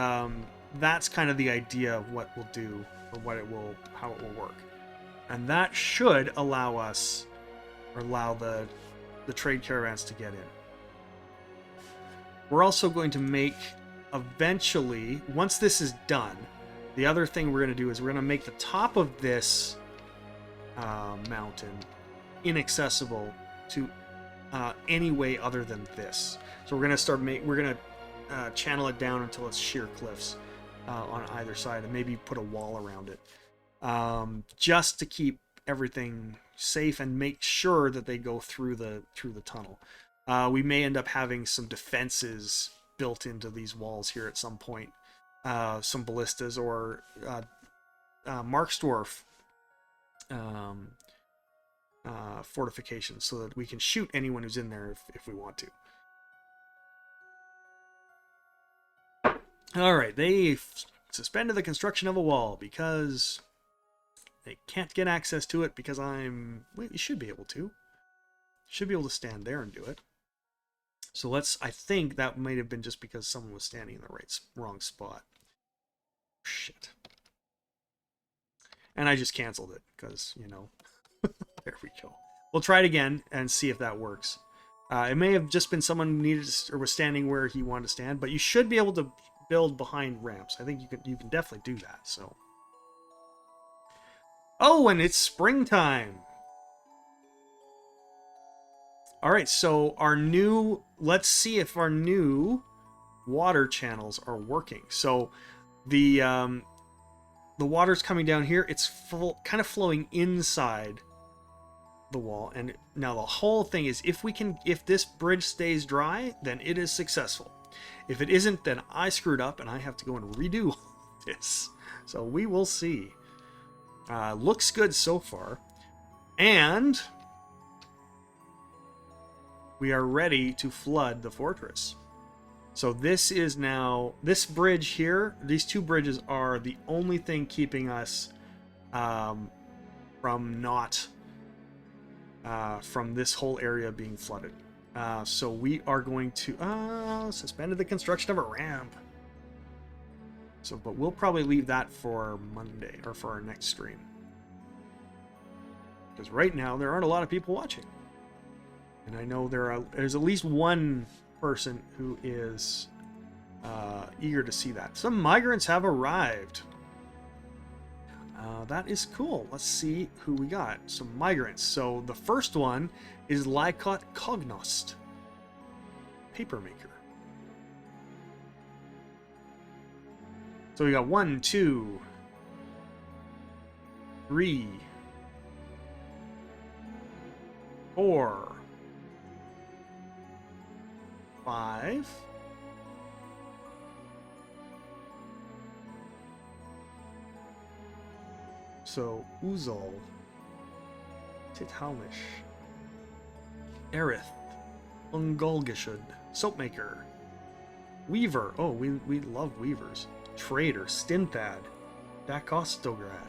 that's kind of the idea of what we'll do or how it will work. And that should allow us, or allow the trade caravans to get in. We're also going to make, eventually, once this is done, the other thing we're going to do is we're going to make the top of this mountain inaccessible to any way other than this. So we're going to channel it down until it's sheer cliffs on either side, and maybe put a wall around it, just to keep everything safe and make sure that they go through the tunnel. We may end up having some defenses built into these walls here at some point, some ballistas or Mark's Dwarf fortifications, so that we can shoot anyone who's in there if we want to. Alright, they suspended the construction of a wall because they can't get access to it because Wait, you should be able to. Should be able to stand there and do it. So I think that might have been just because someone was standing in the wrong spot. Shit. And I just canceled it because, you know, there we go. We'll try it again and see if that works. It may have just been someone needed or was standing where he wanted to stand, but you should be able to build behind ramps. I think you can definitely do that. So, oh, and it's springtime. All right, so let's see if our new water channels are working. So the water's coming down here. It's kind of flowing inside the wall, and now the whole thing is if this bridge stays dry, then it is successful. If it isn't, then I screwed up and I have to go and redo this. So we will see. Looks good so far. And we are ready to flood the fortress. So this bridge here, these two bridges are the only thing keeping us from not from this whole area being flooded. So we are going to suspended the construction of a ramp. So, but we'll probably leave that for Monday or for our next stream. Because right now there aren't a lot of people watching. And I know there's at least one person who is eager to see that. Some migrants have arrived. That is cool. Let's see who we got. Some migrants. So the first one is Lykot Cognost, papermaker. So we got 1, 2, 3, 4, 5. So Uzal, Tithalmish, Erith, Ungolgishud, Soapmaker, Weaver. Oh, we love weavers. Trader, Stinthad, Dakostograd.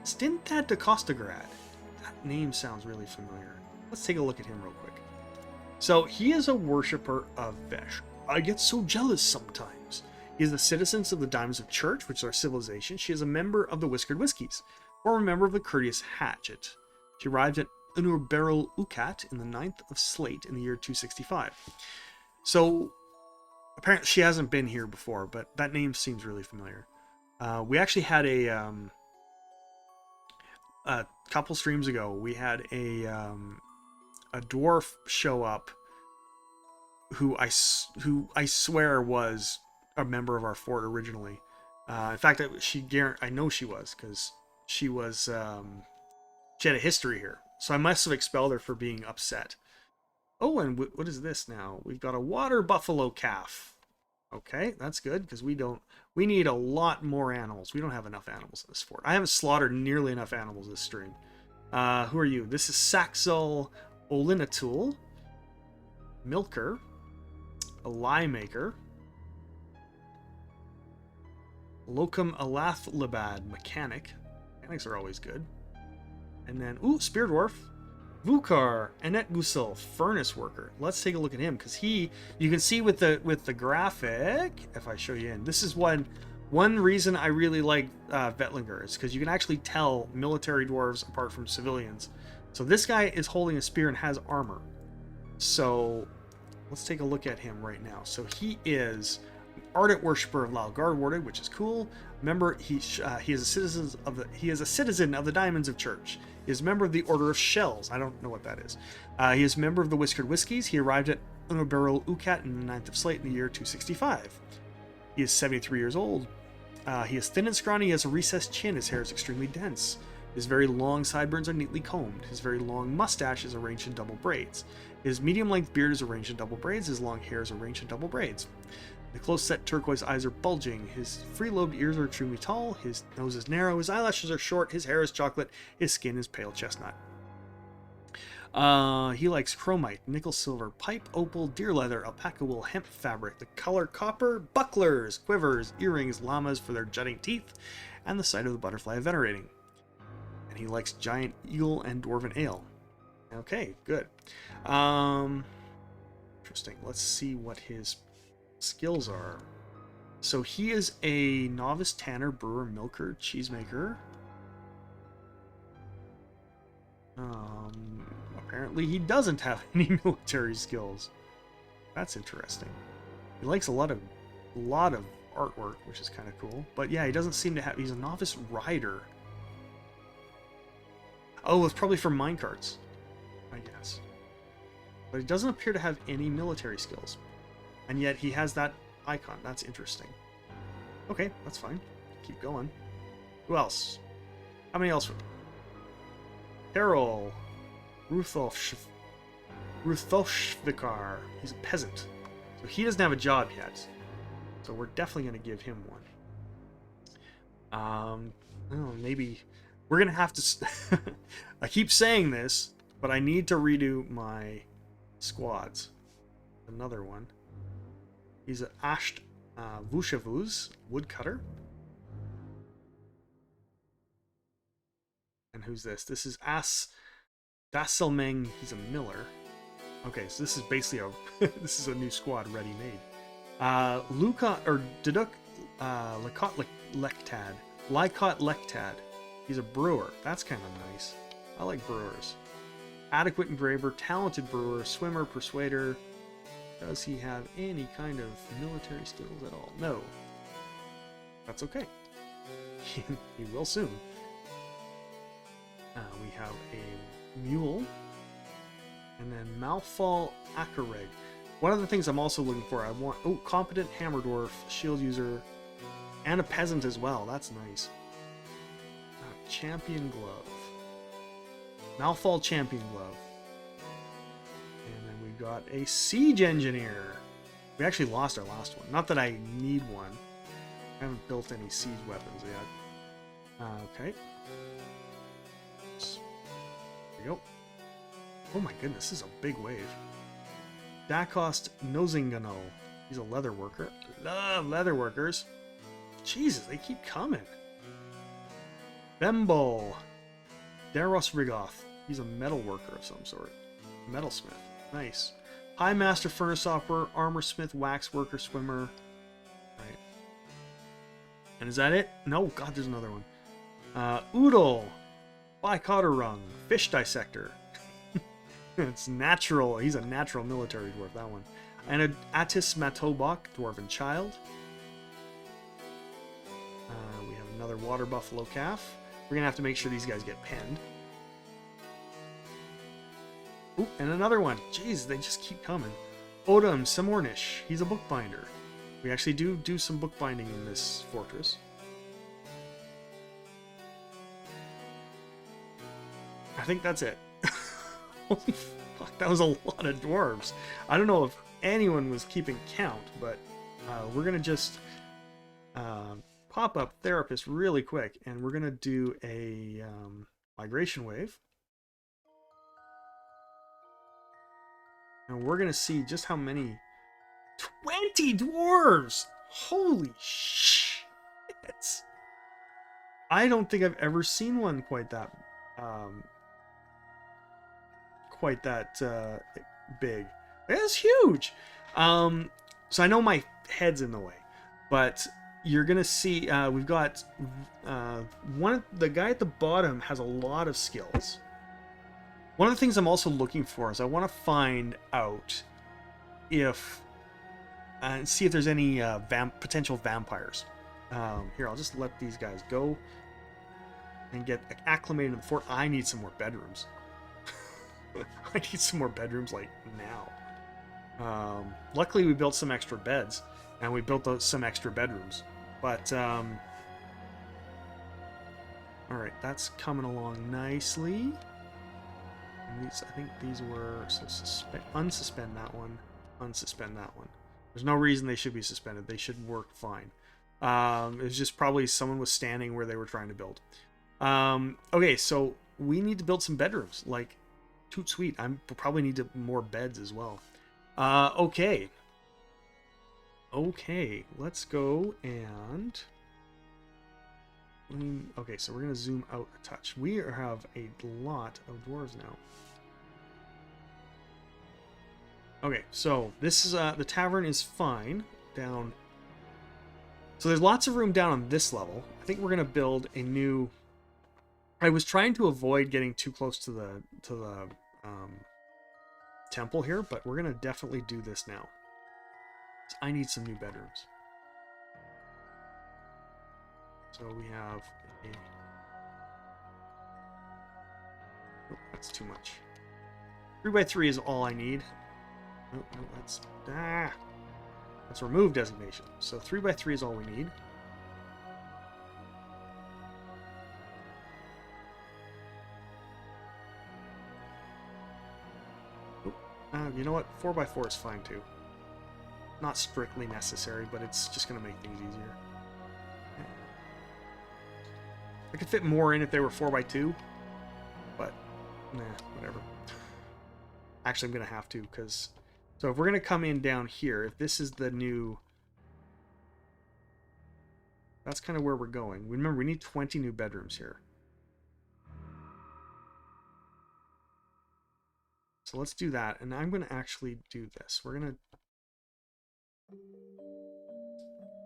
Stinthad Dakostograd. That name sounds really familiar. Let's take a look at him real quick. So he is a worshipper of Vesh. I get so jealous sometimes. He is the citizens of the Diamonds of Church, which is our civilization. She is a member of the Whiskered Whiskies, former member of the Courteous Hatchet. She arrived at Unurberil Ukat in the 9th of Slate in the year 265. So apparently she hasn't been here before, but that name seems really familiar. We actually had a couple streams ago, we had a dwarf show up who I swear was a member of our fort originally. In fact, I know she was, because she had a history here. So I must have expelled her for being upset. Oh, and what is this now? We've got a water buffalo calf. Okay, that's good, because we need a lot more animals. We don't have enough animals in this fort. I haven't slaughtered nearly enough animals this stream. Who are you? This is Saxel Olinatul, Milker, a Lie Maker, Locum Alathlabad, Mechanic. Mechanics are always good. And then, Spear Dwarf, Vukar, Anet Gusel, Furnace Worker. Let's take a look at him, because you can see with the graphic, if I show you in, this is one reason I really like Vetlinger, is because you can actually tell military dwarves apart from civilians. So this guy is holding a spear and has armor. So let's take a look at him right now. So he is an ardent worshiper of Lalgard Warded, which is cool. Remember, he is a citizen of the Diamonds of Church. He is a member of the Order of Shells. I don't know what that is. He is a member of the Whiskered Whiskies. He arrived at Unoberil Ukat in the 9th of Slate in the year 265. He is 73 years old. He is thin and scrawny. He has a recessed chin. His hair is extremely dense. His very long sideburns are neatly combed. His very long mustache is arranged in double braids. His medium-length beard is arranged in double braids. His long hair is arranged in double braids. The close-set turquoise eyes are bulging. His free-lobed ears are extremely tall. His nose is narrow. His eyelashes are short. His hair is chocolate. His skin is pale chestnut. He likes chromite, nickel silver, pipe opal, deer leather, alpaca wool, hemp fabric, the color copper, bucklers, quivers, earrings, llamas for their jutting teeth, and the sight of the butterfly of venerating. And he likes giant eagle and dwarven ale. Okay, good. Interesting. Let's see what his skills are. So he is a novice tanner, brewer, milker, cheesemaker. Apparently he doesn't have any military skills. That's interesting. He likes a lot of artwork, which is kind of cool. But yeah, he doesn't seem to have. He's a novice rider. Oh, it's probably for minecarts, I guess. But he doesn't appear to have any military skills. And yet he has that icon. That's interesting. Okay, that's fine. Keep going. Who else? How many else? Carol. Ruthoshvikar. He's a peasant. So he doesn't have a job yet. So we're definitely going to give him one. Oh, maybe we're going to have to... I keep saying this, but I need to redo my squads. Another one. He's an Asht Vushavuz, woodcutter. And who's this? This is Dasselmeng, he's a miller. Okay, so this is basically a this is a new squad ready made. Luca or Deduk Lykot Lektad. He's a brewer. That's kind of nice. I like brewers. Adequate engraver, talented brewer, swimmer, persuader. Does he have any kind of military skills at all? No. That's okay. He will soon. We have a mule. And then Malfal Akareg. One of the things I'm also looking for, I want... Oh, competent hammer dwarf, shield user, and a peasant as well. That's nice. Champion glove. Malfal champion glove. And then we got a siege engineer. We actually lost our last one. Not that I need one. I haven't built any siege weapons yet. Okay. There we go. Oh my goodness, this is a big wave. Dakost Nosingano. He's a leather worker. Love leather workers. Jesus, they keep coming. Bembo. Daros Rigoth. He's a metal worker of some sort. Metalsmith. Nice. High Master Furnace Operator, Armor Smith, Wax Worker, Swimmer. Right. And is that it? No, God, there's another one. Oodle. Bicotterung. Fish Dissector. It's natural. He's a natural military dwarf, that one. And an Attis Matobok, Dwarven Child. We have another Water Buffalo Calf. We're going to have to make sure these guys get penned. Ooh, and another one. Jeez, they just keep coming. Odom Samornish. He's a bookbinder. We actually do some bookbinding in this fortress. I think that's it. Holy fuck, that was a lot of dwarves. I don't know if anyone was keeping count, but we're going to just pop up Therapist really quick, and we're going to do a migration wave. And we're going to see just how many... 20 dwarves! Holy shit! I don't think I've ever seen one quite that... big. It's huge. So I know my head's in the way, but you're gonna see we've got the guy at the bottom has a lot of skills. One of the things I'm also looking for is I want to find out if and see if there's any potential vampires. Here, I'll just let these guys go and get acclimated to the fort. I need some more bedrooms. I need some more bedrooms, like, now. Luckily, we built some extra beds, and we built some extra bedrooms. But, alright, that's coming along nicely. And I think these were... So, unsuspend that one, unsuspend that one. There's no reason they should be suspended. They should work fine. It was just probably someone was standing where they were trying to build. Okay, so we need to build some bedrooms, like... Toot sweet. I probably need more beds as well. Okay. Okay, let's go and... Okay, so we're going to zoom out a touch. We have a lot of dwarves now. Okay, so this is the tavern is fine down. So there's lots of room down on this level. I think we're going to build a new... I was trying to avoid getting too close to the temple here, but we're gonna definitely do this now. I need some new bedrooms. So we have a... Oh, that's too much. 3x3 is all I need. Oh, no, that's remove designation. So 3x3 is all we need. You know what? 4x4 is fine too. Not strictly necessary, but it's just going to make things easier. I could fit more in if they were 4x2, but nah, whatever. Actually, I'm going to have to, because... So if we're going to come in down here, if this is the new... That's kind of where we're going. Remember, we need 20 new bedrooms here. so let's do that. And I'm going to actually do this. We're going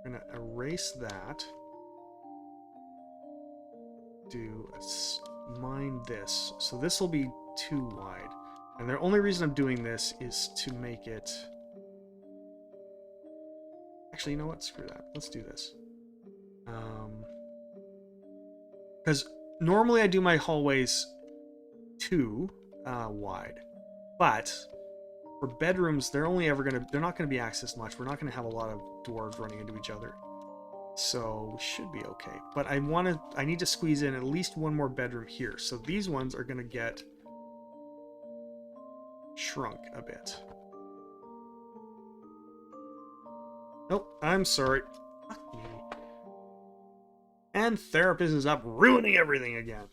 to erase that. Mine this. So this will be too wide. And the only reason I'm doing this is to make it... Actually, you know what? Screw that. Let's do this. Because normally I do my hallways too wide. But for bedrooms, they're not gonna be accessed much. We're not gonna have a lot of dwarves running into each other. So we should be okay. But I need to squeeze in at least one more bedroom here. So these ones are gonna get shrunk a bit. Nope, I'm sorry. Fuck me. And therapist is up ruining everything again.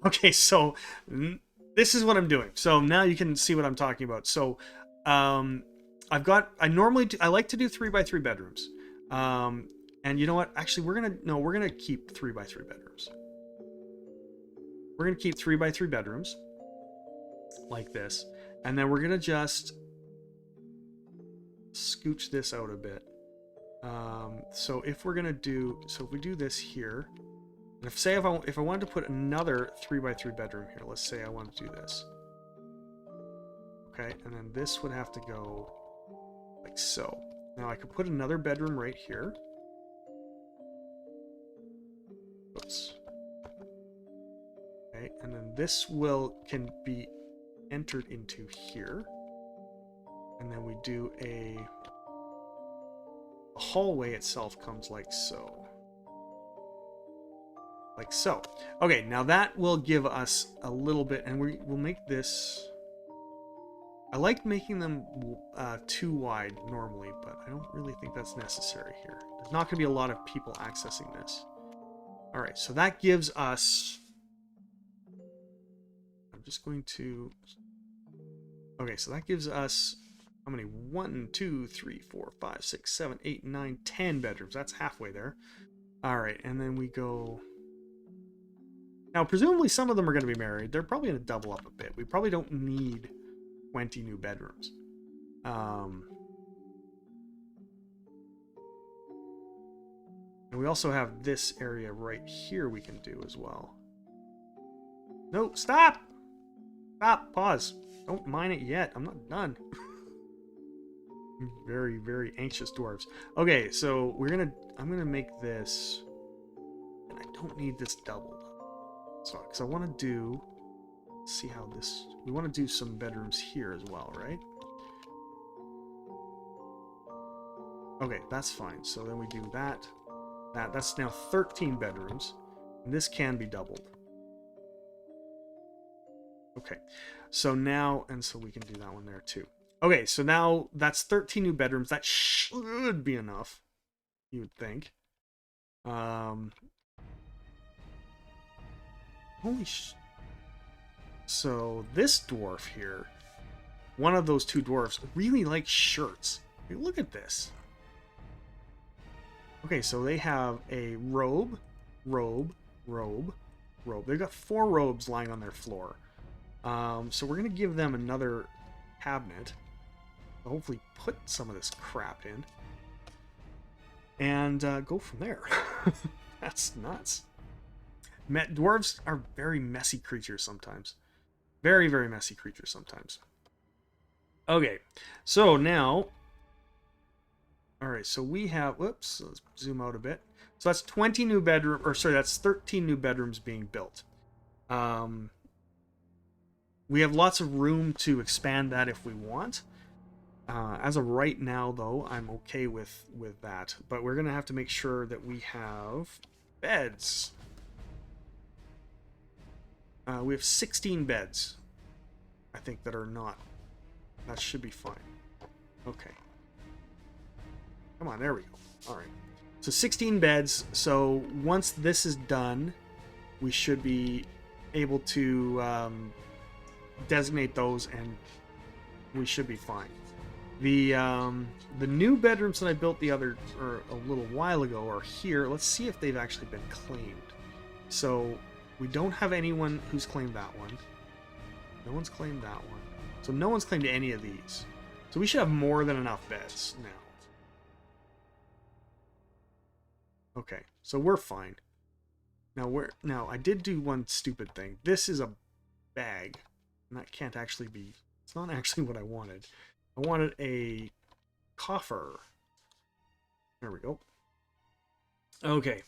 Okay, so this is what I'm doing. So now you can see what I'm talking about. So I like to do 3x3 bedrooms. And you know what? Actually, we're gonna keep 3x3 bedrooms. We're gonna keep 3x3 bedrooms like this, and then we're gonna just scooch this out a bit. So if we do this here, and if I wanted to put another 3x3 bedroom here, let's say I want to do this. Okay, and then this would have to go like so. Now I could put another bedroom right here. Oops. Okay, and then this can be entered into here. And then we do the hallway itself comes like so. Like so. Okay, now that will give us a little bit, and we'll make this... I like making them too wide normally, but I don't really think that's necessary here. There's not going to be a lot of people accessing this. Alright, so that gives us... I'm just going to... Okay, so that gives us... How many? 1, 2, 3, 4, 5, 6, 7, 8, 9, 10 bedrooms. That's halfway there. Alright, and then we go... Now, presumably some of them are going to be married. They're probably going to double up a bit. We probably don't need 20 new bedrooms. And we also have this area right here we can do as well. No, stop! Stop, pause. Don't mine it yet. I'm not done. Very, very anxious dwarves. Okay, so I'm gonna make this, and I don't need this doubled. So, because I want to do, see how this, we want to do some bedrooms here as well, right? Okay, that's fine. So then we do that. That's now 13 bedrooms, and this can be doubled. Okay, so now, and so we can do that one there too. Okay, so now that's 13 new bedrooms. That should be enough, you would think. So this dwarf here, one of those two dwarfs, really likes shirts. Hey, look at this. Okay, so they have a robe. They've got 4 robes lying on their floor. So we're going to give them another cabinet. Hopefully put some of this crap in. And go from there. That's nuts. Dwarves are very messy creatures sometimes. Very, very messy creatures sometimes. Okay, so now... Alright, so we have... Whoops, let's zoom out a bit. So that's 20 new bedrooms... Or sorry, that's 13 new bedrooms being built. We have lots of room to expand that if we want. As of right now, though, I'm okay with that. But we're going to have to make sure that we have beds. We have 16 beds, I think, that are not. That should be fine. Okay. Come on, there we go. All right. So 16 beds. So once this is done, we should be able to designate those, and we should be fine. The new bedrooms that I built a little while ago are here. Let's see if they've actually been claimed. So we don't have anyone who's claimed that one. No one's claimed that one. So no one's claimed any of these. So we should have more than enough beds now. Okay, so we're fine. Now I did do one stupid thing. This is a bag. And that can't actually be... It's not actually what I wanted. I wanted a coffer. There we go. Okay.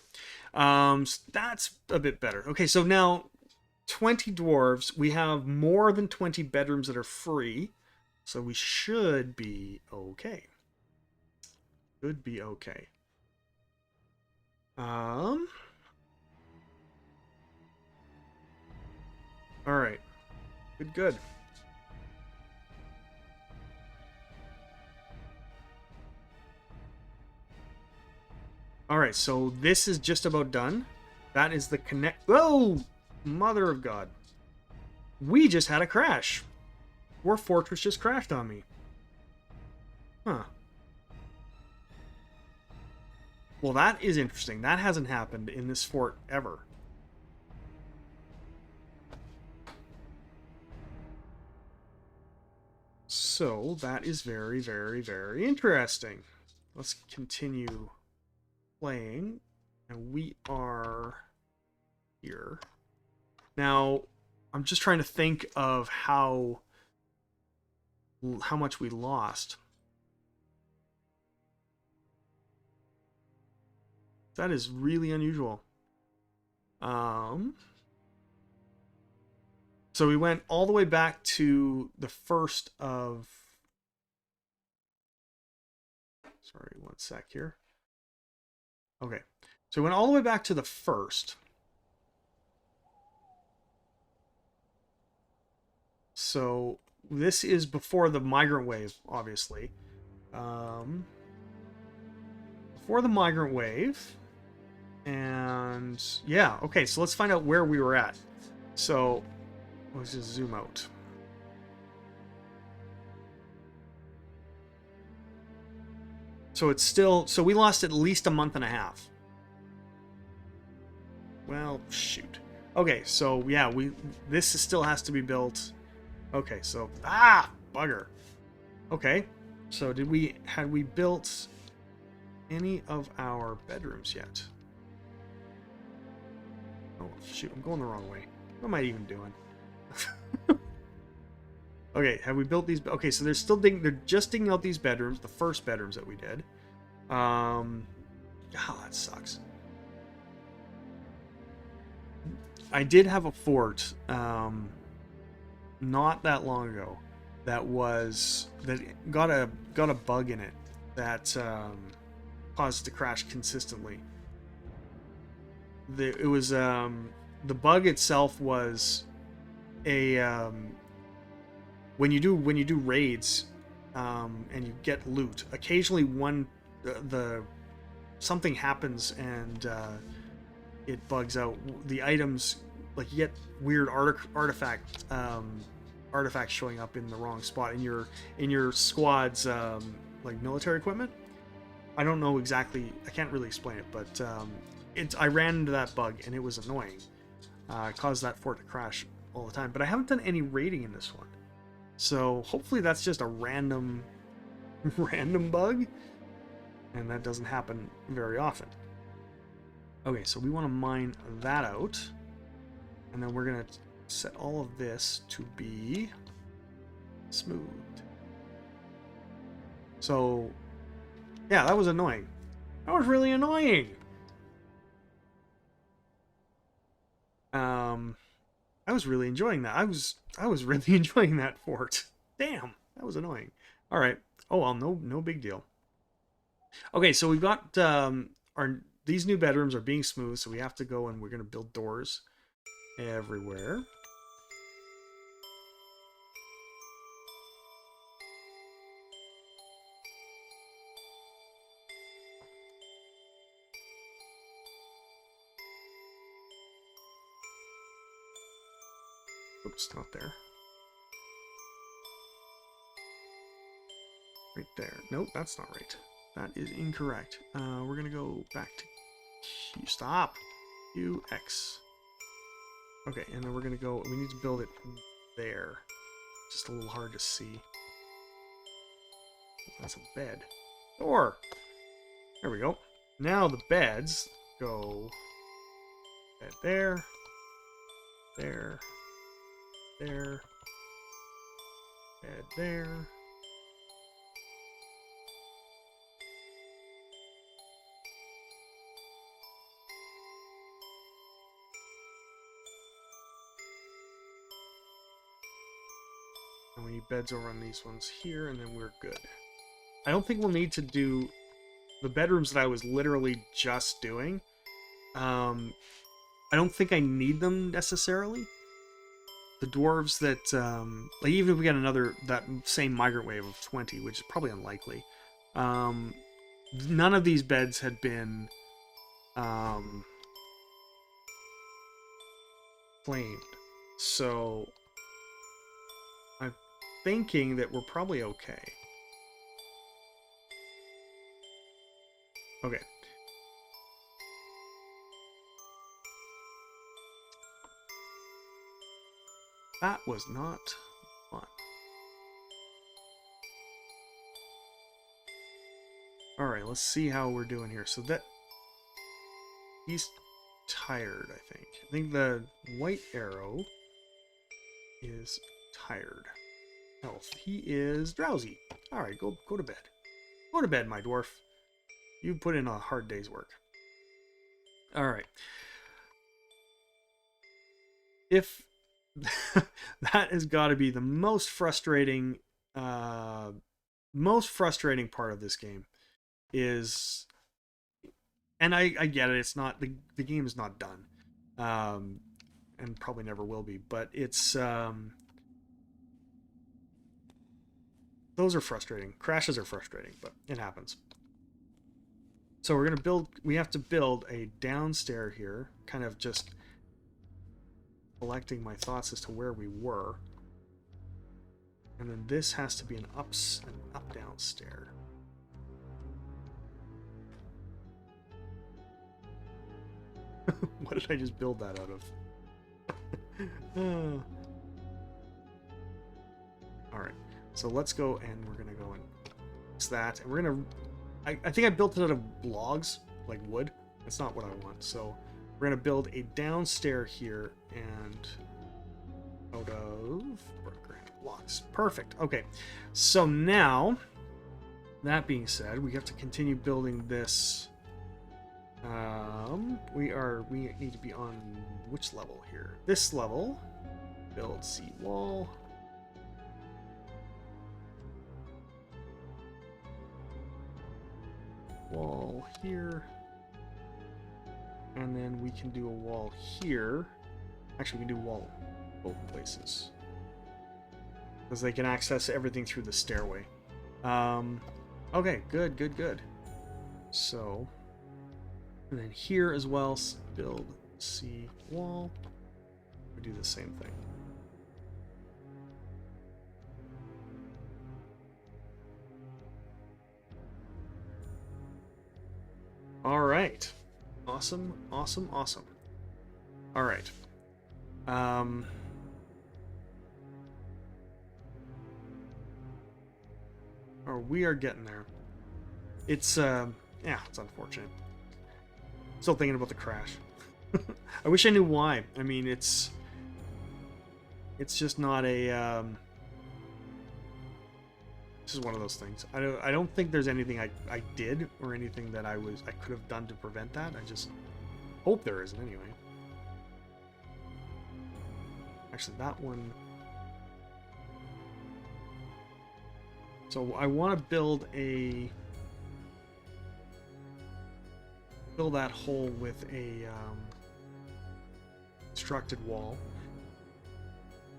So that's a bit better. Okay, so now 20 dwarves. We have more than 20 bedrooms that are free. So we should be okay. Should be okay. All right. Good. All right, so this is just about done. That is the connect... Oh! Mother of God. We just had a crash. Dwarf Fortress just crashed on me. Huh. Well, that is interesting. That hasn't happened in this fort ever. So, that is very, very, very interesting. Let's continue playing. And we are here. Now, I'm just trying to think of how much we lost. That is really unusual. So we went all the way back to the first of... Sorry, one sec here. Okay. So we went all the way back to the first. So this is before the migrant wave, obviously. Before the migrant wave. And yeah, okay, so let's find out where we were at. So let's just zoom out. So it's still, so we lost at least a month and a half. Well, shoot. Okay, so yeah, this still has to be built. Okay, so bugger. Okay, so had we built any of our bedrooms yet? Oh shoot, I'm going the wrong way. What am I even doing? Okay, have we built these? Okay, so they're just digging out these bedrooms, the first bedrooms that we did. Oh, that sucks. I did have a fort not that long ago that got a bug in it that caused it to crash consistently. The bug itself was a when you do raids and you get loot, occasionally something happens and it bugs out the items. Like you get weird artifacts showing up in the wrong spot in your squad's like military equipment. I don't know exactly. I can't really explain it, but I ran into that bug and it was annoying. It caused that fort to crash all the time. But I haven't done any raiding in this one, so hopefully that's just a random bug, and that doesn't happen very often. Okay, so we want to mine that out, and then we're gonna set all of this to be smooth. So yeah, that was annoying. That was really annoying. I was really enjoying that. I was really enjoying that fort. Damn, that was annoying. All right. Oh well, no big deal. Okay, so we've got these new bedrooms are being smooth, so we have to go and we're gonna build doors everywhere. Oops, not there. Right there. Nope, that's not right. That is incorrect. We're gonna go back to stop. UX. Okay, and then we're gonna go. We need to build it there. Just a little hard to see. That's a bed. Or, there we go. Now the beds go bed there, there, there, bed there. And we need beds over on these ones here, and then we're good. I don't think we'll need to do the bedrooms that I was literally just doing. I don't think I need them necessarily. The dwarves that, like even if we got that same migrant wave of 20, which is probably unlikely, none of these beds had been claimed. So I'm thinking that we're probably okay. Okay. That was not fun. Alright, let's see how we're doing here. So that... he's tired, I think. I think the white arrow is tired. Health. He is drowsy. Alright, go to bed. Go to bed, my dwarf. You put in a hard day's work. Alright. If... that has got to be the most frustrating part of this game is, and I get it, it's not, the game is not done, and probably never will be, but it's, those are frustrating. Crashes are frustrating, but it happens. So we're going to build, we have to build a downstair here, kind of just collecting my thoughts as to where we were. And then this has to be an up-down stair. What did I just build that out of? Alright, so let's go and we're going to go and fix that. And we're going to... I think I built it out of logs, like wood. That's not what I want, so... we're going to build a downstair here and out of granite blocks. Perfect. Okay. So now, that being said, we have to continue building this. We need to be on which level here? This level. Build seawall. Wall here. And then we can do a wall here. Actually, we can do a wall both places. Because they can access everything through the stairway. Okay, good. So, and then here as well, build C wall. We do the same thing. All right. Awesome. All right. We are getting there. It's yeah, it's unfortunate. Still thinking about the crash. I wish I knew why. I mean, it's just not a this is one of those things. I don't think there's anything I did or anything that I could have done to prevent that. I just hope there isn't anyway. Actually, that one. So I want to build that hole with a constructed wall.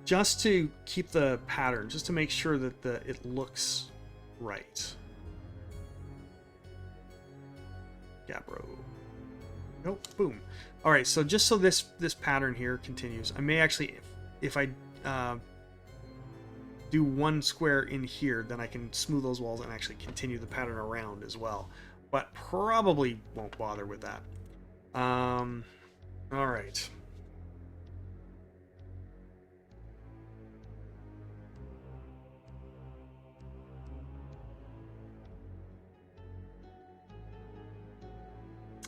Just to keep the pattern, just to make sure that it looks right. Gabbro. Nope, boom. All right, so just so this pattern here continues, I may actually, if I do one square in here, then I can smooth those walls and actually continue the pattern around as well. But probably won't bother with that. All right.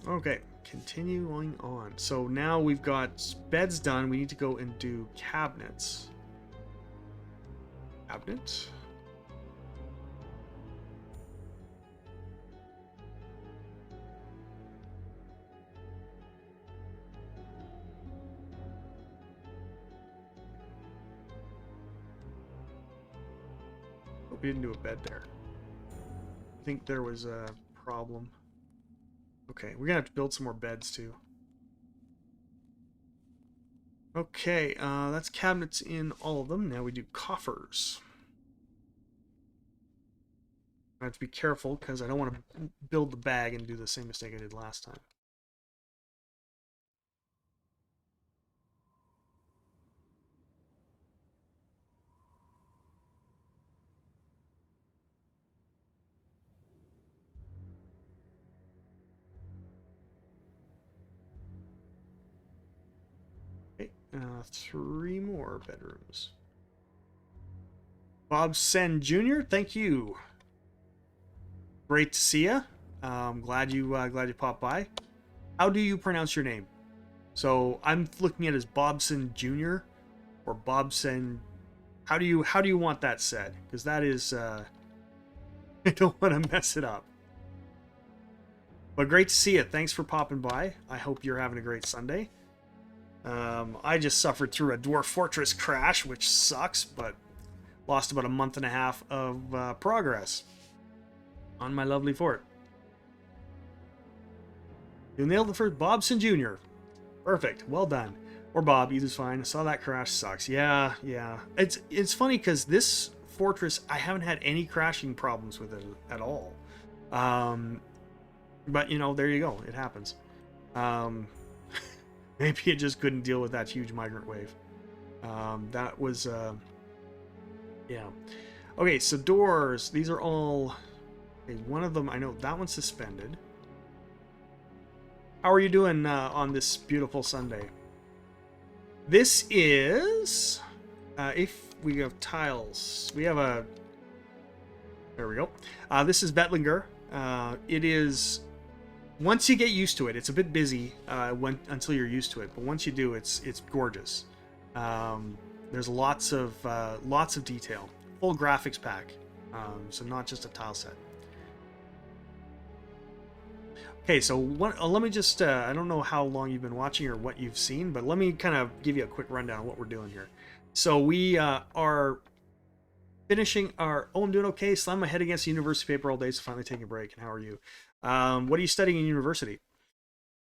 Okay, continuing on. So now we've got beds done. We need to go and do cabinets. Cabinet? Hope we didn't do a bed there. I think there was a problem. Okay, we're gonna have to build some more beds too. Okay, that's cabinets in all of them. Now we do coffers. I have to be careful because I don't want to build the bag and do the same mistake I did last time. Okay, 3 more bedrooms. Bob Sen Jr., thank you. Great to see you. Glad you popped by. How do you pronounce your name? So I'm looking at it as Bobson Jr. or Bobson. How do you want that said? Because that is I don't want to mess it up. But great to see you. Thanks for popping by. I hope you're having a great Sunday. I just suffered through a Dwarf Fortress crash, which sucks, but lost about a month and a half of progress on my lovely fort. You nailed the first Bobson Jr. Perfect. Well done. Or Bob, either's fine. I saw that crash. Sucks. Yeah. It's funny because this fortress, I haven't had any crashing problems with it at all. But, you know, there you go. It happens. Maybe it just couldn't deal with that huge migrant wave. That was... yeah. Okay, so doors. These are all... Okay, one of them, I know that one's suspended. How are you doing on this beautiful Sunday? This is... if we have tiles, we have a... There we go. This is Bettlinger. It is... Once you get used to it, it's a bit busy until you're used to it. But once you do, it's gorgeous. There's lots of detail. Full graphics pack. So not just a tile set. Okay, so let me just, I don't know how long you've been watching or what you've seen, but let me kind of give you a quick rundown of what we're doing here. So we are finishing our, I'm doing okay, slammed my head against the university paper all day, so finally taking a break. And how are you? What are you studying in university?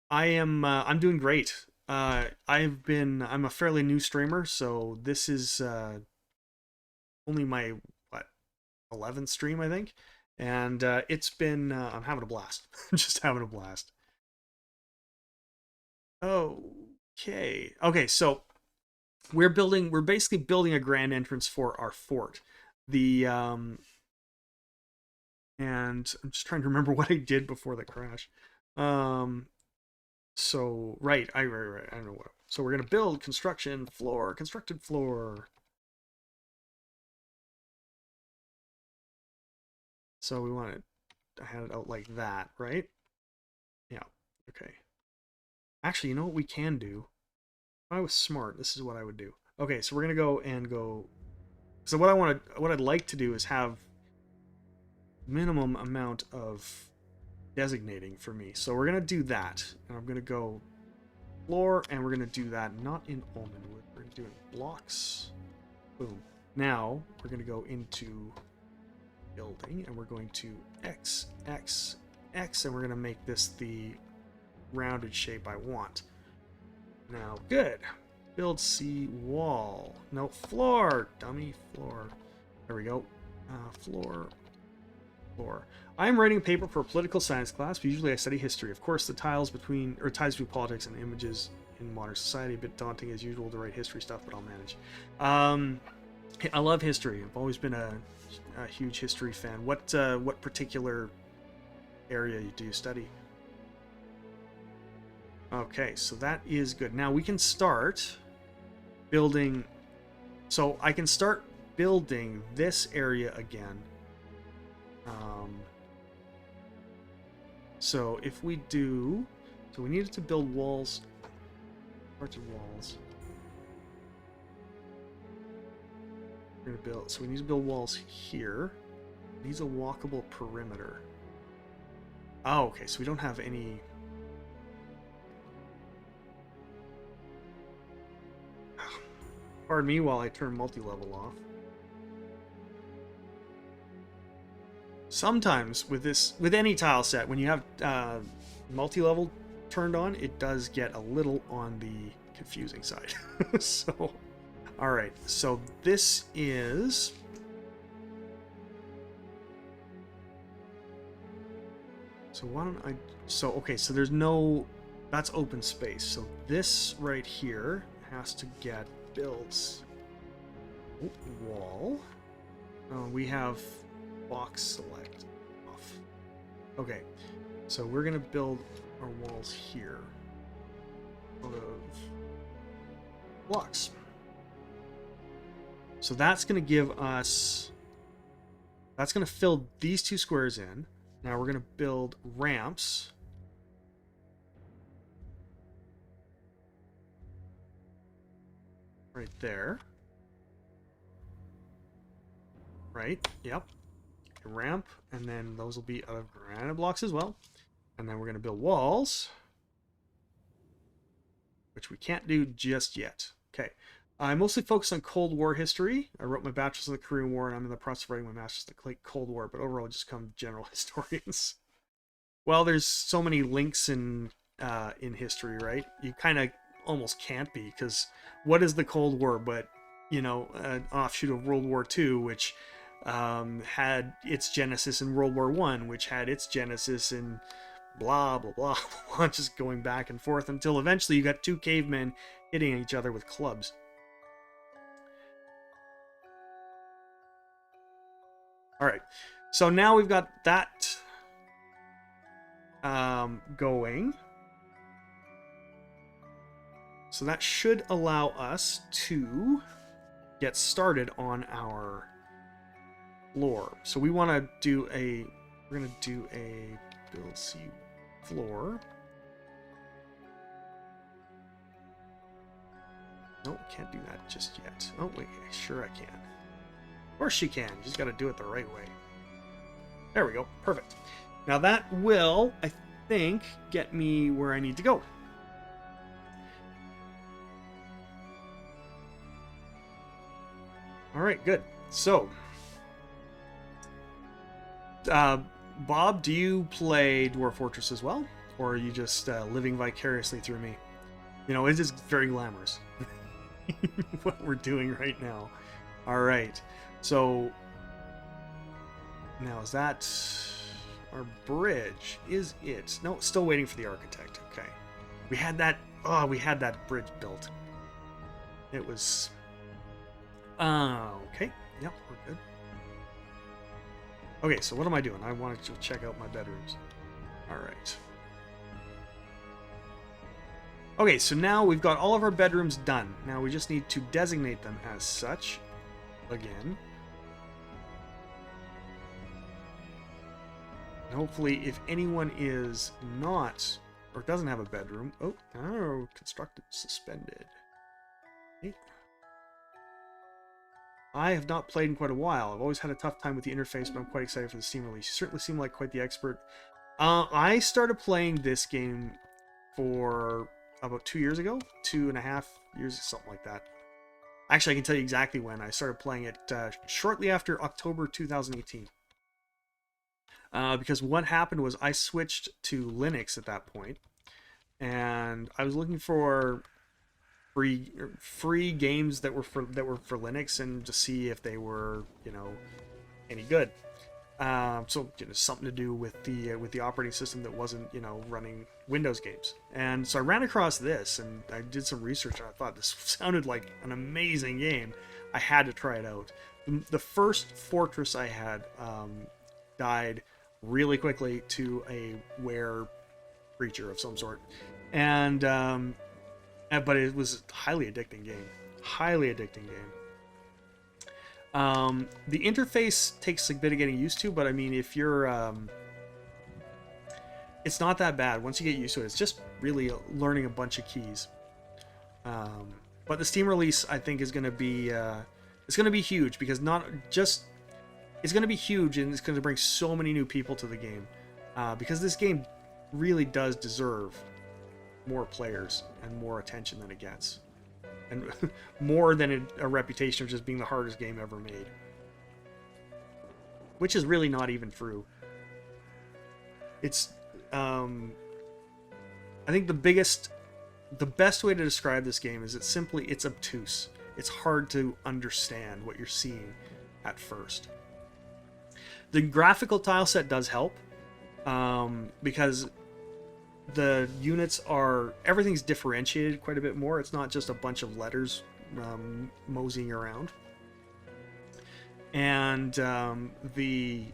I'm doing great. I'm a fairly new streamer, so this is only my, 11th stream, I think. And it's been, I'm having a blast. Just having a blast. Okay, so we're basically building a grand entrance for our fort. And I'm just trying to remember what I did before the crash. So right, I don't know what. So we're gonna build constructed floor. So we want it. I had it out like that, right? Yeah. Okay. Actually, you know what we can do? If I was smart, this is what I would do. Okay, so we're gonna go. So what I'd like to do is have minimum amount of designating for me. So we're gonna do that, and I'm gonna go floor, and we're gonna do that not in almond. We're gonna do it in blocks. Boom. Now we're gonna go into building, and we're going to X, and we're gonna make this the rounded shape I want. Now, good. Build C wall. No, floor. Dummy floor. There we go. Floor. I am writing a paper for a political science class, but usually I study history. Of course, the ties between politics and images in modern society, a bit daunting as usual to write history stuff, but I'll manage. I love history. I've always been a huge history fan. What particular area do you study? Okay, so that is good. Now we can start building. So I can start building this area again. So if we do, So we needed to build walls. Parts of walls. We're gonna build. So we need to build walls here. It needs a walkable perimeter. Oh, okay. So we don't have any. Pardon me while I turn multi-level off. Sometimes with any tile set, when you have multi-level turned on, it does get a little on the confusing side. So, all right. So this is. So why don't I? So okay. So there's no. That's open space. So this right here has to get built. Oh, wall. We have box select off. Okay, so we're gonna build our walls here out of blocks. So that's gonna give us. That's gonna fill these two squares in. Now we're gonna build ramps. Right there. Right, yep. A ramp, and then those will be out of granite blocks as well. And then we're going to build walls, which we can't do just yet. Okay. I mostly focus on Cold War history. I wrote my bachelor's in the Korean War, and I'm in the process of writing my master's in the Cold War, but overall just become general historians. Well, there's so many links in history, right? You kind of almost can't be, because what is the Cold War but, you know, an offshoot of World War II, which had its genesis in World War I, which had its genesis in blah, blah, blah, blah, just going back and forth until eventually you got two cavemen hitting each other with clubs. All right, so now we've got that going. So that should allow us to get started on our floor. So we want to do we're going to do a build C floor. No, can't do that just yet. Oh, wait, sure I can. Of course you can. You just got to do it the right way. There we go. Perfect. Now that will, I think, get me where I need to go. All right, good. So, Bob, do you play Dwarf Fortress as well? Or are you just living vicariously through me? You know, it is very glamorous. What we're doing right now. All right. So, now is that our bridge? Is it? No, still waiting for the architect. Okay. We had that bridge built. It was... okay. Yep, we're good. Okay, so what am I doing? I wanted to check out my bedrooms. Alright. Okay, so now we've got all of our bedrooms done. Now we just need to designate them as such. Again. And hopefully, if anyone is not, or doesn't have a bedroom... Oh, constructed, suspended. Okay. I have not played in quite a while. I've always had a tough time with the interface, but I'm quite excited for the Steam release. You certainly seem like quite the expert. I started playing this game for about 2 years ago. 2.5 years, something like that. Actually, I can tell you exactly when. I started playing it shortly after October 2018. Because what happened was I switched to Linux at that point, and I was looking for free games that were for Linux, and to see if they were, you know, any good. So, you know, something to do with the operating system that wasn't, you know, running Windows games. And so I ran across this, and I did some research, and I thought this sounded like an amazing game. I had to try it out. The first fortress I had died really quickly to a were creature of some sort, and but it was a highly addicting game. Highly addicting game. The interface takes a bit of getting used to, but I mean, if you're... it's not that bad once you get used to it. It's just really learning a bunch of keys. But the Steam release, I think, is going to be it's going to be huge, because it's going to be huge, and it's going to bring so many new people to the game, because this game really does deserve more players and more attention than it gets, and more than a reputation of just being the hardest game ever made, which is really not even true. It's I think the best way to describe this game is it's obtuse. It's hard to understand what you're seeing at first. The graphical tile set does help, because the units everything's differentiated quite a bit more. It's not just a bunch of letters moseying around. And the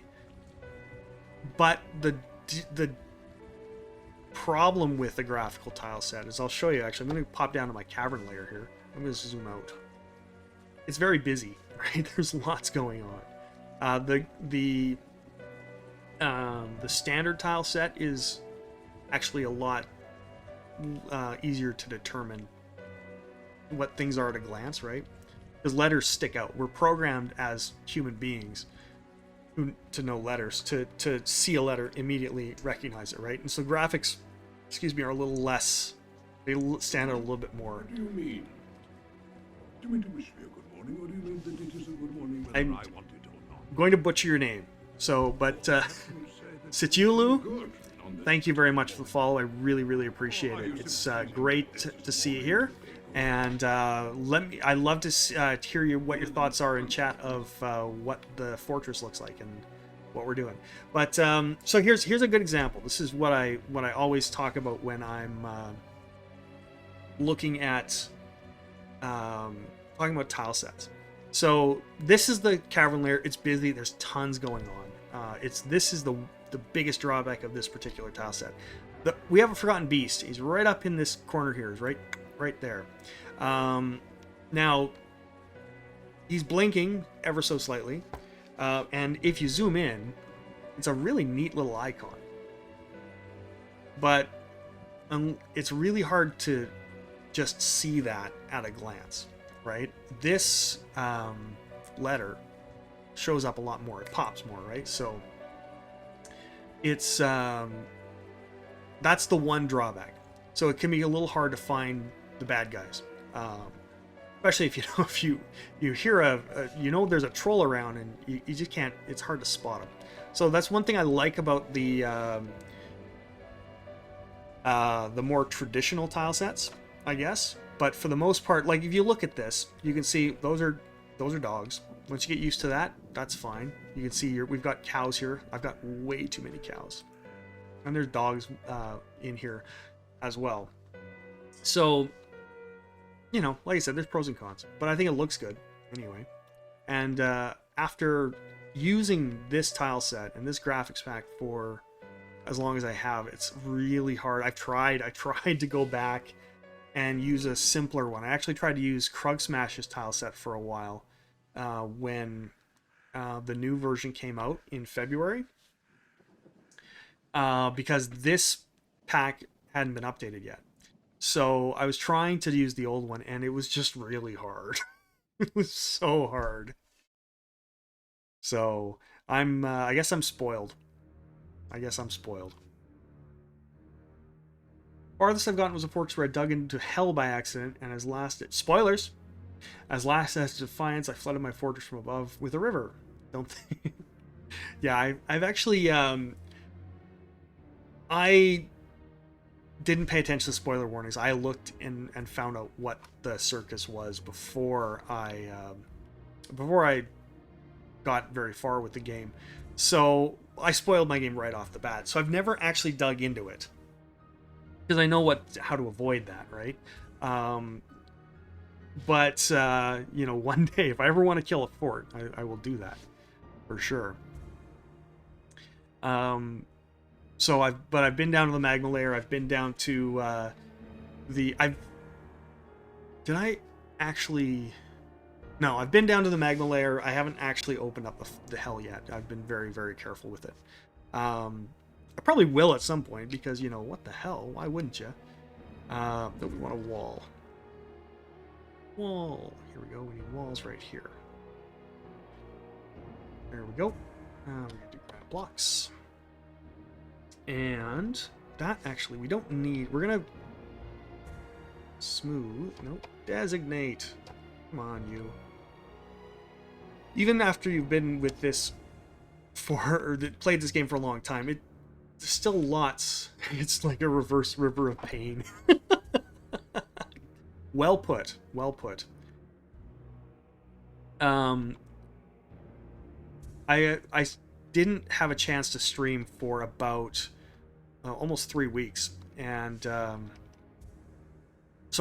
problem with the graphical tile set is, I'll show you. Actually, I'm going to pop down to my cavern layer here. I'm going to zoom out. It's very busy, right? There's lots going on. The standard tile set is actually a lot easier to determine what things are at a glance, right? Because letters stick out. We're programmed as human beings to know letters, to see a letter, immediately recognize it, right? And so graphics, are a little less, they stand out a little bit more. What do you mean? Do you mean to wish me a good morning, or do you mean that it is a good morning whether I want it or not? Going to butcher your name, but Situlu, thank you very much for the follow. I really, really appreciate it. It's great to see you here. And I'd love to hear what your thoughts are in chat of what the fortress looks like and what we're doing. But so here's a good example. This is what I always talk about when I'm looking at talking about tile sets. So this is the cavern layer. It's busy. There's tons going on. This is the biggest drawback of this particular tile set. We have a Forgotten Beast. He's right up in this corner here. He's right there. Now he's blinking ever so slightly, and if you zoom in, it's a really neat little icon, but it's really hard to just see that at a glance, right? This letter shows up a lot more. It pops more, right? So it's that's the one drawback. So it can be a little hard to find the bad guys, especially if you hear there's a troll around, and you just can't. It's hard to spot them. So that's one thing I like about the more traditional tile sets, I guess. But for the most part, like if you look at this, you can see those are dogs. Once you get used to that, that's fine. You can see we've got cows here. I've got way too many cows, and there's dogs in here as well. So, like I said, there's pros and cons, but I think it looks good anyway. And after using this tile set and this graphics pack for as long as I have, it's really hard. I tried to go back and use a simpler one. I actually tried to use Krug Smash's tile set for a while when the new version came out in February, because this pack hadn't been updated yet. So I was trying to use the old one, and it was just really hard. It was so hard. So I guess I'm spoiled. Farthest I've gotten was a fortress where I dug into hell by accident, and as last as defiance, I flooded my fortress from above with a river. Don't think. Yeah, I've actually I didn't pay attention to spoiler warnings. I looked and found out what the circus was before I got very far with the game. So I spoiled my game right off the bat. So I've never actually dug into it, because I know how to avoid that, right? But one day, if I ever want to kill a fort, I will do that for sure. So I've been down to the magma layer. I've been down to I've been down to the magma layer. I haven't actually opened up the hell yet. I've been very, very careful with it. I probably will at some point because, you know, what the hell? Why wouldn't you? No, we want a wall. Wall. Here we go. We need walls right here. There we go. We're going to do granite blocks. And that actually, we don't need... We're going to... Smooth. Nope. Designate. Come on, you. Even after you've been with this or played this game for a long time, there's still lots. It's like a reverse river of pain. Well put. Well put. I didn't have a chance to stream for about almost 3 weeks, and so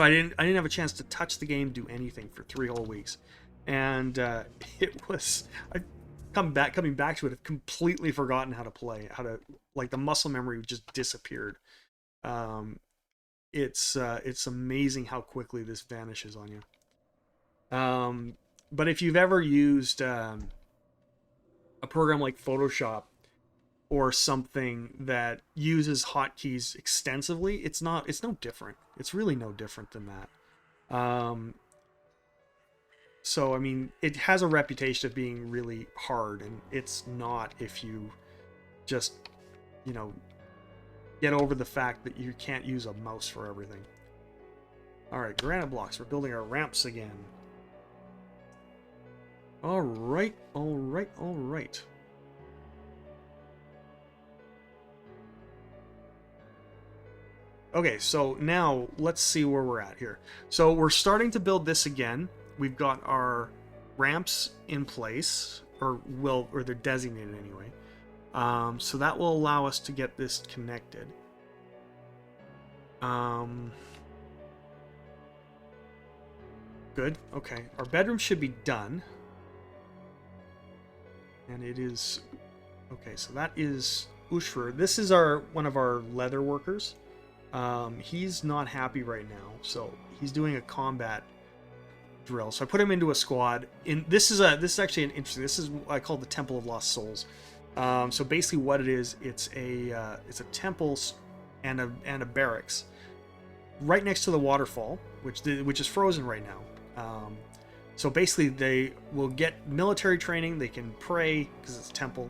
I didn't have a chance to touch the game, do anything for 3 whole weeks, and it was coming back to it. I've completely forgotten how to play, like the muscle memory just disappeared. It's amazing how quickly this vanishes on you. But if you've ever used a program like Photoshop or something that uses hotkeys extensively, it's no different. It's really no different than that. So I mean, it has a reputation of being really hard, and it's not if you just, you know, get over the fact that you can't use a mouse for everything. Alright, granite blocks. We're building our ramps again. Alright, alright, alright. Okay, so now let's see where we're at here. So we're starting to build this again. We've got our ramps in place, or they're designated anyway. So that will allow us to get this connected. Good. Okay, our bedroom should be done. And it is... Okay, so that is Ushur. This is one of our leather workers. He's not happy right now, so he's doing a combat drill. So I put him into a squad. This is actually an interesting... This is what I call the Temple of Lost Souls. So basically what it is, it's a temple and a barracks right next to the waterfall, which is frozen right now. So basically they will get military training, they can pray because it's a temple,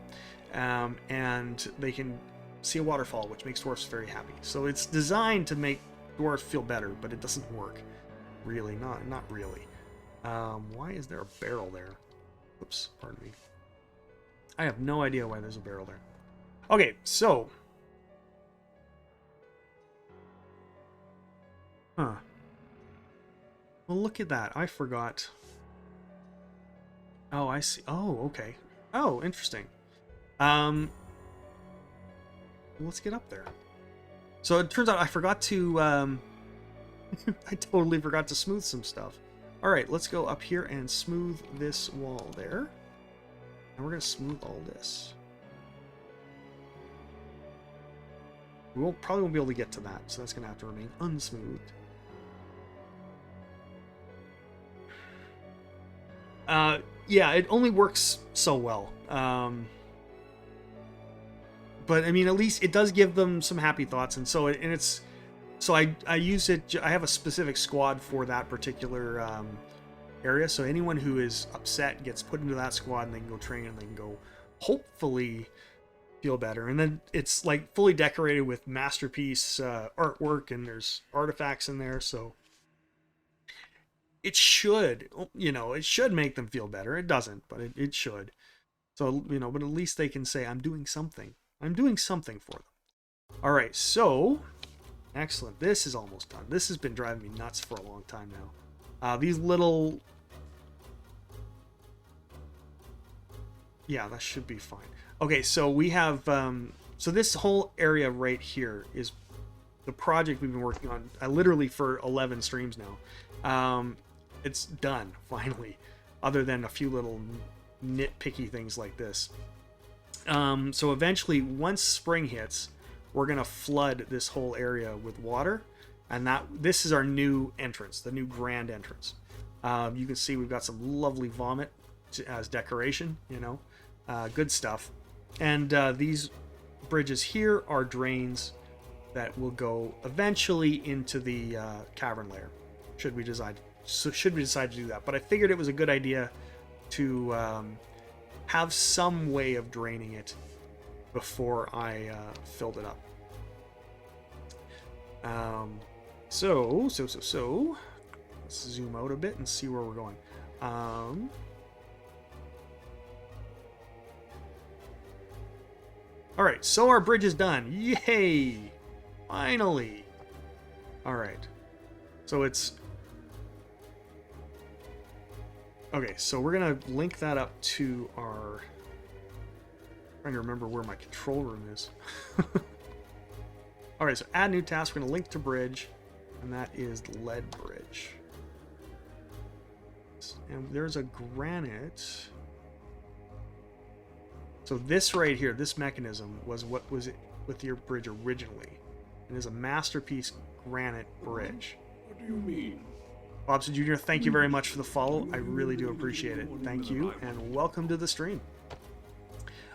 and they can see a waterfall, which makes dwarves very happy. So it's designed to make dwarves feel better, but it doesn't work. Really, not really. Why is there a barrel there? Oops, pardon me. I have no idea why there's a barrel there. Okay, so... Huh. Well, look at that. I forgot. Oh, I see. Oh, okay. Oh, interesting. Let's get up there. So it turns out I forgot to... I totally forgot to smooth some stuff. Alright, let's go up here and smooth this wall there. And we're going to smooth all this. We probably won't be able to get to that, so that's going to have to remain unsmoothed. Yeah, it only works so well. But I mean, at least it does give them some happy thoughts, and so I use it. I have a specific squad for that particular area. So anyone who is upset gets put into that squad, and they can go train, and they can go hopefully feel better. And then it's like fully decorated with masterpiece artwork, and there's artifacts in there, so it should, it should make them feel better. It doesn't, but it should. So, but at least they can say, I'm doing something. I'm doing something for them. All right, so excellent. This is almost done. This has been driving me nuts for a long time now. These little... Yeah, that should be fine. Okay, so we have... so this whole area right here is the project we've been working on literally for 11 streams now. It's done, finally, other than a few little nitpicky things like this. So eventually, once spring hits, we're going to flood this whole area with water, and this is our new entrance, the new grand entrance. You can see we've got some lovely vomit as decoration, good stuff. And these bridges here are drains that will go eventually into the cavern layer, should we decide to do that. But I figured it was a good idea to have some way of draining it before I filled it up. So let's zoom out a bit and see where we're going. All right, so our bridge is done. Yay! Finally. All right. So it's okay. So we're gonna link that up to our. I'm trying to remember where my control room is. All right. So add new task. We're gonna link to bridge, and that is lead bridge. And there's a granite. So this right here, this mechanism was what was it with your bridge originally. It is a masterpiece granite bridge. What do you mean? Bobson Jr., thank you very much for the follow. I really do appreciate it. Thank you, and welcome to the stream.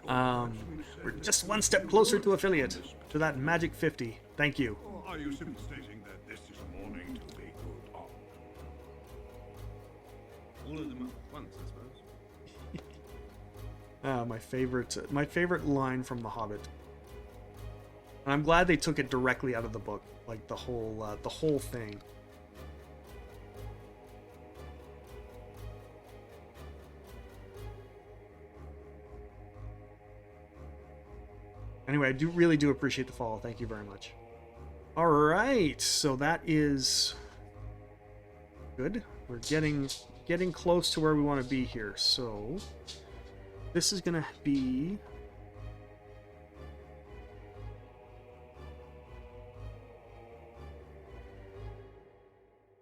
We're just one step closer to affiliate, to that magic 50. Thank you. Or are you simply stating that this is a morning to be good on? All of them at once, I suppose. My favorite line from The Hobbit. And I'm glad they took it directly out of the book, like the whole thing. Anyway, I really do appreciate the follow. Thank you very much. All right, so that is good. We're getting close to where we want to be here. So this is gonna be.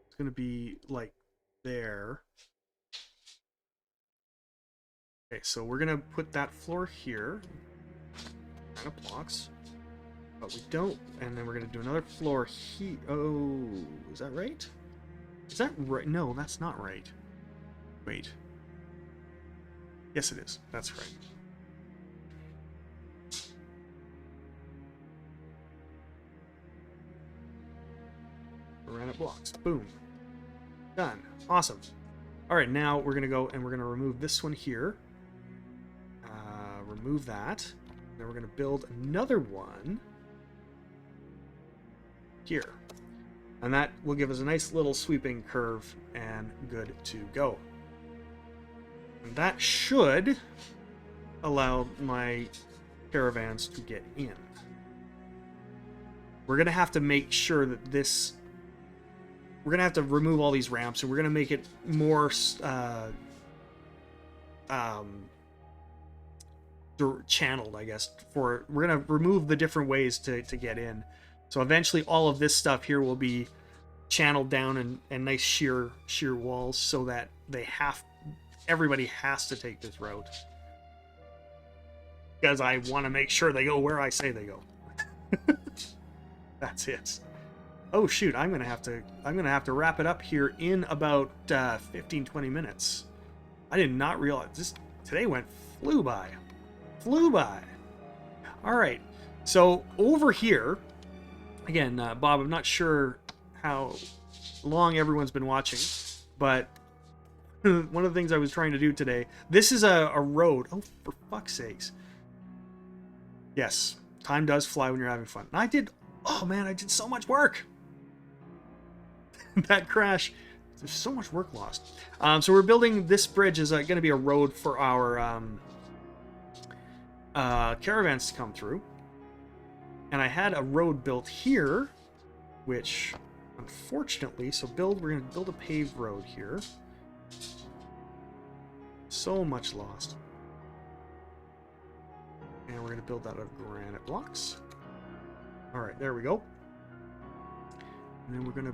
It's gonna be like there. Okay, so we're gonna put that floor here. Kind of blocks, but we don't. And then we're gonna do another floor here. Oh, is that right? Is that right? No, that's not right. Wait. Yes, it is. That's right. Granite blocks. Boom. Done. Awesome. All right, now we're gonna go and we're gonna remove this one here. Remove that. Then we're going to build another one here. And that will give us a nice little sweeping curve and good to go. And that should allow my caravans to get in. We're going to have to make sure that this... We're going to have to remove all these ramps, and we're going to make it more... channeled, I guess. We're gonna remove the different ways to get in, so eventually all of this stuff here will be channeled down and nice sheer walls, so that everybody has to take this route, because I want to make sure they go where I say they go. That's it. Oh shoot, I'm gonna have to wrap it up here in about 15-20 minutes. I did not realize this today flew by. All right, so over here again, Bob, I'm not sure how long everyone's been watching, but one of the things I was trying to do today, this is a road. Oh, for fuck's sakes. Yes, time does fly when you're having fun. And I did so much work. That crash, there's so much work lost. So we're building this bridge is going to be a road for our caravans to come through, and I had a road built here, which unfortunately, we're going to build a paved road here. So much lost, and we're going to build that out of granite blocks. All right, there we go. And then we're going to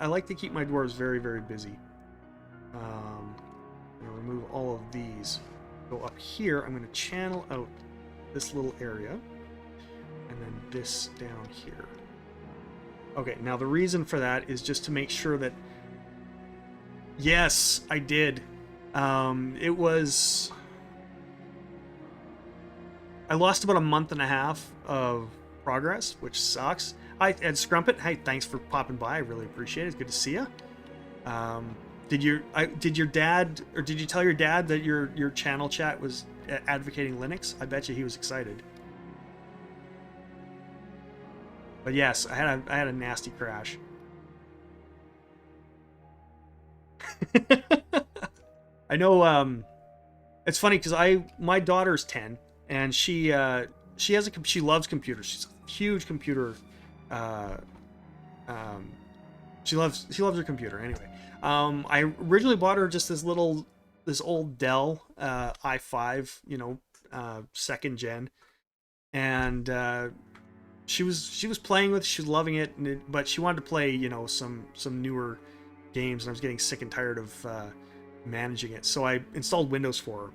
I like to keep my dwarves very, very busy. I'm going to remove all of these. Go up here. I'm going to channel out this little area. And then this down here. Okay, now the reason for that is just to make sure that... Yes, I did. It was... I lost about a month and a half of progress, which sucks. Hi, Ed Scrumpet. Hey, thanks for popping by. I really appreciate it. It's good to see you. Did your dad, or did you tell your dad that your channel chat was advocating Linux? I bet you he was excited. But yes, I had a nasty crash. I know. It's funny because my daughter's 10, and she loves computers. She's a huge computer. She loves her computer anyway. I originally bought her just this old Dell i5, second gen, and she was playing with it, she was loving it, but she wanted to play some newer games, and I was getting sick and tired of managing it. So I installed Windows for her,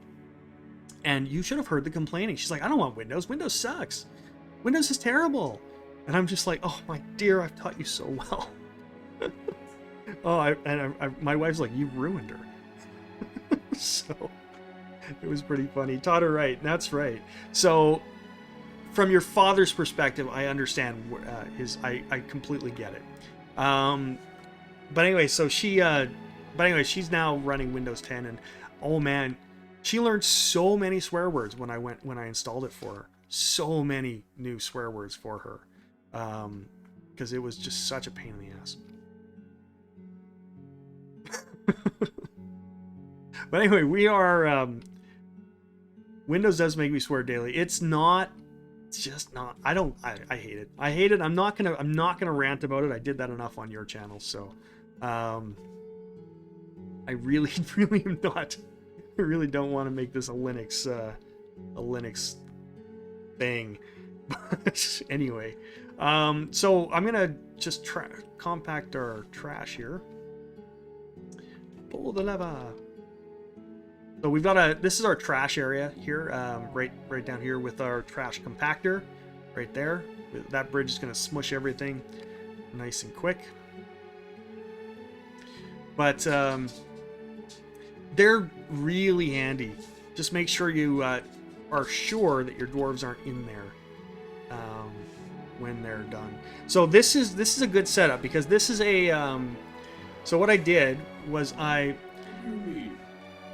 and you should have heard the complaining. She's like, I don't want Windows. Windows sucks. Windows is terrible. And I'm just like, oh my dear, I've taught you so well. My wife's like, you ruined her. So it was pretty funny. Taught her right. That's right. So from your father's perspective, I understand I completely get it. But anyway, so she's now running Windows 10, and oh man, she learned so many swear words when I installed it for her. So many new swear words for her. Because it was just such a pain in the ass. But anyway, we are Windows does make me swear daily. It's just not. I hate it. I hate it. I'm not gonna rant about it. I did that enough on your channel, so I really am not. I really don't want to make this a Linux thing. But anyway, so I'm gonna just compact our trash here. Pull the lever. So we've got this is our trash area here, right down here with our trash compactor, right there. That bridge is gonna smush everything nice and quick. But they're really handy. Just make sure you are sure that your dwarves aren't in there when they're done. So this is a good setup, because this is a so what I did was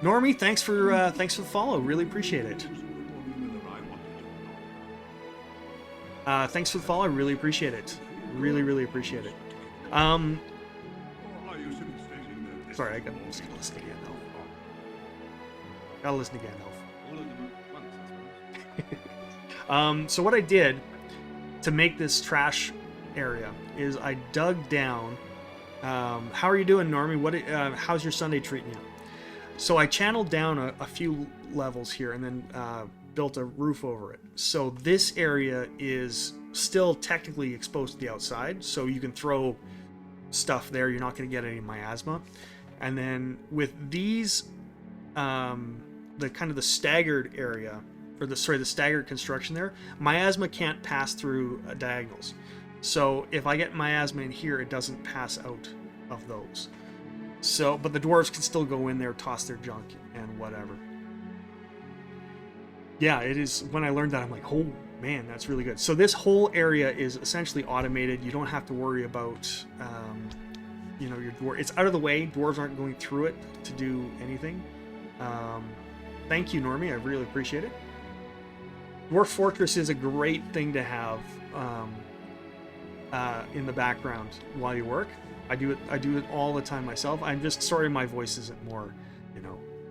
Normie, thanks for the follow. Really appreciate it. Thanks for the follow. Really appreciate it. Really appreciate it. Sorry, I gotta listen again though. Gotta listen again though. All of them at once, I suppose. So what I did to make this trash area is I dug down. How are you doing, Normie? How's your Sunday treating you? So I channeled down a few levels here, and then built a roof over it. So this area is still technically exposed to the outside, so you can throw stuff there. You're not going to get any miasma. And then with these, the staggered area, or the staggered construction there, miasma can't pass through diagonals. So if I get miasma in here, it doesn't pass out of those. So, but the dwarves can still go in there, toss their junk and whatever. Yeah, it is. When I learned that, I'm like, oh man, that's really good. So this whole area is essentially automated. You don't have to worry about, your dwarf. It's out of the way. Dwarves aren't going through it to do anything. Thank you, Normie. I really appreciate it. Dwarf Fortress is a great thing to have in the background while you work. I do it all the time myself. I'm just sorry my voice isn't more,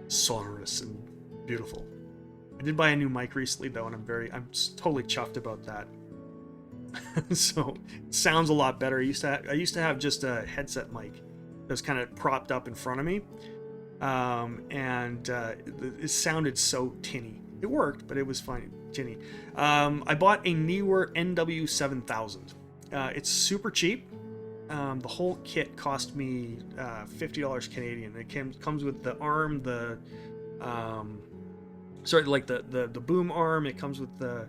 sonorous and beautiful. I did buy a new mic recently though, and I'm totally chuffed about that. So it sounds a lot better. I used to have just a headset mic that was kind of propped up in front of me, and it sounded so tinny. It worked, but it was fine, tinny. I bought a newer NW7000. It's super cheap. The whole kit cost me $50 Canadian. It comes with the arm, the boom arm. It comes with the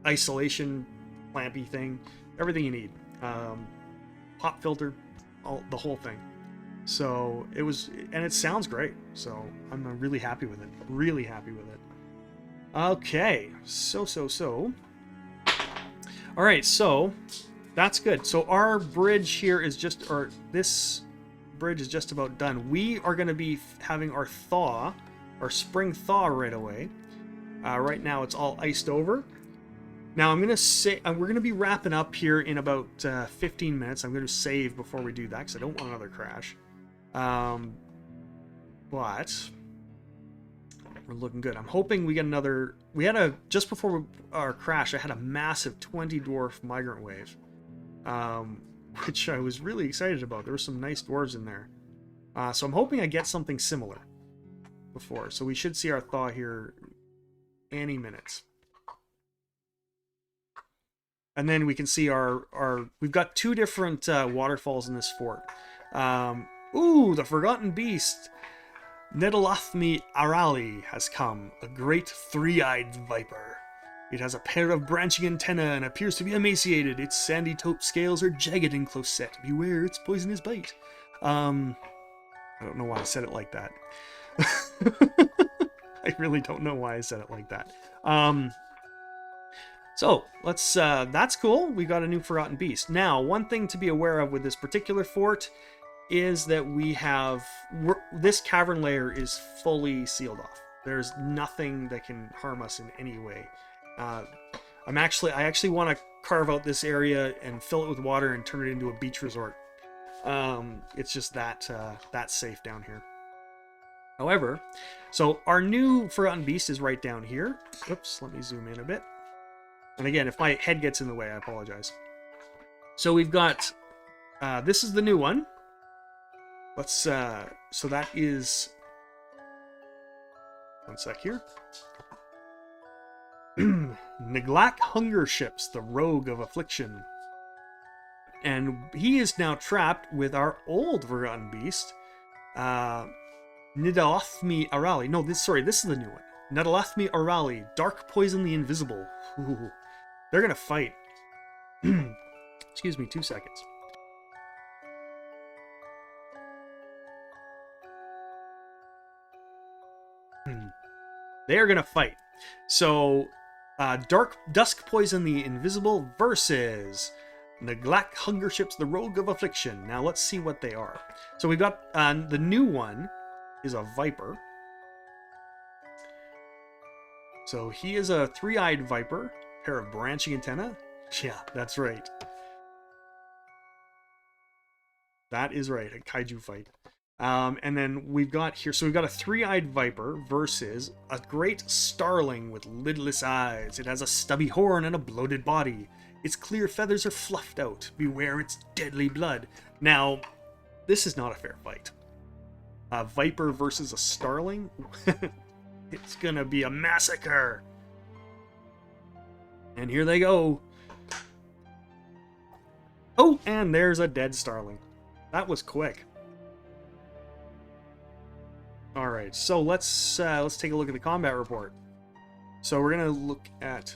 isolation clampy thing, everything you need. Pop filter, the whole thing. So it was, and it sounds great. So I'm really happy with it. Really happy with it. Okay, so. All right, so that's good. So our bridge here is just, or this bridge is just about done. We are going to be having our thaw, our spring thaw right away. Right now it's all iced over. Now I'm going to say, we're going to be wrapping up here in about 15 minutes. I'm going to save before we do that because I don't want another crash. But we're looking good. I'm hoping we get another. We had just before our crash, I had a massive 20 dwarf migrant wave, which I was really excited about. There were some nice dwarves in there. So I'm hoping I get something similar before. So we should see our thaw here any minutes. And then we can see we've got two different waterfalls in this fort. Ooh, the Forgotten Beast, Nedalathmi Arali, has come, a great three-eyed viper. It has a pair of branching antennae and appears to be emaciated. Its sandy taupe scales are jagged and close set. Beware its poisonous bite. I don't know why I said it like that. I really don't know why I said it like that. So let's. That's cool. We got a new Forgotten Beast. Now, one thing to be aware of with this particular fort is that we have this cavern layer is fully sealed off. There's nothing that can harm us in any way. I actually want to carve out this area and fill it with water and turn it into a beach resort. It's just that safe down here. However, so our new Forgotten Beast is right down here. Oops, let me zoom in a bit. And again, if my head gets in the way, I apologize. So we've got this is the new one. Let's, so that is, one sec here. Neglect Hunger Ships, the Rogue of Affliction. And he is now trapped with our old Forgotten Beast, Nidalathmi Arali. No, this is the new one. Nidalathmi Arali, Dark Poison the Invisible. Ooh, they're gonna fight. Excuse me, 2 seconds. They are going to fight. So, Dusk Poison the Invisible versus Neglect Hunger Ships, the Rogue of Affliction. Now, let's see what they are. So, we've got the new one is a Viper. So, he is a three-eyed Viper, pair of branching antennae. Yeah, that's right. That is right, a kaiju fight. And then we've got here, so we've got a three-eyed viper versus a great starling with lidless eyes. It has a stubby horn and a bloated body. Its clear feathers are fluffed out. Beware its deadly blood. Now, this is not a fair fight. A viper versus a starling? It's gonna be a massacre. And here they go. Oh, and there's a dead starling. That was quick. All right, so let's take a look at the combat report. So we're gonna look at.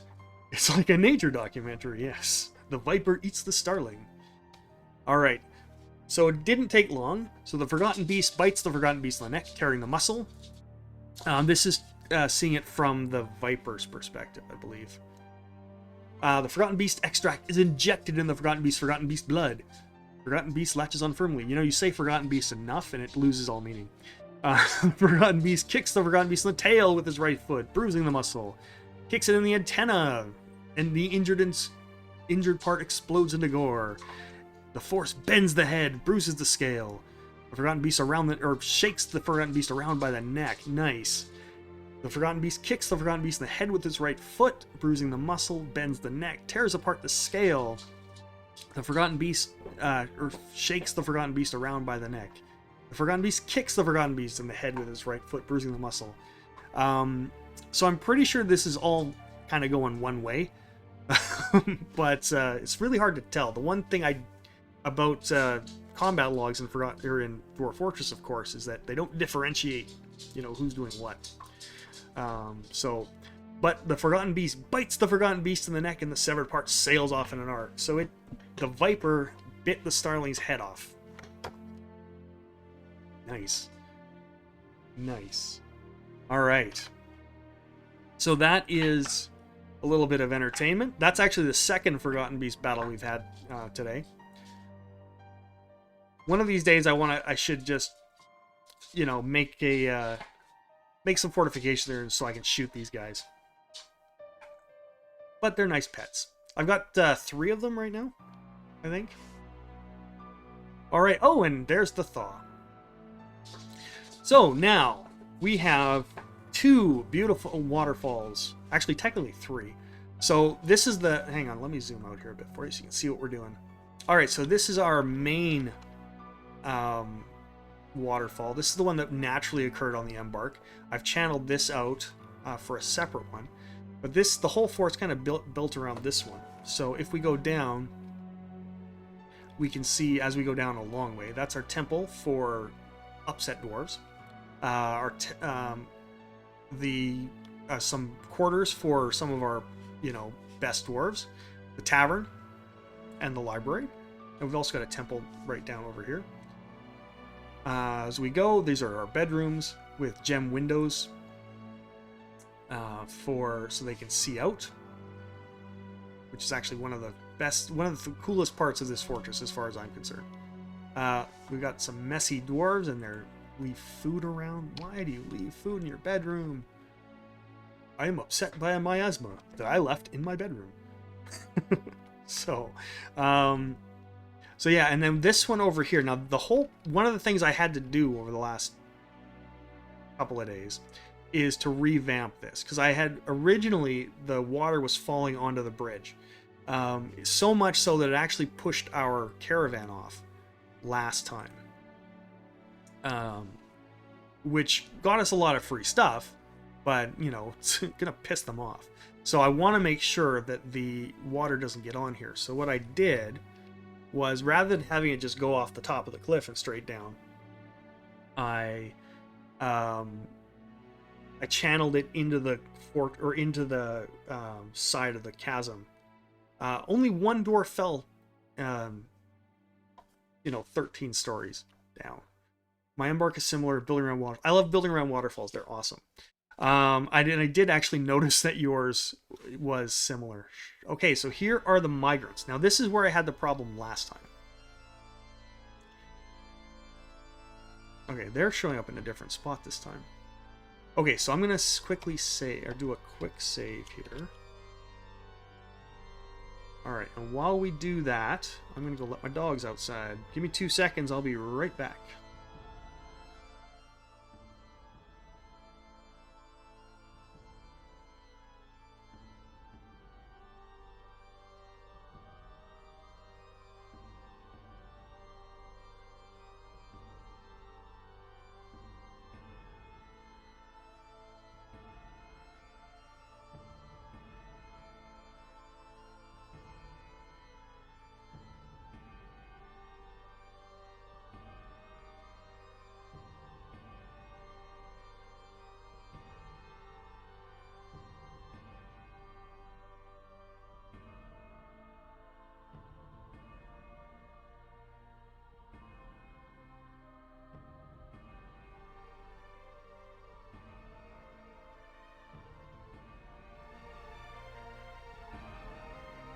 It's like a nature documentary. Yes, the viper eats the starling. All right, so it didn't take long. So the Forgotten Beast bites the Forgotten Beast in the neck, tearing the muscle. This is seeing it from the viper's perspective, I believe. The Forgotten Beast extract is injected in the Forgotten Beast blood. Forgotten Beast latches on firmly. You know, you say Forgotten Beast enough and it loses all meaning. Forgotten Beast kicks the Forgotten Beast in the tail with his right foot, bruising the muscle. Kicks it in the antenna, and the injured part explodes into gore. The force bends the head, bruises the scale. The Forgotten Beast shakes the Forgotten Beast around by the neck. Nice. The Forgotten Beast kicks the Forgotten Beast in the head with his right foot, bruising the muscle, bends the neck, tears apart the scale. The Forgotten Beast shakes the Forgotten Beast around by the neck. The Forgotten Beast kicks the Forgotten Beast in the head with his right foot, bruising the muscle. So I'm pretty sure this is all kind of going one way. But it's really hard to tell. The one thing about combat logs in Dwarf Fortress, of course, is that they don't differentiate, who's doing what. But the Forgotten Beast bites the Forgotten Beast in the neck, and the severed part sails off in an arc. So the Viper bit the Starling's head off. Nice. Nice. All right. So that is a little bit of entertainment. That's actually the second Forgotten Beast battle we've had today. One of these days, I should just, you know, make some fortifications there so I can shoot these guys. But they're nice pets. I've got 3 of them right now, I think. All right. Oh, and there's the thaw. So now we have 2 beautiful waterfalls. Actually, technically 3. So this is the... Hang on, let me zoom out here a bit for you so you can see what we're doing. All right, so this is our main waterfall. This is the one that naturally occurred on the Embark. I've channeled this out for a separate one. But the whole fort's kind of built around this one. So if we go down, we can see as we go down a long way, that's our temple for upset dwarves. Some quarters for some of our, you know, best dwarves, the tavern, and the library. And we've also got a temple right down over here. As we go, these are our bedrooms with gem windows so they can see out, which is actually one of the coolest parts of this fortress as far as I'm concerned. We've got some messy dwarves and they leave food around. Why do you leave food in your bedroom? I am upset by a miasma that I left in my bedroom. So yeah, and then this one over here. Now one of the things I had to do over the last couple of days is to revamp this, because I had originally the water was falling onto the bridge, so much so that it actually pushed our caravan off last time, which got us a lot of free stuff, but you know, it's gonna piss them off. So I want to make sure that the water doesn't get on here. So what I did was, rather than having it just go off the top of the cliff and straight down, I channeled it into the fort, or into the side of the chasm. Only one dwarf fell, 13 stories down. My Embark is similar, building around water. I love building around waterfalls. They're awesome. I did actually notice that yours was similar. Okay, so here are the migrants. Now this is where I had the problem last time. Okay, they're showing up in a different spot this time. Okay, so I'm gonna quickly do a quick save here. Alright, and while we do that, I'm gonna go let my dogs outside. Give me 2 seconds, I'll be right back.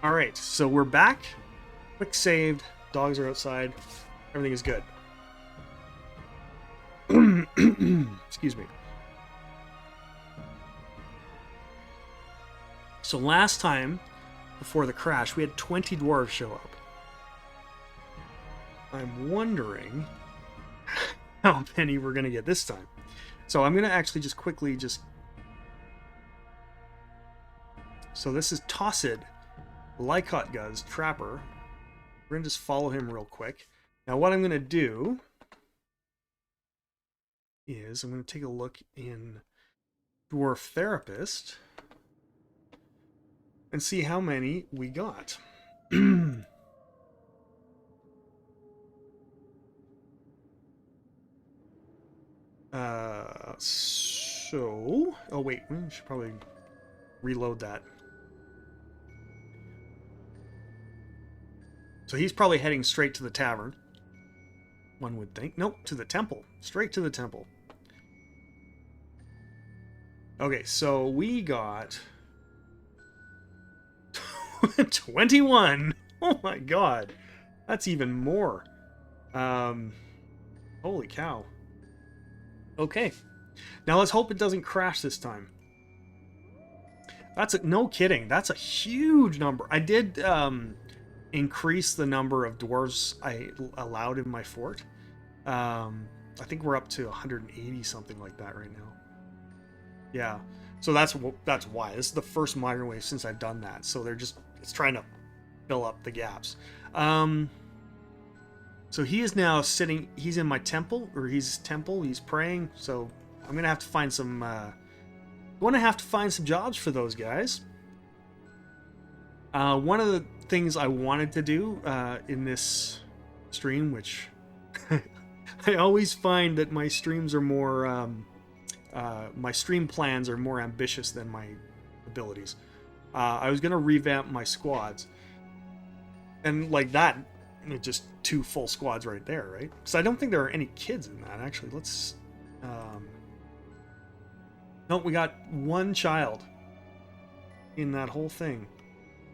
Alright, so we're back. Quick saved. Dogs are outside. Everything is good. Excuse me. So last time, before the crash, we had 20 dwarves show up. I'm wondering how many we're going to get this time. So I'm going to actually just quickly So this is Tossid, Lycotguz, Trapper. We're going to just follow him real quick. Now what I'm going to do is I'm going to take a look in Dwarf Therapist and see how many we got. Oh wait, we should probably reload that. So he's probably heading straight to the tavern. one would think. Nope, to the temple. Straight to the temple. Okay, so we got 21. Oh my god. That's even more. Holy cow. Okay. Now let's hope it doesn't crash this time. No kidding. That's a huge number. I did increase the number of dwarves I allowed in my fort. I think we're up to 180, something like that right now. Yeah. So that's why. This is the first modern wave since I've done that. So it's trying to fill up the gaps. So he is now sitting, he's in my temple, he's praying. So I'm going to have to find some jobs for those guys. One of the things I wanted to do in this stream, which I always find that my streams are more, my stream plans are more ambitious than my abilities. I was going to revamp my squads. And like that, just 2 full squads right there, right? So I don't think there are any kids in that, actually. Let's... No, we got 1 child in that whole thing.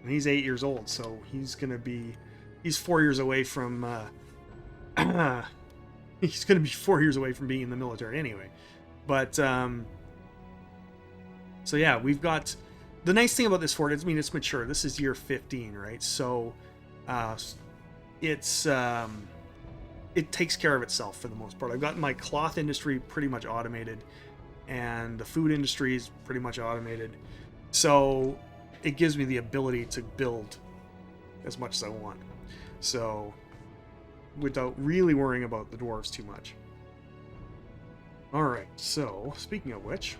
And he's 8 years old, so he's going to be... He's 4 years away from... he's going to be 4 years away from being in the military anyway. But, so yeah, we've got... The nice thing about this fort is, I mean, it's mature. This is year 15, right? So, it takes care of itself for the most part. I've got my cloth industry pretty much automated, and the food industry is pretty much automated. So it gives me the ability to build as much as I want. So without really worrying about the dwarves too much. All right. So speaking of which,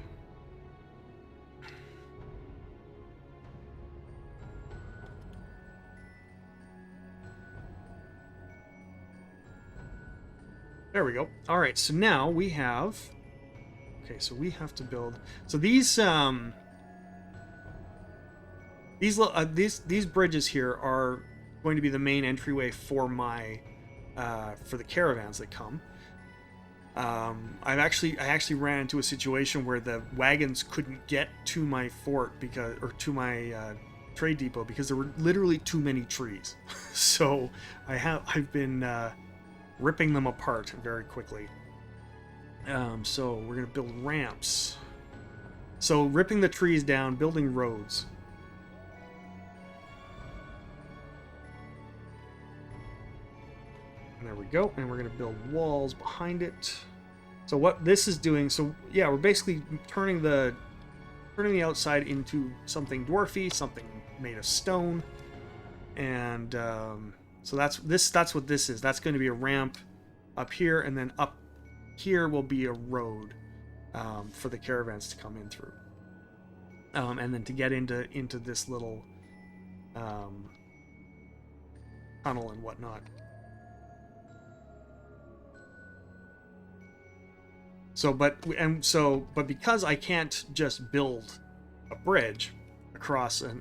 there we go. All right, so now we have... Okay, so we have to build... So these bridges here are going to be the main entryway for my for the caravans that come. I actually ran into a situation where the wagons couldn't get to my fort to my trade depot because there were literally too many trees. So I've been ripping them apart very quickly. So we're going to build ramps. So ripping the trees down, building roads. And there we go. And we're going to build walls behind it. So what this is doing, so yeah, we're basically turning the outside into something dwarfy, something made of stone. And so that's what this is. That's going to be a ramp up here, and then up here will be a road for the caravans to come in through. And then to get into this little tunnel and whatnot. But because I can't just build a bridge across a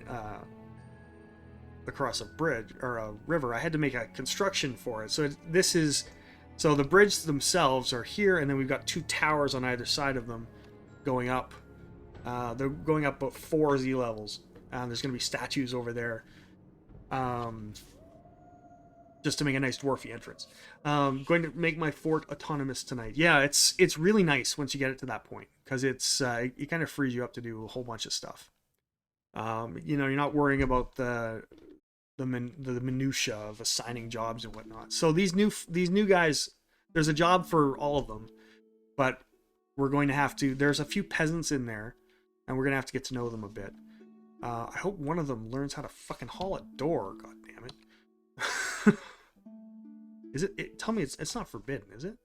bridge or a river, I had to make a construction for it. So the bridges themselves are here, and then we've got 2 towers on either side of them going up. They're going up about 4 Z levels. There's going to be statues over there, just to make a nice dwarfy entrance. Going to make my fort autonomous tonight. Yeah, it's really nice once you get it to that point, because it kind of frees you up to do a whole bunch of stuff. You're not worrying about the minutia of assigning jobs and whatnot. So these new guys, there's a job for all of them, but we're going to have to. There's a few peasants in there, and we're gonna have to get to know them a bit. I hope one of them learns how to fucking haul a door. God damn it. Is it? Tell me it's not forbidden, is it?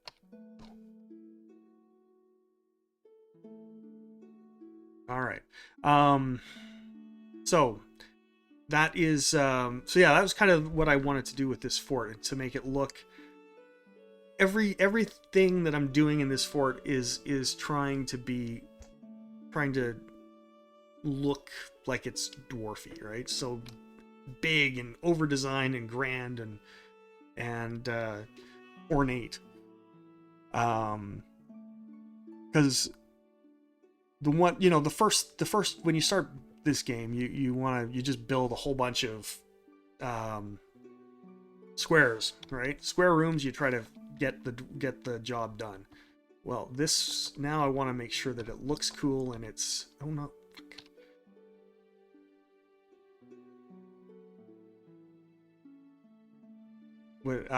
All right. So that is so yeah, that was kind of what I wanted to do with this fort, to make it look, everything that I'm doing in this fort is trying to look like it's dwarfy, right? So big and over designed and grand and ornate. Because the one, you know, the first when you start this game, you just build a whole bunch of squares, right? Square rooms. You try to get the job done. Well, this now I want to make sure that it looks cool and it's I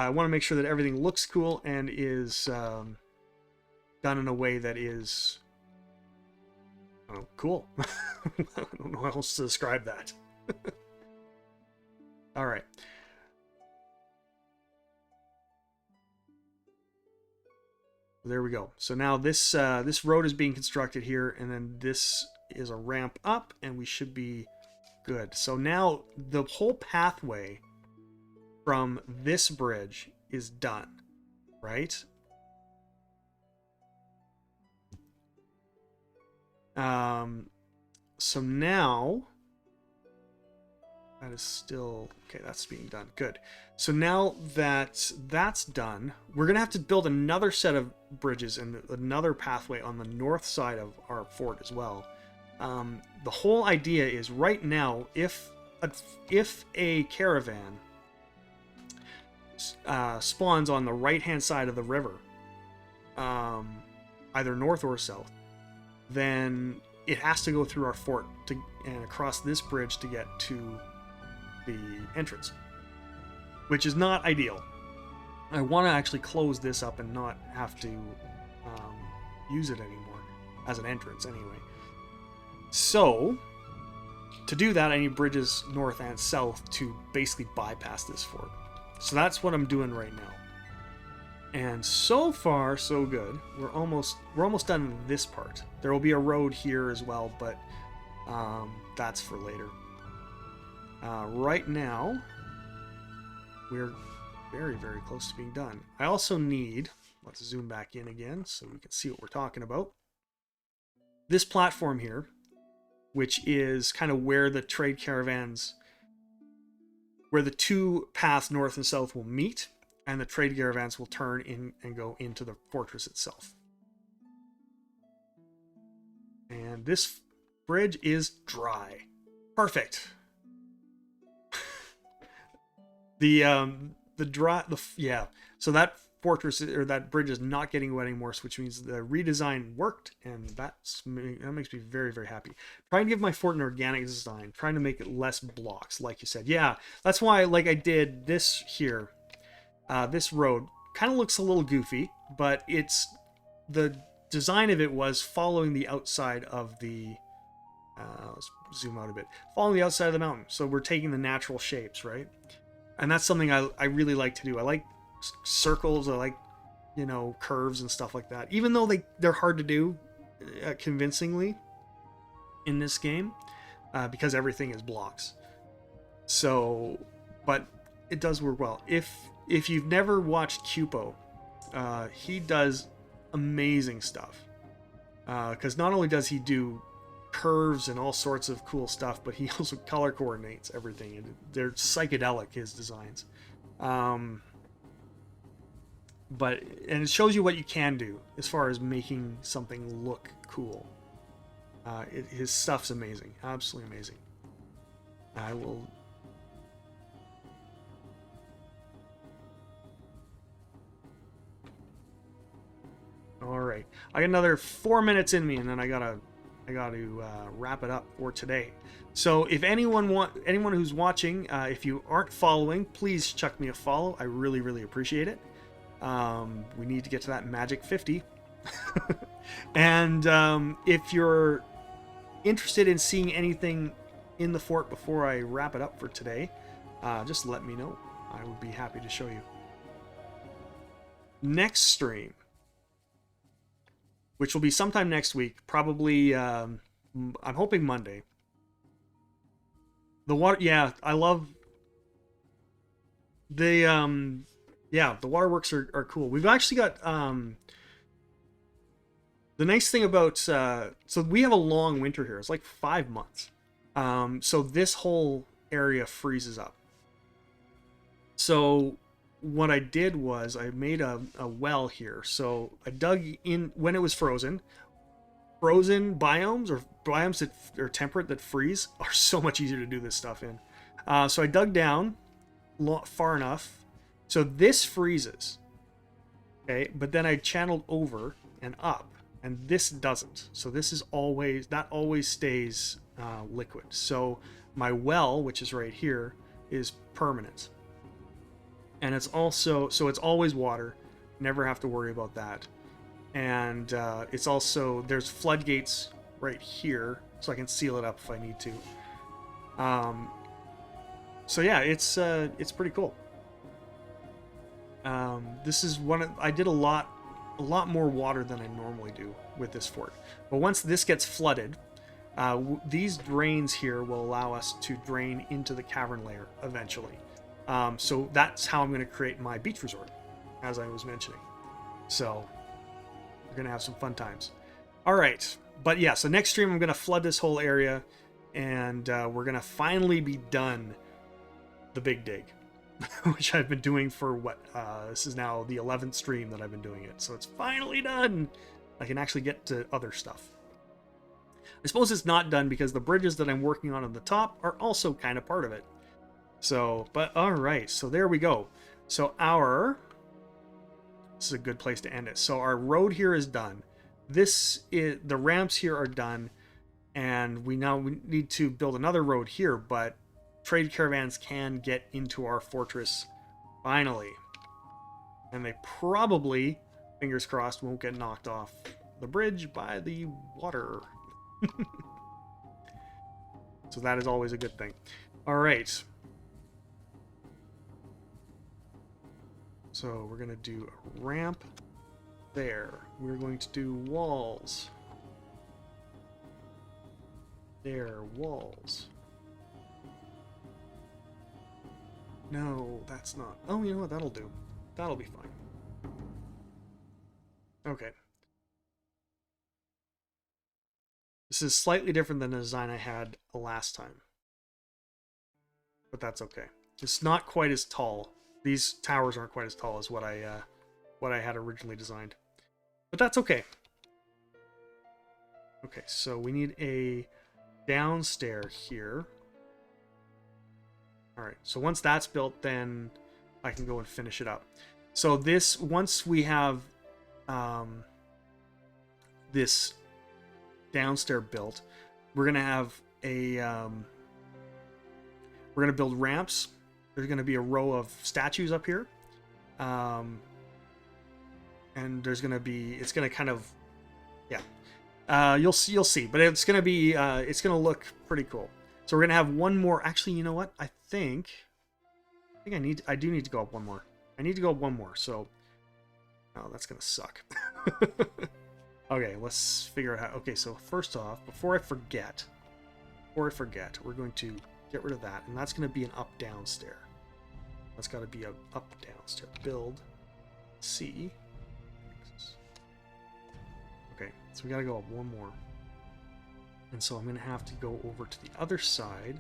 want to make sure that everything looks cool and is done in a way that is cool. I don't know how else to describe that. All right. There we go. So now this road is being constructed here, and then this is a ramp up, and we should be good. So now the whole pathway from this bridge is done, right? So now that is still okay. That's being done. Good. So now that that's done, we're gonna have to build another set of bridges and another pathway on the north side of our fort as well. The whole idea is right now, if a caravan spawns on the right-hand side of the river, either north or south, then it has to go through our fort and across this bridge to get to the entrance, which is not ideal. I want to actually close this up and not have to use it anymore as an entrance anyway. So to do that, I need bridges north and south to basically bypass this fort. So that's what I'm doing right now. And so far, so good. We're almost done with this part. There will be a road here as well, but that's for later. Right now, we're very, very close to being done. I also need, let's zoom back in again so we can see what we're talking about. This platform here, which is kind of where the trade caravans, where the two paths north and south will meet, and the trade caravans will turn in and go into the fortress itself. And this bridge is dry. Perfect. So that fortress or that bridge is not getting wet anymore, which means the redesign worked, and that makes me very, very happy. Try and give my fort an organic design, trying to make it less blocks, like you said. Yeah, that's why, like I did this here. This road kind of looks a little goofy, but it's the design of it was following the outside of the let's zoom out a bit, following the outside of the mountain. So we're taking the natural shapes, right? And that's something I really like to do. I like circles, I like, you know, curves and stuff like that, even though they're hard to do convincingly in this game because everything is blocks. So, but it does work well. If you've never watched Cupo, he does amazing stuff. Because not only does he do curves and all sorts of cool stuff, but he also color coordinates everything. And they're psychedelic, his designs. And it shows you what you can do as far as making something look cool. His stuff's amazing. Absolutely amazing. I will... All right, I got another 4 minutes in me, and then I gotta wrap it up for today. So if anyone who's watching, if you aren't following, please chuck me a follow. I really, really appreciate it. We need to get to that magic 50. And if you're interested in seeing anything in the fort before I wrap it up for today, just let me know. I would be happy to show you. Next stream, which will be sometime next week, probably, I'm hoping Monday. The water, yeah, I love the, yeah, the waterworks are cool. We've actually got, the nice thing about, so we have a long winter here. It's like 5 months. So this whole area freezes up. So what I did was I made a well here. So I dug in when it was frozen. Frozen biomes or biomes that are temperate that freeze are so much easier to do this stuff in. So I dug down far enough. So this freezes. Okay, but then I channeled over and up, and this doesn't. So this is always, that always stays liquid. So my well, which is right here, is permanent. And it's also, so it's always water. Never have to worry about that. And it's also, there's floodgates right here, so I can seal it up if I need to. So yeah, it's pretty cool. This is I did a lot more water than I normally do with this fort. But once this gets flooded, these drains here will allow us to drain into the cavern layer eventually. So that's how I'm going to create my beach resort, as I was mentioning. So we're going to have some fun times. All right. But yeah, so next stream I'm going to flood this whole area, and we're going to finally be done the big dig. Which I've been doing for this is now the 11th stream that I've been doing it. So it's finally done. I can actually get to other stuff. I suppose it's not done because the bridges that I'm working on the top are also kind of part of it. So, but all right. So there we go. So this is a good place to end it. So our road here is done. The ramps here are done. And we need to build another road here, but trade caravans can get into our fortress finally. And they probably, fingers crossed, won't get knocked off the bridge by the water. So that is always a good thing. All right. So we're going to do a ramp there. We're going to do walls. There, walls. No, that's not. Oh, you know what? That'll do. That'll be fine. Okay. This is slightly different than the design I had last time. But that's okay. It's not quite as tall. These towers aren't quite as tall as what I had originally designed. But that's okay. Okay, so we need a downstairs here. Alright, so once that's built, then I can go and finish it up. So this, once we have this downstairs built, we're going to have a... we're going to build ramps. There's going to be a row of statues up here. And there's going to be... It's going to kind of... Yeah. You'll see. But it's going to be... it's going to look pretty cool. So we're going to have one more... Actually, you know what? I think I do need to go up one more. I need to go up one more, so... Oh, that's going to suck. Okay, let's figure out how... Okay, so first off, before I forget, we're going to get rid of that, and that's going to be an up-down stair. That's got to be a up-down stair. Build. C. Okay, so we got to go up one more. And so I'm going to have to go over to the other side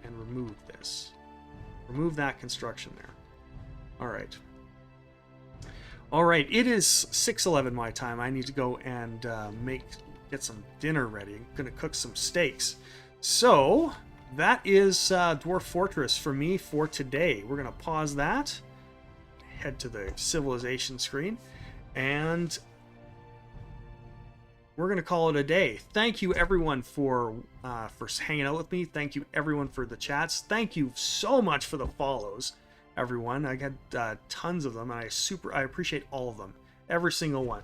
and remove this. Remove that construction there. All right. All right, it is 6:11 my time. I need to go and get some dinner ready. I'm going to cook some steaks. So that is Dwarf Fortress for me for today. We're going to pause that, head to the civilization screen, and we're going to call it a day. Thank you, everyone, for hanging out with me. Thank you, everyone, for the chats. Thank you so much for the follows, everyone. I got tons of them, and I appreciate all of them. Every single one.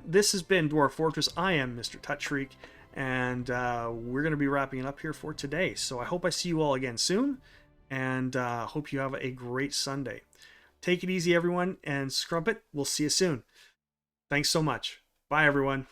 This has been Dwarf Fortress. I am Mr. Touch Freak, and we're going to be wrapping it up here for today. So I hope I see you all again soon, and hope you have a great Sunday. Take it easy, everyone, and Scrumpet. We'll see you soon. Thanks so much. Bye, everyone.